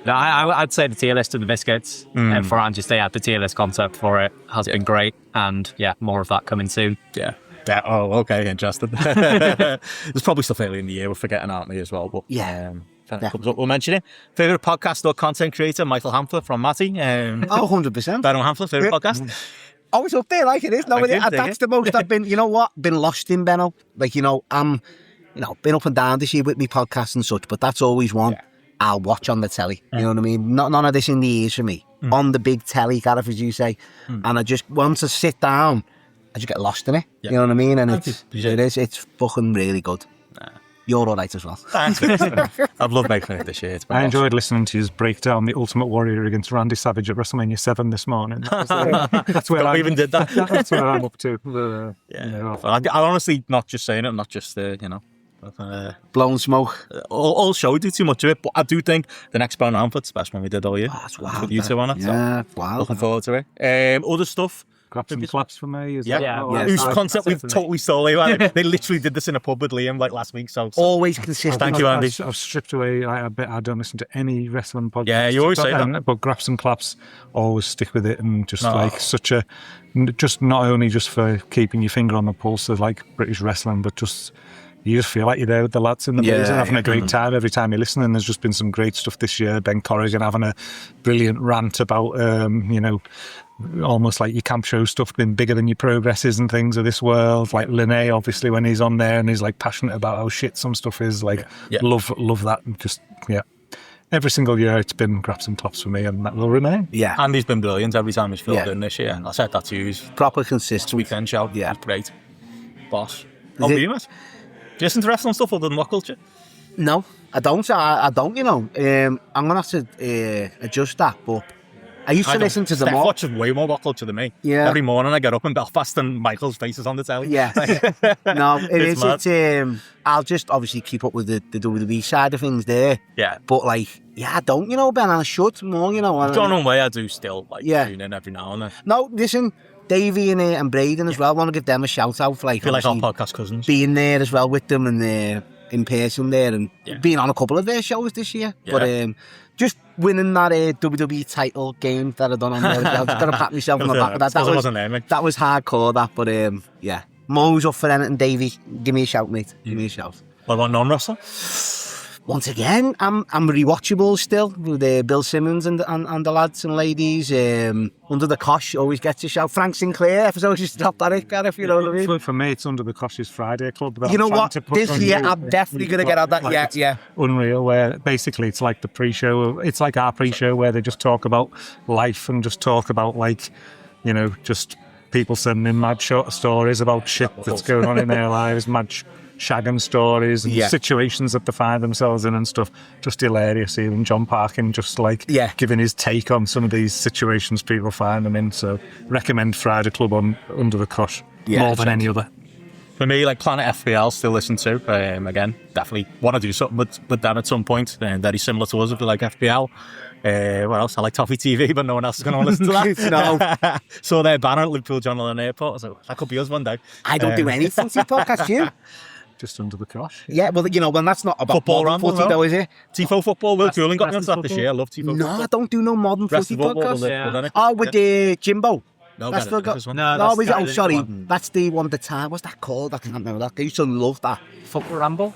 no, I'd say the tier list of the biscuits for and just the tier list concept for it has been great, and yeah, more of that coming soon. Yeah. Oh, okay, interesting. There's probably stuff early in the year we're forgetting, aren't we, as well? But Yeah. if anything comes up, we'll mention it. Favourite podcast or content creator, Michael Hamfler from Matty. 100%. Benno Hamfler, favourite podcast. Oh, it's up there like it is. No, Thank you, that's the most I've been, you know what? Been lost in, Benno. Like, I'm, been up and down this year with me podcasts and such, but that's always one I'll watch on the telly. You know what I mean? None of this in the ears for me. On the big telly, Gareth, as you say. And I just want to sit down, I just get lost in it. You know what I mean? And it's fucking really good. You're all right as well. Thanks. I've loved making it this year. It's been I awesome. enjoyed listening to his breakdown, the Ultimate Warrior against Randy Savage at WrestleMania 7 this morning. That's where We even did that. That's where I'm up to. I honestly, not just saying it, not just, Blown smoke. all show do too much of it, but I do think the next Brown Hamlet's the best one we did all year. That's wild. With you two on it. Yeah, So wow. looking forward to it. Other stuff. Grab some claps for me. Is Yeah. that- Yeah. oh, Yeah. Whose so concept we've that's it for me. totally stolen. They literally did this in a pub with Liam like last week. So Always consistent. Thank you, Andy. I've stripped away. I bet I don't listen to any wrestling podcast. Yeah, you always say that. But Graps and Claps, always stick with it, and just like such a, just not only just for keeping your finger on the pulse of like British wrestling, but just you just feel like you're there with the lads in the booth and having a great time every time you listen. And there's just been some great stuff this year. Ben Corrigan having a brilliant rant about, almost like your camp show stuff being bigger than your progresses and things of this world. Like Linnae, obviously, when he's on there and he's like passionate about how shit some stuff is. Like, love that. And just, every single year it's been Graps and Claps for me, and that will remain. Yeah. Andy's been brilliant every time he's filled Yeah. in this year. I said that to you. He's Proper consistent. weekend show. Yeah. He's great. Boss. Is How it- are you, mate? Do you listen to wrestling stuff other than what culture? No, I don't. I don't, I'm going to have to adjust that, but I used to listen to them Steph all. watches way more what culture than me. Yeah. Every morning I get up in Belfast and Michael's face is on the telly. Yeah. No, It's mad. it's I'll just obviously keep up with the WWE side of things there. Yeah. But like, I don't, Ben, and I should more, and John and Way I do still Yeah. tune in every now and then. No, listen, Davey and Braden as well. I want to give them a shout out for like, I feel like our obviously podcast cousins. being there as well with them and in person there and being on a couple of their shows this year. Yeah. But just winning that WWE title game that I done on there as well. Just got to pat myself on the back of that. Suppose I wasn't there, mate. That was hardcore, that. But yeah, I'm always up for anything, Davey. Give me a shout, mate. Give me a shout. What about non-wrestler? Once again, I'm rewatchable still with Bill Simmons and the lads and ladies. Under the Cosh always gets a shout. Frank Sinclair episode just dropped that it, Gareth, you know what I mean? For me, it's Under the Cosh's Friday Club. that You I'm know trying what? to put This on year, you. I'm definitely going to get on that. Like, Yeah. Unreal, where basically it's like the pre-show. It's like our pre-show where they just talk about life and just talk about like, just people sending in mad short stories about shit that's going on in their lives, mad shagging stories and situations that they find themselves in and stuff. Just hilarious. Even John Parkin just like giving his take on some of these situations people find them in. So recommend Friday Club on Under the Cosh more than any other. For me, like Planet FPL, still listen to. Again, definitely want to do something with them at some point. Very similar to us, if you like FPL. What else? I like Toffee TV, but no one else is going to listen to that. No. Saw their banner at Liverpool John Lennon Airport. So that could be us one day. I don't do any fancy podcasts, you? Just Under the Cosh. Yeah, well, when that's not about Football modern ramble, footy, no? though, is it? Tifo football, Will Cooling got me onto that this football? year. I love Tifo No, I don't do no modern Rest footy of football, podcasts. wasn't it? Oh, with Jimbo. No, That's better, the this one. No, No, that's is it? Oh, the sorry. one. That's the one at the time. What's that called? I can't remember that. I used to love that. Football Ramble.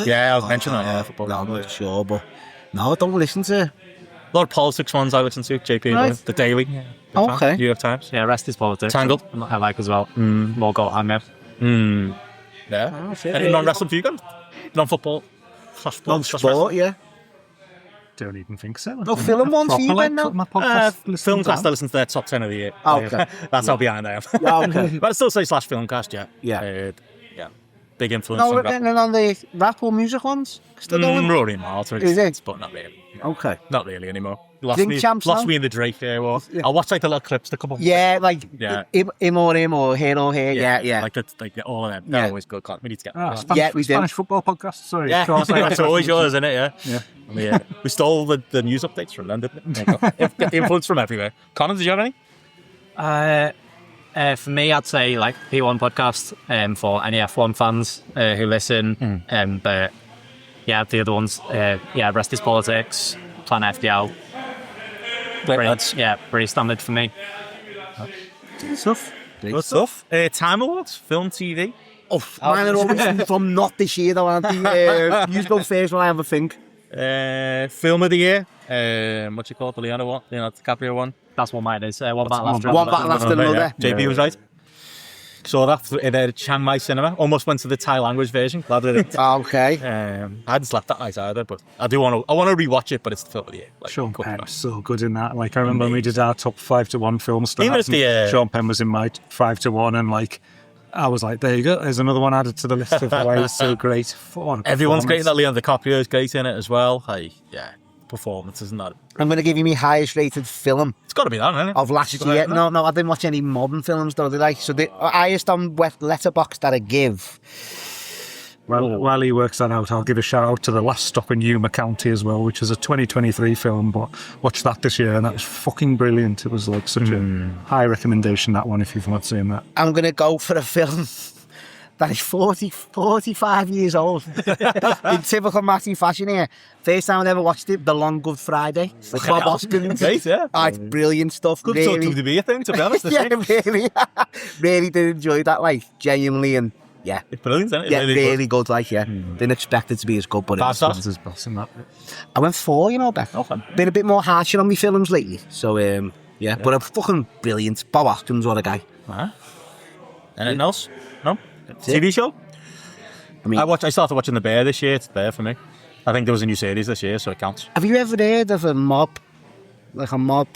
Yeah, I was mentioning that. Yeah, football. No, I'm not sure, but no, I don't listen to. A lot of politics ones I listen to. JP, Right. The Daily. Yeah, Oh, okay. New York Times. Yeah, rest is politics. Tangled. I like as well. More go on there. Yeah. Any non-wrestling for you guys? Non-football. Non-sport, yeah. Don't even think so. No film one for you, Ben, now? My podcast Filmcast, I listen to their top 10 of the year. Oh, okay. That's how behind I am. Yeah, okay. But I still say /Filmcast, yeah. Yeah. Yeah. big influence No, on rap. and then on the rap or music ones? Still going? Rory Marl, to an Is extent, it? but not really. Okay. Not really anymore. Lost Drink me, champs lost now? me in the Drake era. I'll watch like the little clips, the couple. Yeah, like Yeah. him or here. Yeah. Like that's like all of them. They're Yeah. always good. We need to get. Yeah, we do. Spanish football podcast. Sorry. Yeah, Go on, sorry. that's always yours, isn't it? Yeah. Yeah. I mean, we stole the news updates from them, didn't we? Get the influence from everywhere. Connor, did you have any? For me, I'd say like P1 podcast for any F1 fans who listen. But yeah, the other ones, Rest is Politics, Plan FDL. Pretty standard for me. Good stuff. Good stuff. Time Awards, film, TV. Oh, mine are always from not this year though, aren't they? You go first when I have a think. Film of the year. What you call it? The Leonardo DiCaprio one. That's what mine is. One battle after One battle after another. JP was right. Saw that in a Chiang Mai cinema. Almost went to the Thai language version. Glad I didn't. Okay. I hadn't slept that night either, but I want to rewatch it. But it's the film of the year. Like, Sean Penn was so good in that. Like I remember when we did our top 5 to 1 film stars. Even if the, Sean Penn was in my 5 to 1, and like I was like, there you go. There's another one added to the list of why it's so great. Everyone's great in that. Leonardo DiCaprio is great in it as well. Performance, isn't that? I'm going to give you my highest rated film It's got to be that, isn't it? of last year. No, I didn't watch any modern films though, did I? So the highest on Letterboxd that I give. Well, while he works that out, I'll give a shout out to The Last Stop in Yuma County as well, which is a 2023 film, but watched that this year and that was fucking brilliant. It was like such a high recommendation, that one, if you've not seen that. I'm going to go for a film that is 45 years old. In typical Matthew fashion here. First time I ever watched it, The Long Good Friday. With Bob Hoskins. Great, yeah. It's brilliant stuff. Good really, sort of be a thing, to be honest. yeah, really did enjoy that, like, genuinely, and yeah. It's brilliant, isn't it? Yeah, really good, like, yeah. Didn't expect it to be as good, but it Five was. stars? His boss in that. I went 4, Ben. Okay. Been a bit more harsher on my films lately, so, yeah. But a fucking brilliant. Bob Hoskins, what a guy. Anything else? No? TV show? I mean, I started watching The Bear this year. It's Bear for me. I think there was a new series this year, so it counts. have you ever heard of a mob? Like a mob,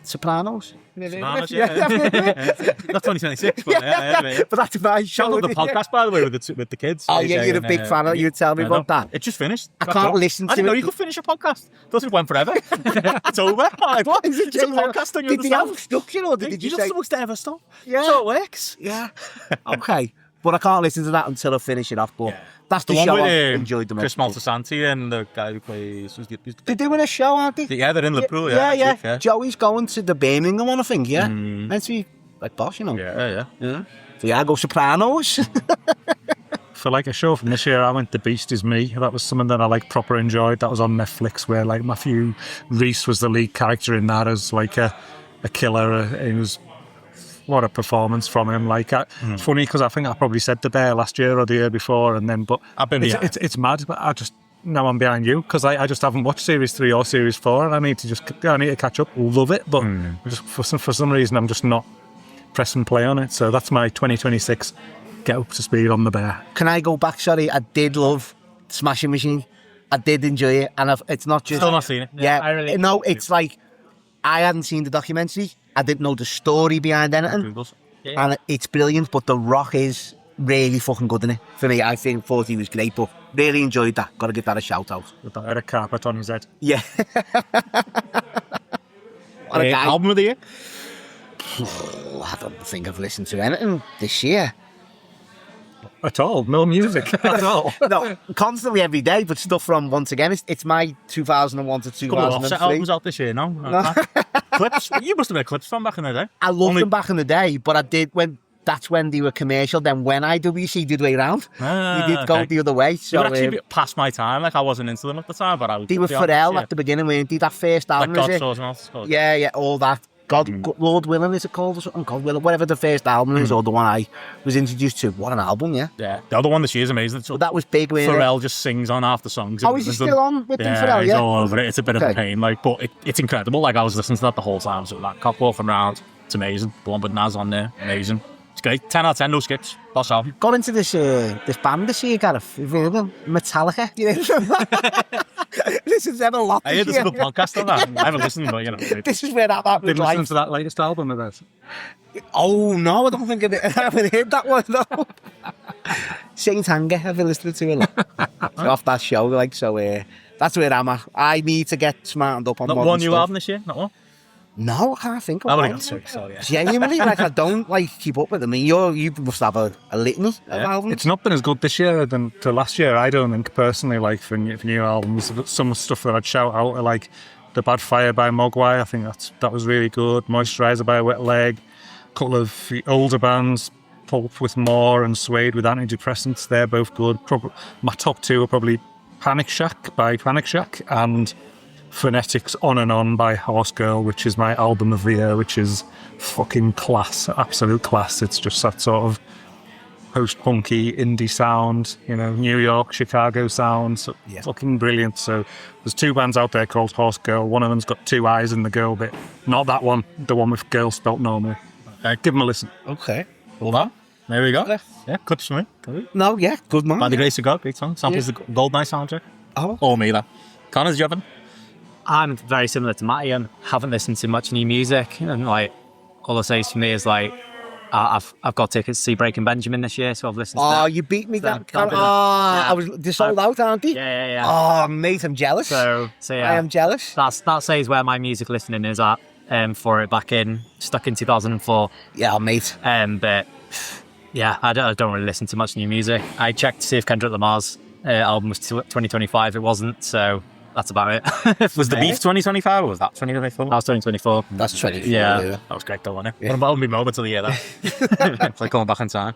Sopranos? Sopranos, yeah. Not 2026, but yeah. But that's my show. Shout out the podcast, by the way, with the kids. Oh, yeah, AJ you're a and, big fan of it. You tell me I about know. that. It just finished. I can't listen to I didn't know it. you could finish a podcast. Thought it went forever. It's over. I'm like, what? It's a podcast, don't you Did they understand? have structure or did you You're say... not supposed to ever stop. Yeah. So it works. Yeah. Okay. But I can't listen to that until I finish it off. But that's the, The one show with I've enjoyed the most. Chris Maltasanti and the guy who plays... They're doing a show, aren't they? Yeah, they're in Liverpool, Yeah. next week, Joey's going to the Birmingham one, I think, yeah? Meant to be like boss, you know? Yeah. So yeah, I go Sopranos. For like a show from this year, I went The Beast Is Me. That was something that I like proper enjoyed. That was on Netflix, where like Matthew Rhys was the lead character in that as like a killer. It was... What a performance from him! Like, funny because I think I probably said The Bear last year or the year before, and then it's mad. But now I'm behind you because I just haven't watched series 3 or series 4, and I need to catch up. Love it, but just for some reason I'm just not pressing play on it. So that's my 2026 get up to speed on The Bear. Can I go back? Sorry, I did love Smashing Machine. I did enjoy it, and it's not just... Still not seen it. Yeah, I really- no, it's like I hadn't seen the documentary. I didn't know the story behind anything, and it's brilliant. But The Rock is really fucking good in it. For me, I thought he was great, but really enjoyed that. Got to give that a shout out. With that red carpet on his head. Yeah. What a guy. Album of the year? I don't think I've listened to anything this year. At all, no music at all. No, constantly every day, but stuff from, once again, it's my 2001 to Couple of Offset 2003. albums out this year, no? Clips? You must have been Clips from back in the day. I loved them back in the day, but I did that's when they were commercial. Then when IWC did way round, they did go the other way. They So were actually past my time. Like, I wasn't into them at the time, but I was... they were Pharrell at the beginning, weren't they? That first album, Like is it? God's Source and all. Yeah, all that. Lord Willing, is it called, or something? God Willing, whatever the first album is, or the one I was introduced to. What an album, yeah. Yeah, the other one this year is amazing. So But that was big, weren't it? Pharrell just sings on half the songs. Oh, is he still on with them, Pharrell? He's Yeah. all over it. It's a bit of a Okay. pain, like, but it's incredible. Like, I was listening to that the whole time. So that cop walking around, it's amazing. The one with Nas on there, amazing. It's great. 10 out of 10, no skips. That's all. Got into this band this year, Gareth. You've heard of them? Metallica. You know? This is them a lot. I heard there's a good podcast on that. I haven't listened, but you know. This is where I'm at with Did listen life. to that latest album of theirs? Oh no, I don't think I haven't heard that one. No. Saint Anger, I've been listening to a lot off that show. Like so, that's where I'm at. I need to get smartened up on Not modern one new stuff. album this year? Not one? No, I can't think of I've only one. got two, so yeah. Genuinely, like I don't like keep up with them. I mean, you must have a litany of albums. It's not been as good this year than to last year, I don't think, personally, like, for new albums. Some stuff that I'd shout out are, like, The Bad Fire by Mogwai. I think that was really good. Moisturiser by Wet Leg. A couple of the older bands, Pulp with More and Suede with Antidepressants. They're both good. My top two are probably Panic Shack by Panic Shack and Phonetics On and On by Horse Girl, which is my album of the year, which is fucking class, absolute class. It's just that sort of post-punky indie sound, you know, New York, Chicago sound, so fucking brilliant. So there's two bands out there called Horse Girl. One of them's got two eyes in the girl bit. Not that one, the one with girl spelt normally. Give them a listen. Okay. Hold on. There we go. Yeah, good for me. No, yeah, good man. By the grace of God, great song. Samples the Goldeneye soundtrack. Oh. Or me, that. Connors, do you have any? I'm very similar to Matty. I haven't listened to much new music, and like all I say for me is like I've got tickets to see Breaking Benjamin this year, so I've listened to Oh, that. you beat me that. can't do that. I was. They're sold out, aren't they? Yeah. Oh, mate, I'm jealous. So yeah, I am jealous. that says where my music listening is at. For it stuck in 2004. Yeah, mate. But yeah, I don't really listen to much new music. I checked to see if Kendrick Lamar's album was 2025. It wasn't, so that's about it. Was the Beef 2025 or was that 2024? That was 2024. That's 24. Yeah. That was great though, wasn't it? One of my only moments of the year, that. It's like going back in time.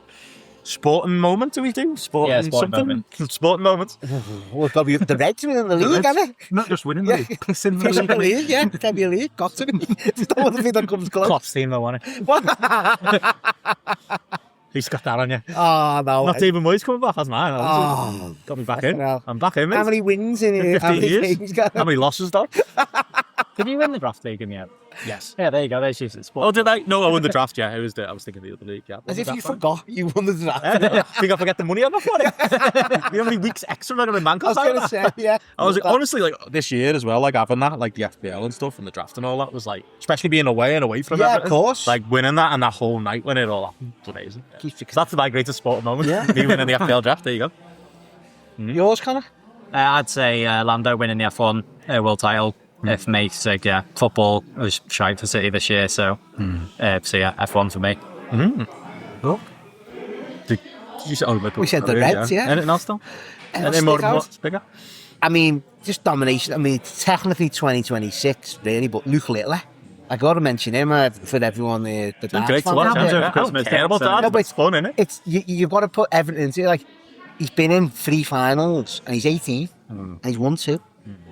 Sporting moment, do we do? Sporting sporting something? moment. Sporting moments. Well, the Reds winning the league, haven't they? Not just winning the league, pissing the Piss up the league. league, yeah. Can't be a league. Got to be. It's the one thing that comes close. Klopp's team though, wasn't it? Who's got that on you? Oh, no. Not David Moyes coming back, that's mine. Oh, Got me back in. hell. I'm back in, mate. how many wins in here? 15 years. games got? How many losses though? Did you win the draft league in the end? Yes. Yeah, there you go. There's your sport. Oh, did I? No, I won the draft, yeah. I was thinking the other league, yeah. As if you forgot you won the draft. Think I forget the money on my phone? You know how many weeks extra I got in man I was going to say, yeah. I was honestly like this year as well, like having that, like the FPL and stuff and the draft and all that was like, especially being away from Yeah, everything. of course. Like winning that and that whole night when it all happened was amazing. Keeps you- So that's my greatest sport moment. Yeah. Me winning the FPL draft. There you go. Yours, Connor? I'd say Lando winning the F1 world title. For me, so yeah, football was shite for City this year, so yeah, F1 for me. Oh. We said the Reds, yeah. Anything else though? Anything Anything stick out? bigger? I mean, just domination. I mean, it's technically 2026, really, but Luke Littler. I got to mention him for everyone. The darts Great to fan watch. out there. I don't care about that. No, but It's fun, isn't it? It's you've got to put everything into it. Like, he's been in 3 finals and he's 18 and he's won 2.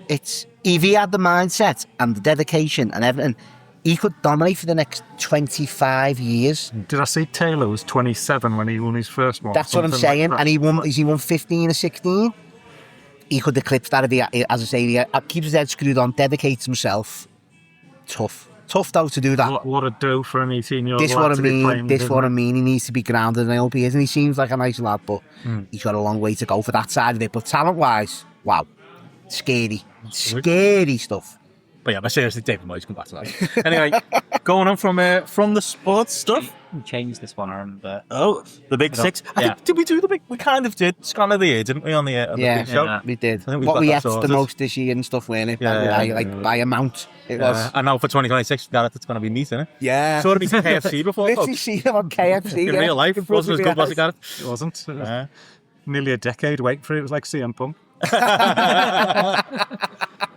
It's if he had the mindset and the dedication and everything, he could dominate for the next 25 years. Did I see Taylor was 27 when he won his first one? That's what I'm Something like saying. that. And he won 15 or 16. He could eclipse that if he, as I say, he keeps his head screwed on, dedicates himself. Tough though to do that. What a dough for an 18-year-old This lad what I to be mean. playing, This isn't what it? I mean. He needs to be grounded and LP, isn't he? Seems like a nice lad, but he's got a long way to go for that side of it. But talent-wise, wow, scary stuff. But yeah, but seriously, David Moyes, come back to that. Anyway, going on from the sports stuff. We changed this one, I remember. Oh, the big 6. I think, did we do the big? We kind of did. Scan of the year, didn't we, on the big show? Yeah. We did. I think we've What got we that ate the sorted. most this year and stuff, weren't it? By amount. It was. And now for 2026, it's going to be meat, isn't it? Yeah. Saw it be KFC before, Literally folks. see him on KFC. In real life, In front wasn't of as good, my was it, Gareth? It wasn't. It was nearly a decade waiting for it. It was like CM Punk.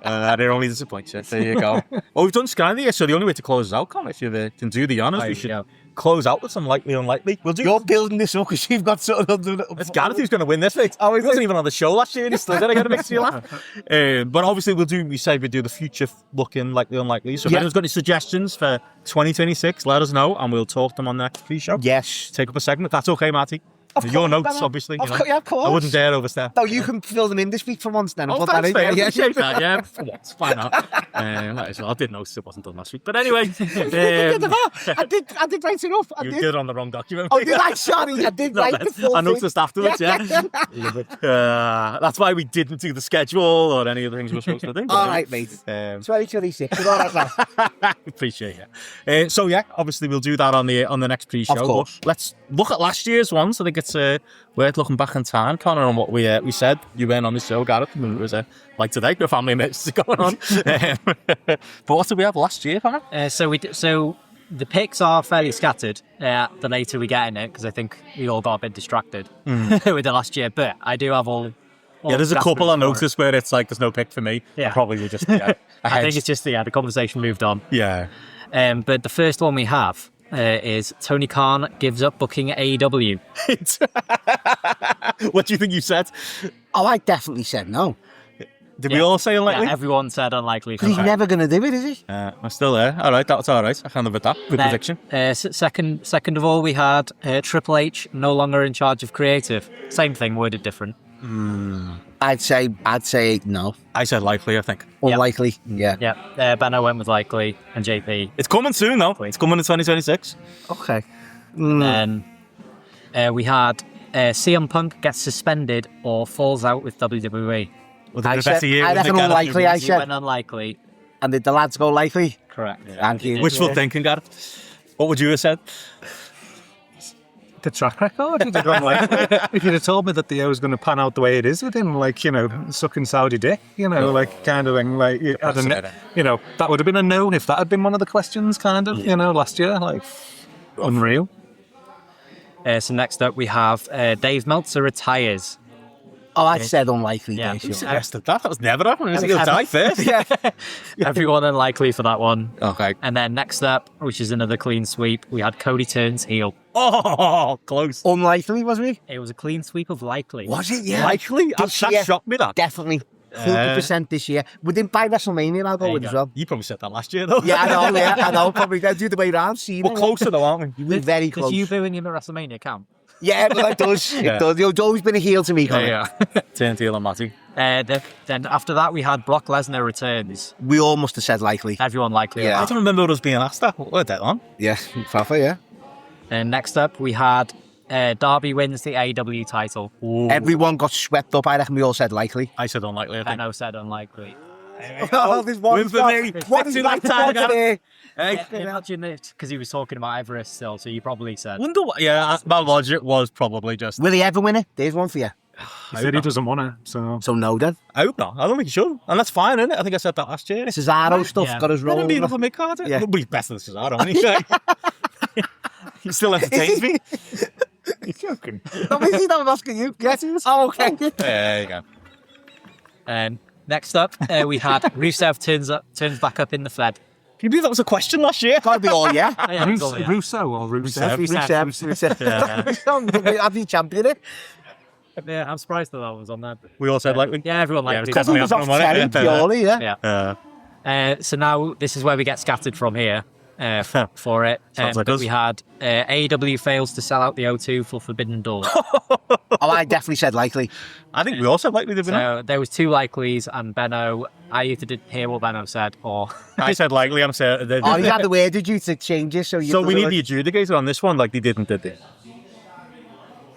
That only disappoints you. There you go. Well, we've done Sky of the year, so the only way to close us out, Con, if you can do the honours, we should close out with some likely unlikely. We'll do. You're building this up because you've got something under it. It's Gareth who's going to win this, mate. Oh, He wasn't even on the show last year and he's still going to get a mix of you laugh. But obviously we say we do the future looking likely unlikely. So if anyone's got any suggestions for 2026, let us know and we'll talk them on the next pre-show. Yes. Take up a segment. That's okay, Marty. Your notes, obviously. You know. Yeah, of course. I wouldn't dare overstep. No, you can fill them in this week for once then. Oh, Put thanks, that in. mate. I appreciate that, yeah. For once, why not? Might as well. I did notice it wasn't done last week. But anyway. I did write it up. You did on the wrong document. Oh, did I? Sorry, I did write the full I thing. noticed afterwards, yeah. That's why we didn't do the schedule or any of the things we were supposed to do. All right, mate. 2026. All right, man. Appreciate it. So yeah, obviously we'll do that on the next pre-show. Of course. But let's look at last year's ones. I think it's worth looking back in time, Connor, on what we said. You went on the show, Gareth. It was like today, the family emergency going on. But what did we have last year, Connor? So the picks are fairly scattered the later we get in it, because I think we all got a bit distracted with the last year. But I do have all Yeah, there's a couple I noticed where it's like there's no pick for me. Yeah. Probably just I think it's just the conversation moved on. Yeah. But the first one we have is Tony Khan gives up booking AEW. What do you think you said? Oh, I definitely said no. Did we all say unlikely? Yeah, everyone said unlikely. Because he's never going to do it, is he? I'm still there. All right, that's all right. I can live with that. Good prediction. Second of all, we had Triple H no longer in charge of creative. Same thing, worded different. I'd say no. I said likely, I think. Unlikely. Yeah. Yeah, Benno went with likely, and JP. It's coming soon, though. It's coming in 2026. Okay. And we had CM Punk gets suspended or falls out with WWE. I reckon unlikely, I said. Went unlikely. And did the lads go likely? Correct. Thank you. Wishful thinking, Gareth. What would you have said? The track record. If you'd have told me that the O was going to pan out the way it is with him, like, sucking Saudi dick, like kind of thing, like, that would have been a no if that had been one of the questions, kind of, last year, like, unreal. So next up we have Dave Meltzer retires. Oh, I said unlikely. Yeah. Who suggested that? That was never happening. He'll die first. Yeah. Everyone unlikely for that one. Okay. And then next up, which is another clean sweep, we had Cody turns heel. Oh, close. Unlikely, was he? It was a clean sweep of likely. Was it? Yeah. Likely? That shocked me, that. Definitely. 100% this year. Within by WrestleMania, I'll go with as well. You probably said that last year, though. Yeah, I know. Probably they'll do the way around. We're closer, though, aren't we? We're very close. Does you booing him at WrestleMania count? Yeah, but it does. It does. You've always been a heel to me, Connor. Yeah. Turn heel on Matty. Then after that, we had Brock Lesnar returns. We all must have said likely. Everyone likely. Yeah. I don't remember us being asked that. We're dead on. Yeah, Fafa, yeah. And next up, we had Darby wins the AEW title. Ooh. Everyone got swept up. I reckon we all said likely. I said unlikely, I think. Benno said unlikely. Oh, there's one. Win for me. What is that time? Hey. Imagine it, because he was talking about Everest still, so you probably said. Wonder what, yeah, my logic was probably just... Will he ever win it? There's one for you. He said he doesn't want to, so... So no, then. I hope not. I don't think he should. And that's fine, isn't it? I think I said that last year. Cesaro stuff got us Let him rolling. be another mid-card. Yeah. But he's better than Cesaro, isn't he? He still entertains me. You're joking. No, is he? No, I'm asking you. Yes, he was. Oh, okay. There you go. And next up, we had Rusev turns back up in the Fed. Can you believe that was a question last year? Gotta be all, yeah. Yeah, it's all, yeah. Russo or Rusev? Rusev. Have you championed it? Yeah, I'm surprised that was on there. We all said likely. Yeah, everyone liked it. definitely It was off happening, wasn't Terry, it? purely, yeah. Yeah. So now this is where we get scattered from here for it. Sounds like but us. we had AEW fails to sell out the O2 for Forbidden Door. Oh, I definitely said likely. I think we all said likely, did we not? So there was two likelies, and Benno, I either didn't hear what Benno said, or I said likely, I'm saying... Oh, you had the word, did you, to change it? So we need the adjudicator on this one, like they didn't, did they?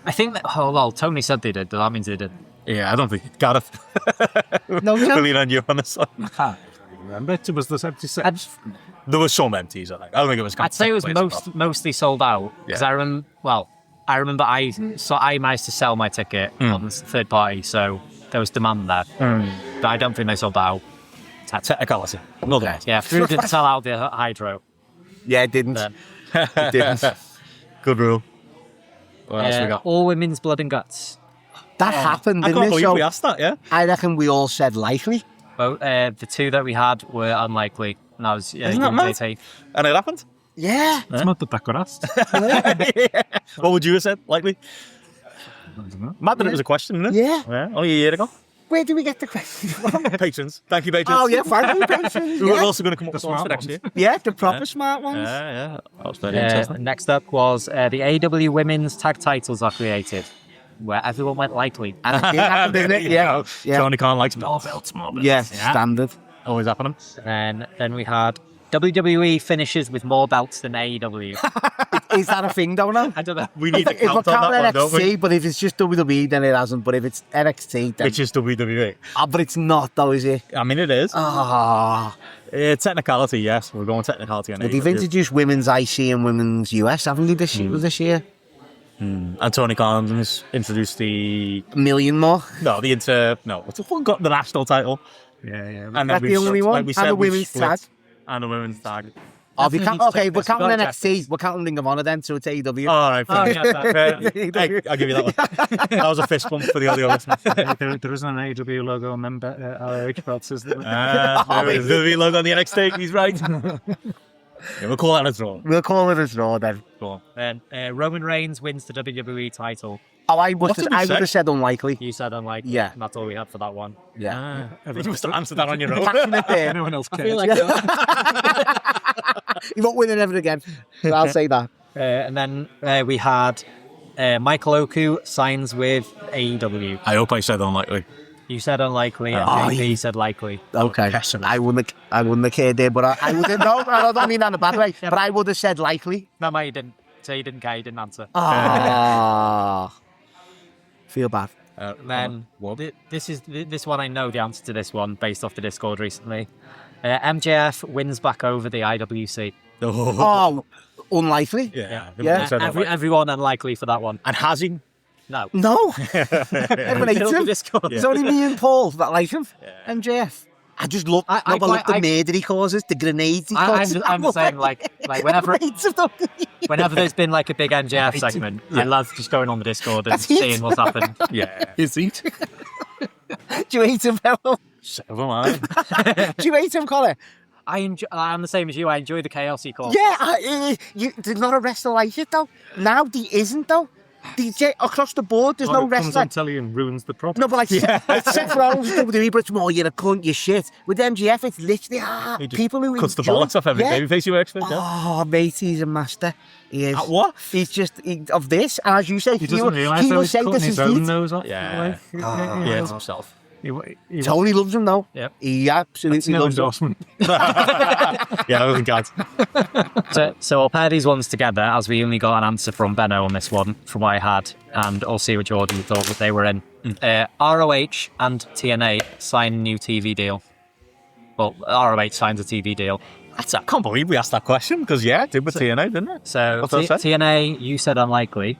I think that. Oh well, Tony said they did. That means they did. Yeah, I don't think... Gareth. No, We'll lean on you on this one. I can't remember. It was the 76. There were some empties, I think. I don't think it was... I'd say it was mostly sold out because Yeah. I remember I managed to sell my ticket on the third party, so there was demand there. But I don't think they sold out. Technicality. Another. Yeah, Drew didn't sell out the Hydro. Yeah, it didn't. Then. It didn't. Good rule. What else we got? All women's blood and guts. That happened, I didn't can't it? believe So we asked that, yeah? I reckon we all said likely. Well, the two that we had were unlikely, and that was Isn't that mad? JT. And it happened? Yeah. It's not that got asked. What would you have said, likely? I don't know. Mad that it was a question, isn't it? Yeah. Only a year ago. Where do we get the question from? Patrons. Thank you, patrons. Oh, yeah, thank you, patrons. Who are Yeah. also going to come up with one for next year. Yeah, the proper smart ones. Yeah. That was very interesting. Next up was the AW Women's Tag Titles are created, where everyone went likely. And it did happen, didn't it? Yeah. Yeah. Tony Khan likes more belts. Yeah, standard. Always happening. And then we had WWE finishes with more belts than AEW. Is that a thing, don't know? I don't know. We need to If we're count on that one, don't we? NXT, but if it's just WWE, then it hasn't. But if it's NXT, then... Which is WWE. But it's not, though, is it? I mean, it is. Ah. Technicality, yes. We're going technicality on They've AEW. introduced women's IC and women's US, haven't they, this year? And Tony Khan's introduced the... A million more. No, what's the one got the national title? Yeah. And then That's we've the only split- one? like we And said, the we've women's split. tag. And the women's tag. Oh, we can't, okay, we're counting Well, NXT. We're counting Ring of Honor then, so it's AEW. All right, Oh, fair. yeah, Hey, I'll give you that one. That was a fist bump for the audio listeners. There isn't an AW logo on them ROH belts, is there? There is the logo on the NXT. He's right. Yeah, we'll call that a draw. We'll call it a draw then. Go on. Then Roman Reigns wins the WWE title. Oh, I did we would say? have said unlikely. You said unlikely. Yeah. And that's all we had for that one. Yeah. You must have answered that on your own. Passionate there. Anyone else I cares? feel like You won't win it ever again. So I'll say that. and then we had Michael Oku signs with AEW. I hope I said unlikely. You said unlikely, and Oh, JP said likely. Okay. I wouldn't have cared there, but I wouldn't know. I don't mean that in a bad way. But I would have said likely. No, mate, you didn't. So you didn't care, you didn't answer. Ah. Feel bad. And then this one, I know the answer to this one based off the Discord recently. MJF wins back over the IWC. Oh, unlikely. Yeah. Yeah. I said unlikely. Everyone unlikely for that one. And has he? No. No. Everyone hates Build the him. Discord. It's only me and Paul that like him. MJF. I just love, I love the quite- murder he causes, the grenades he causes. I'm the same. Like whenever Grenades of them. whenever there's been like a big MJF segment, I love just going on the Discord and That's it. seeing what's happened. Yeah. Is he? Do you hate him, fellow? Several, man. Do you hate him, Connor? I'm the same as you. I enjoy the chaos he calls. Yeah, there's not a wrestler like it, though. Now, there isn't, though. Across the board, there's no Comes wrestler. on telly and ruins the product. No, but like, it's Seth Rollins, WWE, but it's more, you're a cunt, you're shit. With MGF, it's literally, He just people who cuts the enjoy- bollocks off every Yeah. babyface he works with. Yeah. Oh, mate, he's a master. He is. At what? He's just, of this, and as you say, He doesn't realise he that will he's say cutting this his is own heat. nose off. Yeah. Yeah. Yeah, it's himself. He Tony loves him, though. Yep. He absolutely no loves him. endorsement. Yeah, I think God. So I'll pair these ones together as we only got an answer from Benno on this one, from what I had, and I'll see what Jordan thought that they were in. ROH and TNA sign a new TV deal. Well, ROH signs a TV deal. I can't believe we asked that question because, yeah, it did with TNA, didn't it? So What's that say? TNA, you said unlikely,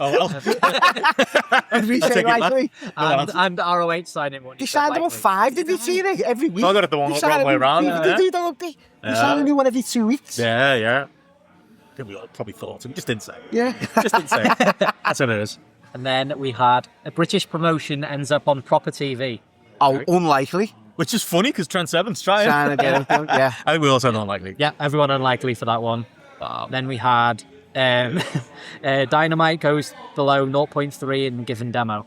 Oh, well. Did we say take it back. likely? and ROH signing one. They signed them on 5, did they see it? Every week. I got it the one They wrong sign a way new- around, They yeah. do, don't they? They sign a new one every 2 weeks. Yeah, yeah. I think we all probably thought it. Just didn't say. Yeah. Just didn't say. That's what it is. And then we had a British promotion ends up on proper TV. Oh, unlikely. Which is funny because Trent Seven's trying. Trying to get it done, yeah. I think we all said unlikely. Yeah, everyone unlikely for that one. Then we had Dynamite goes below 0.3 in given demo.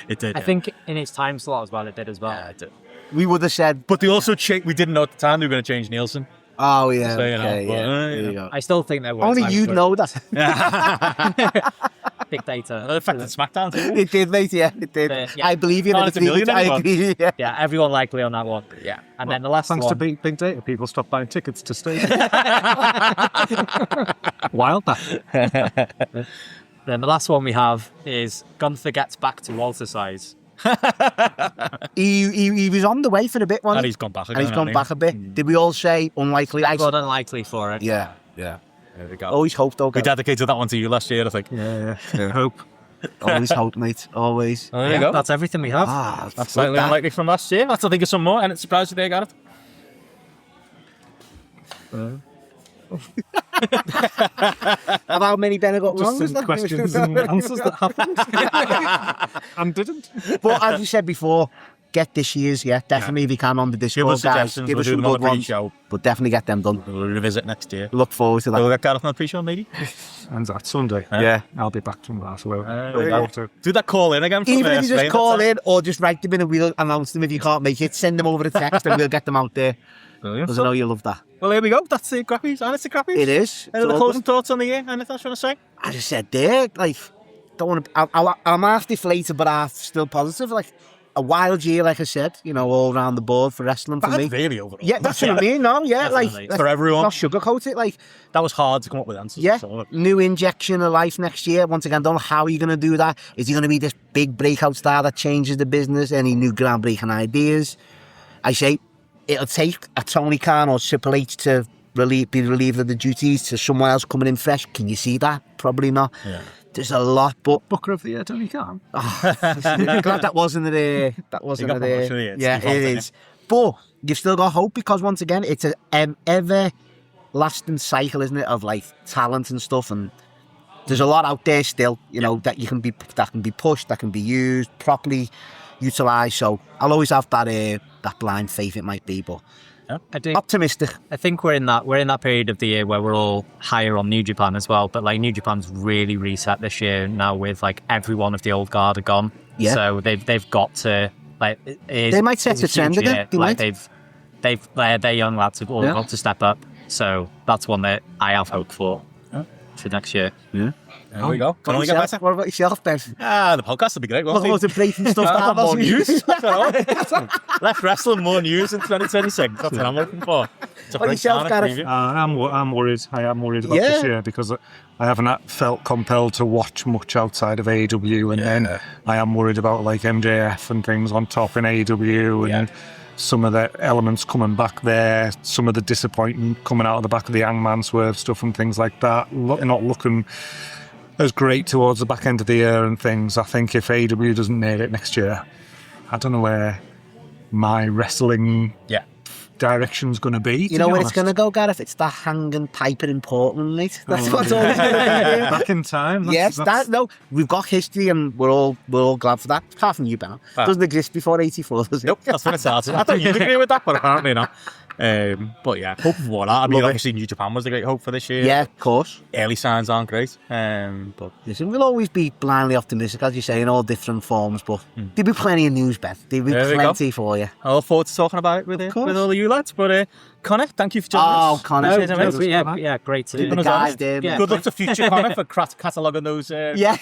It did. I think in its time slot as well, it did as well. Yeah, it did. We would have said, But they also we didn't know at the time they were going to change Nielsen. oh, yeah. So, you know, okay, but, yeah. you There you know. go. I still think there was Only time you'd for know that. big data. It affected SmackDown too. It did, mate, yeah, it did. Yeah. I believe you. Oh, it's a million I anyway. agree, yeah. Yeah, everyone likely on that one. Yeah. And then the last Thanks one. to big data, people stopped buying tickets to stay. Wild that. Then the last one we have is Gunther gets back to Walter size. He was on the way for a bit, wasn't And he? he's gone back And he's again, gone hasn't back a bit. Did we all say unlikely? Everyone unlikely for it. Yeah, yeah. There we go. Always hope, though. We dedicated that one to you last year, I think. Yeah. Hope. Always hope, mate. Always. There you go. That's everything we have. Ah, That's slightly unlikely from last year. Let's think of some more, and it's surprised that they got it. About many Ben got wrong. Just some questions and answers that happened. And didn't. But as you said before, get this year's, definitely if you can on the Discord, Give us guys. suggestions, Give we'll us do some them on good the ones, pre-show. but definitely get them done. We'll revisit next year. Look forward to that. We'll get Gareth on the pre-show, maybe. And that Sunday. Yeah. I'll be back from Barcelona. Do that call in again. Even if you just call in or just write them in and we'll announce them if you can't make it, send them over a text and we'll get them out there. Brilliant. Because I know you love that. Well, here we go. That's the Grappies, and it's the Grappies. It is. Any other It's all closing thoughts on the year? Anything else you want to say? I just said there, like, don't want to. I'm half deflated, but half still positive. Like a wild year, like I said, you know, all around the board for wrestling for me. Really overall. Yeah, that's what I mean. No, yeah, Definitely. like For everyone. not sugarcoat it. Like, That was hard to come up with answers. yeah, So, new injection of life next year. Once again, don't know how you're going to do that. Is he going to be this big breakout star that changes the business? Any new groundbreaking ideas? I say it'll take a Tony Khan or Triple H to be relieved of the duties to someone else coming in fresh. Can you see that? Probably not. Yeah. There's a lot, but Booker of the year, Tony Khan. I'm glad that wasn't there. That wasn't got there. promotion of the year. Yeah, It's it default, is. But you've still got hope because once again, it's an everlasting cycle, isn't it, of like talent and stuff. And there's a lot out there still, you know, that can be pushed, that can be used properly, utilised. So I'll always have that blind faith it might be, but I do. optimistic. I think we're in that period of the year where we're all higher on New Japan as well. But like New Japan's really reset this year now with like every one of the old guard are gone. Yeah. So they've got to like. They might set the trend again. They might. Their young lads have all got to step up. So that's one that I have hope for next year. Yeah. There we go. Can only get better. What about yourself, Ben? The podcast will be great. Look forward to breaking stuff down. More news. Left wrestling, more news in 2026. That's what I'm looking for. It's a What French yourself, Gareth Gareth? preview. I'm worried. I am worried about Yeah. this year because I haven't felt compelled to watch much outside of AEW, and then I am worried about like MJF and things on top in AEW and some of the elements coming back there, some of the disappointment coming out of the back of the Hangman Swerve stuff and things like that. Not looking as great towards the back end of the year and things. I think if AEW doesn't nail it next year, I don't know where my wrestling direction's going to be. You know where it's going to go, Gareth? It's the hanging Piper in Portland, mate. That's what's always going to be. Back in time. Yes, we've got history and we're all glad for that. Apart from you, Ben. Doesn't exist before 84, does it? Nope, that's when it started. I thought you'd agree with that, but apparently not. But yeah, hope for that. I mean, obviously New Japan was the great hope for this year. Yeah, of course. Early signs aren't great. But Listen, we'll always be blindly optimistic, as you say, in all different forms, but there'll be plenty of news, Beth. There'll be There we plenty for you. I look forward to talking about it with all of you lads. But Connor, thank you for joining us. Connor. Yeah, great to The guys there. Yeah. Good luck to future Connor for cataloguing those. Yeah.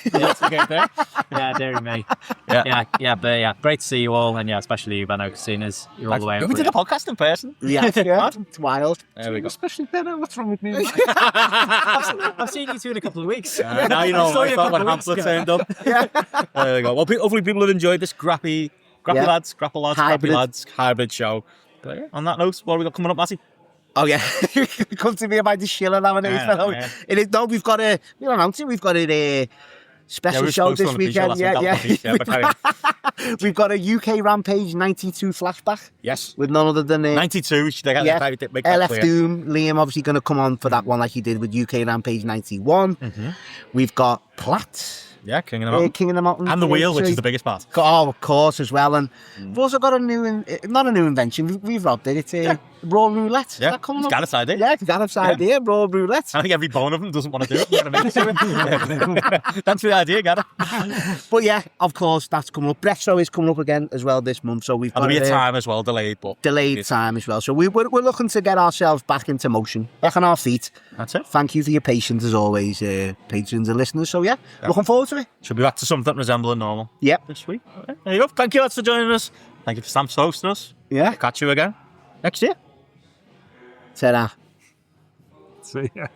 Yeah, dear me. Yeah, great to see you all, and especially you, Benno, seeing as you're all the way over We did here. a podcast in person. Yeah, it's wild. There we go. Especially Benno, what's wrong with me? I've seen you two in a couple of weeks. Now you know Saw what you I a thought when couple of Hamlet turned up. There we go. Well, hopefully people have enjoyed this Grappy lads, GRAPPLlads, Hybrid. Grappy lads hybrid show. But yeah, on that note, what have we got coming up, Matty? Oh yeah, come to me about the Schiller nowadays. Yeah. It is. No, we've got we'll announce it. We've got a special show this weekend. We've got a UK Rampage 92 flashback. Yes. With none other than 92. Make that LF clear. Doom, Liam obviously going to come on for that one like he did with UK Rampage 91. We've got Platt. Yeah, King of the Mountain. King of the Mountain. And the wheel, which is the biggest part. Oh, of course, as well. And we've also got a new, not a new invention, we've robbed it. It's a Raw Roulette. Yeah, Is that coming it's up? Gareth's idea. Yeah, it's Gareth's idea, Raw Roulette. I think every bone of them doesn't want to do it. We're going to make it. Thanks for the idea, Gareth. But yeah, of course, that's coming up. Breath Show is coming up again as well this month. So we've got There'll be a time as well, delayed. But delayed time as well. So we're looking to get ourselves back into motion, back on our feet. That's it. Thank you for your patience as always, patrons and listeners. So yeah, looking forward to it. Should be back to something resembling normal Yep. this week. Okay, there you go. Thank you lads for joining us. Thank you for Stamps hosting us. Yeah. Catch you again next year. Ta-da. See ya.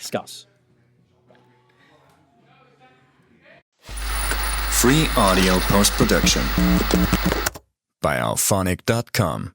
Scouse. Free audio post-production by alphonic.com.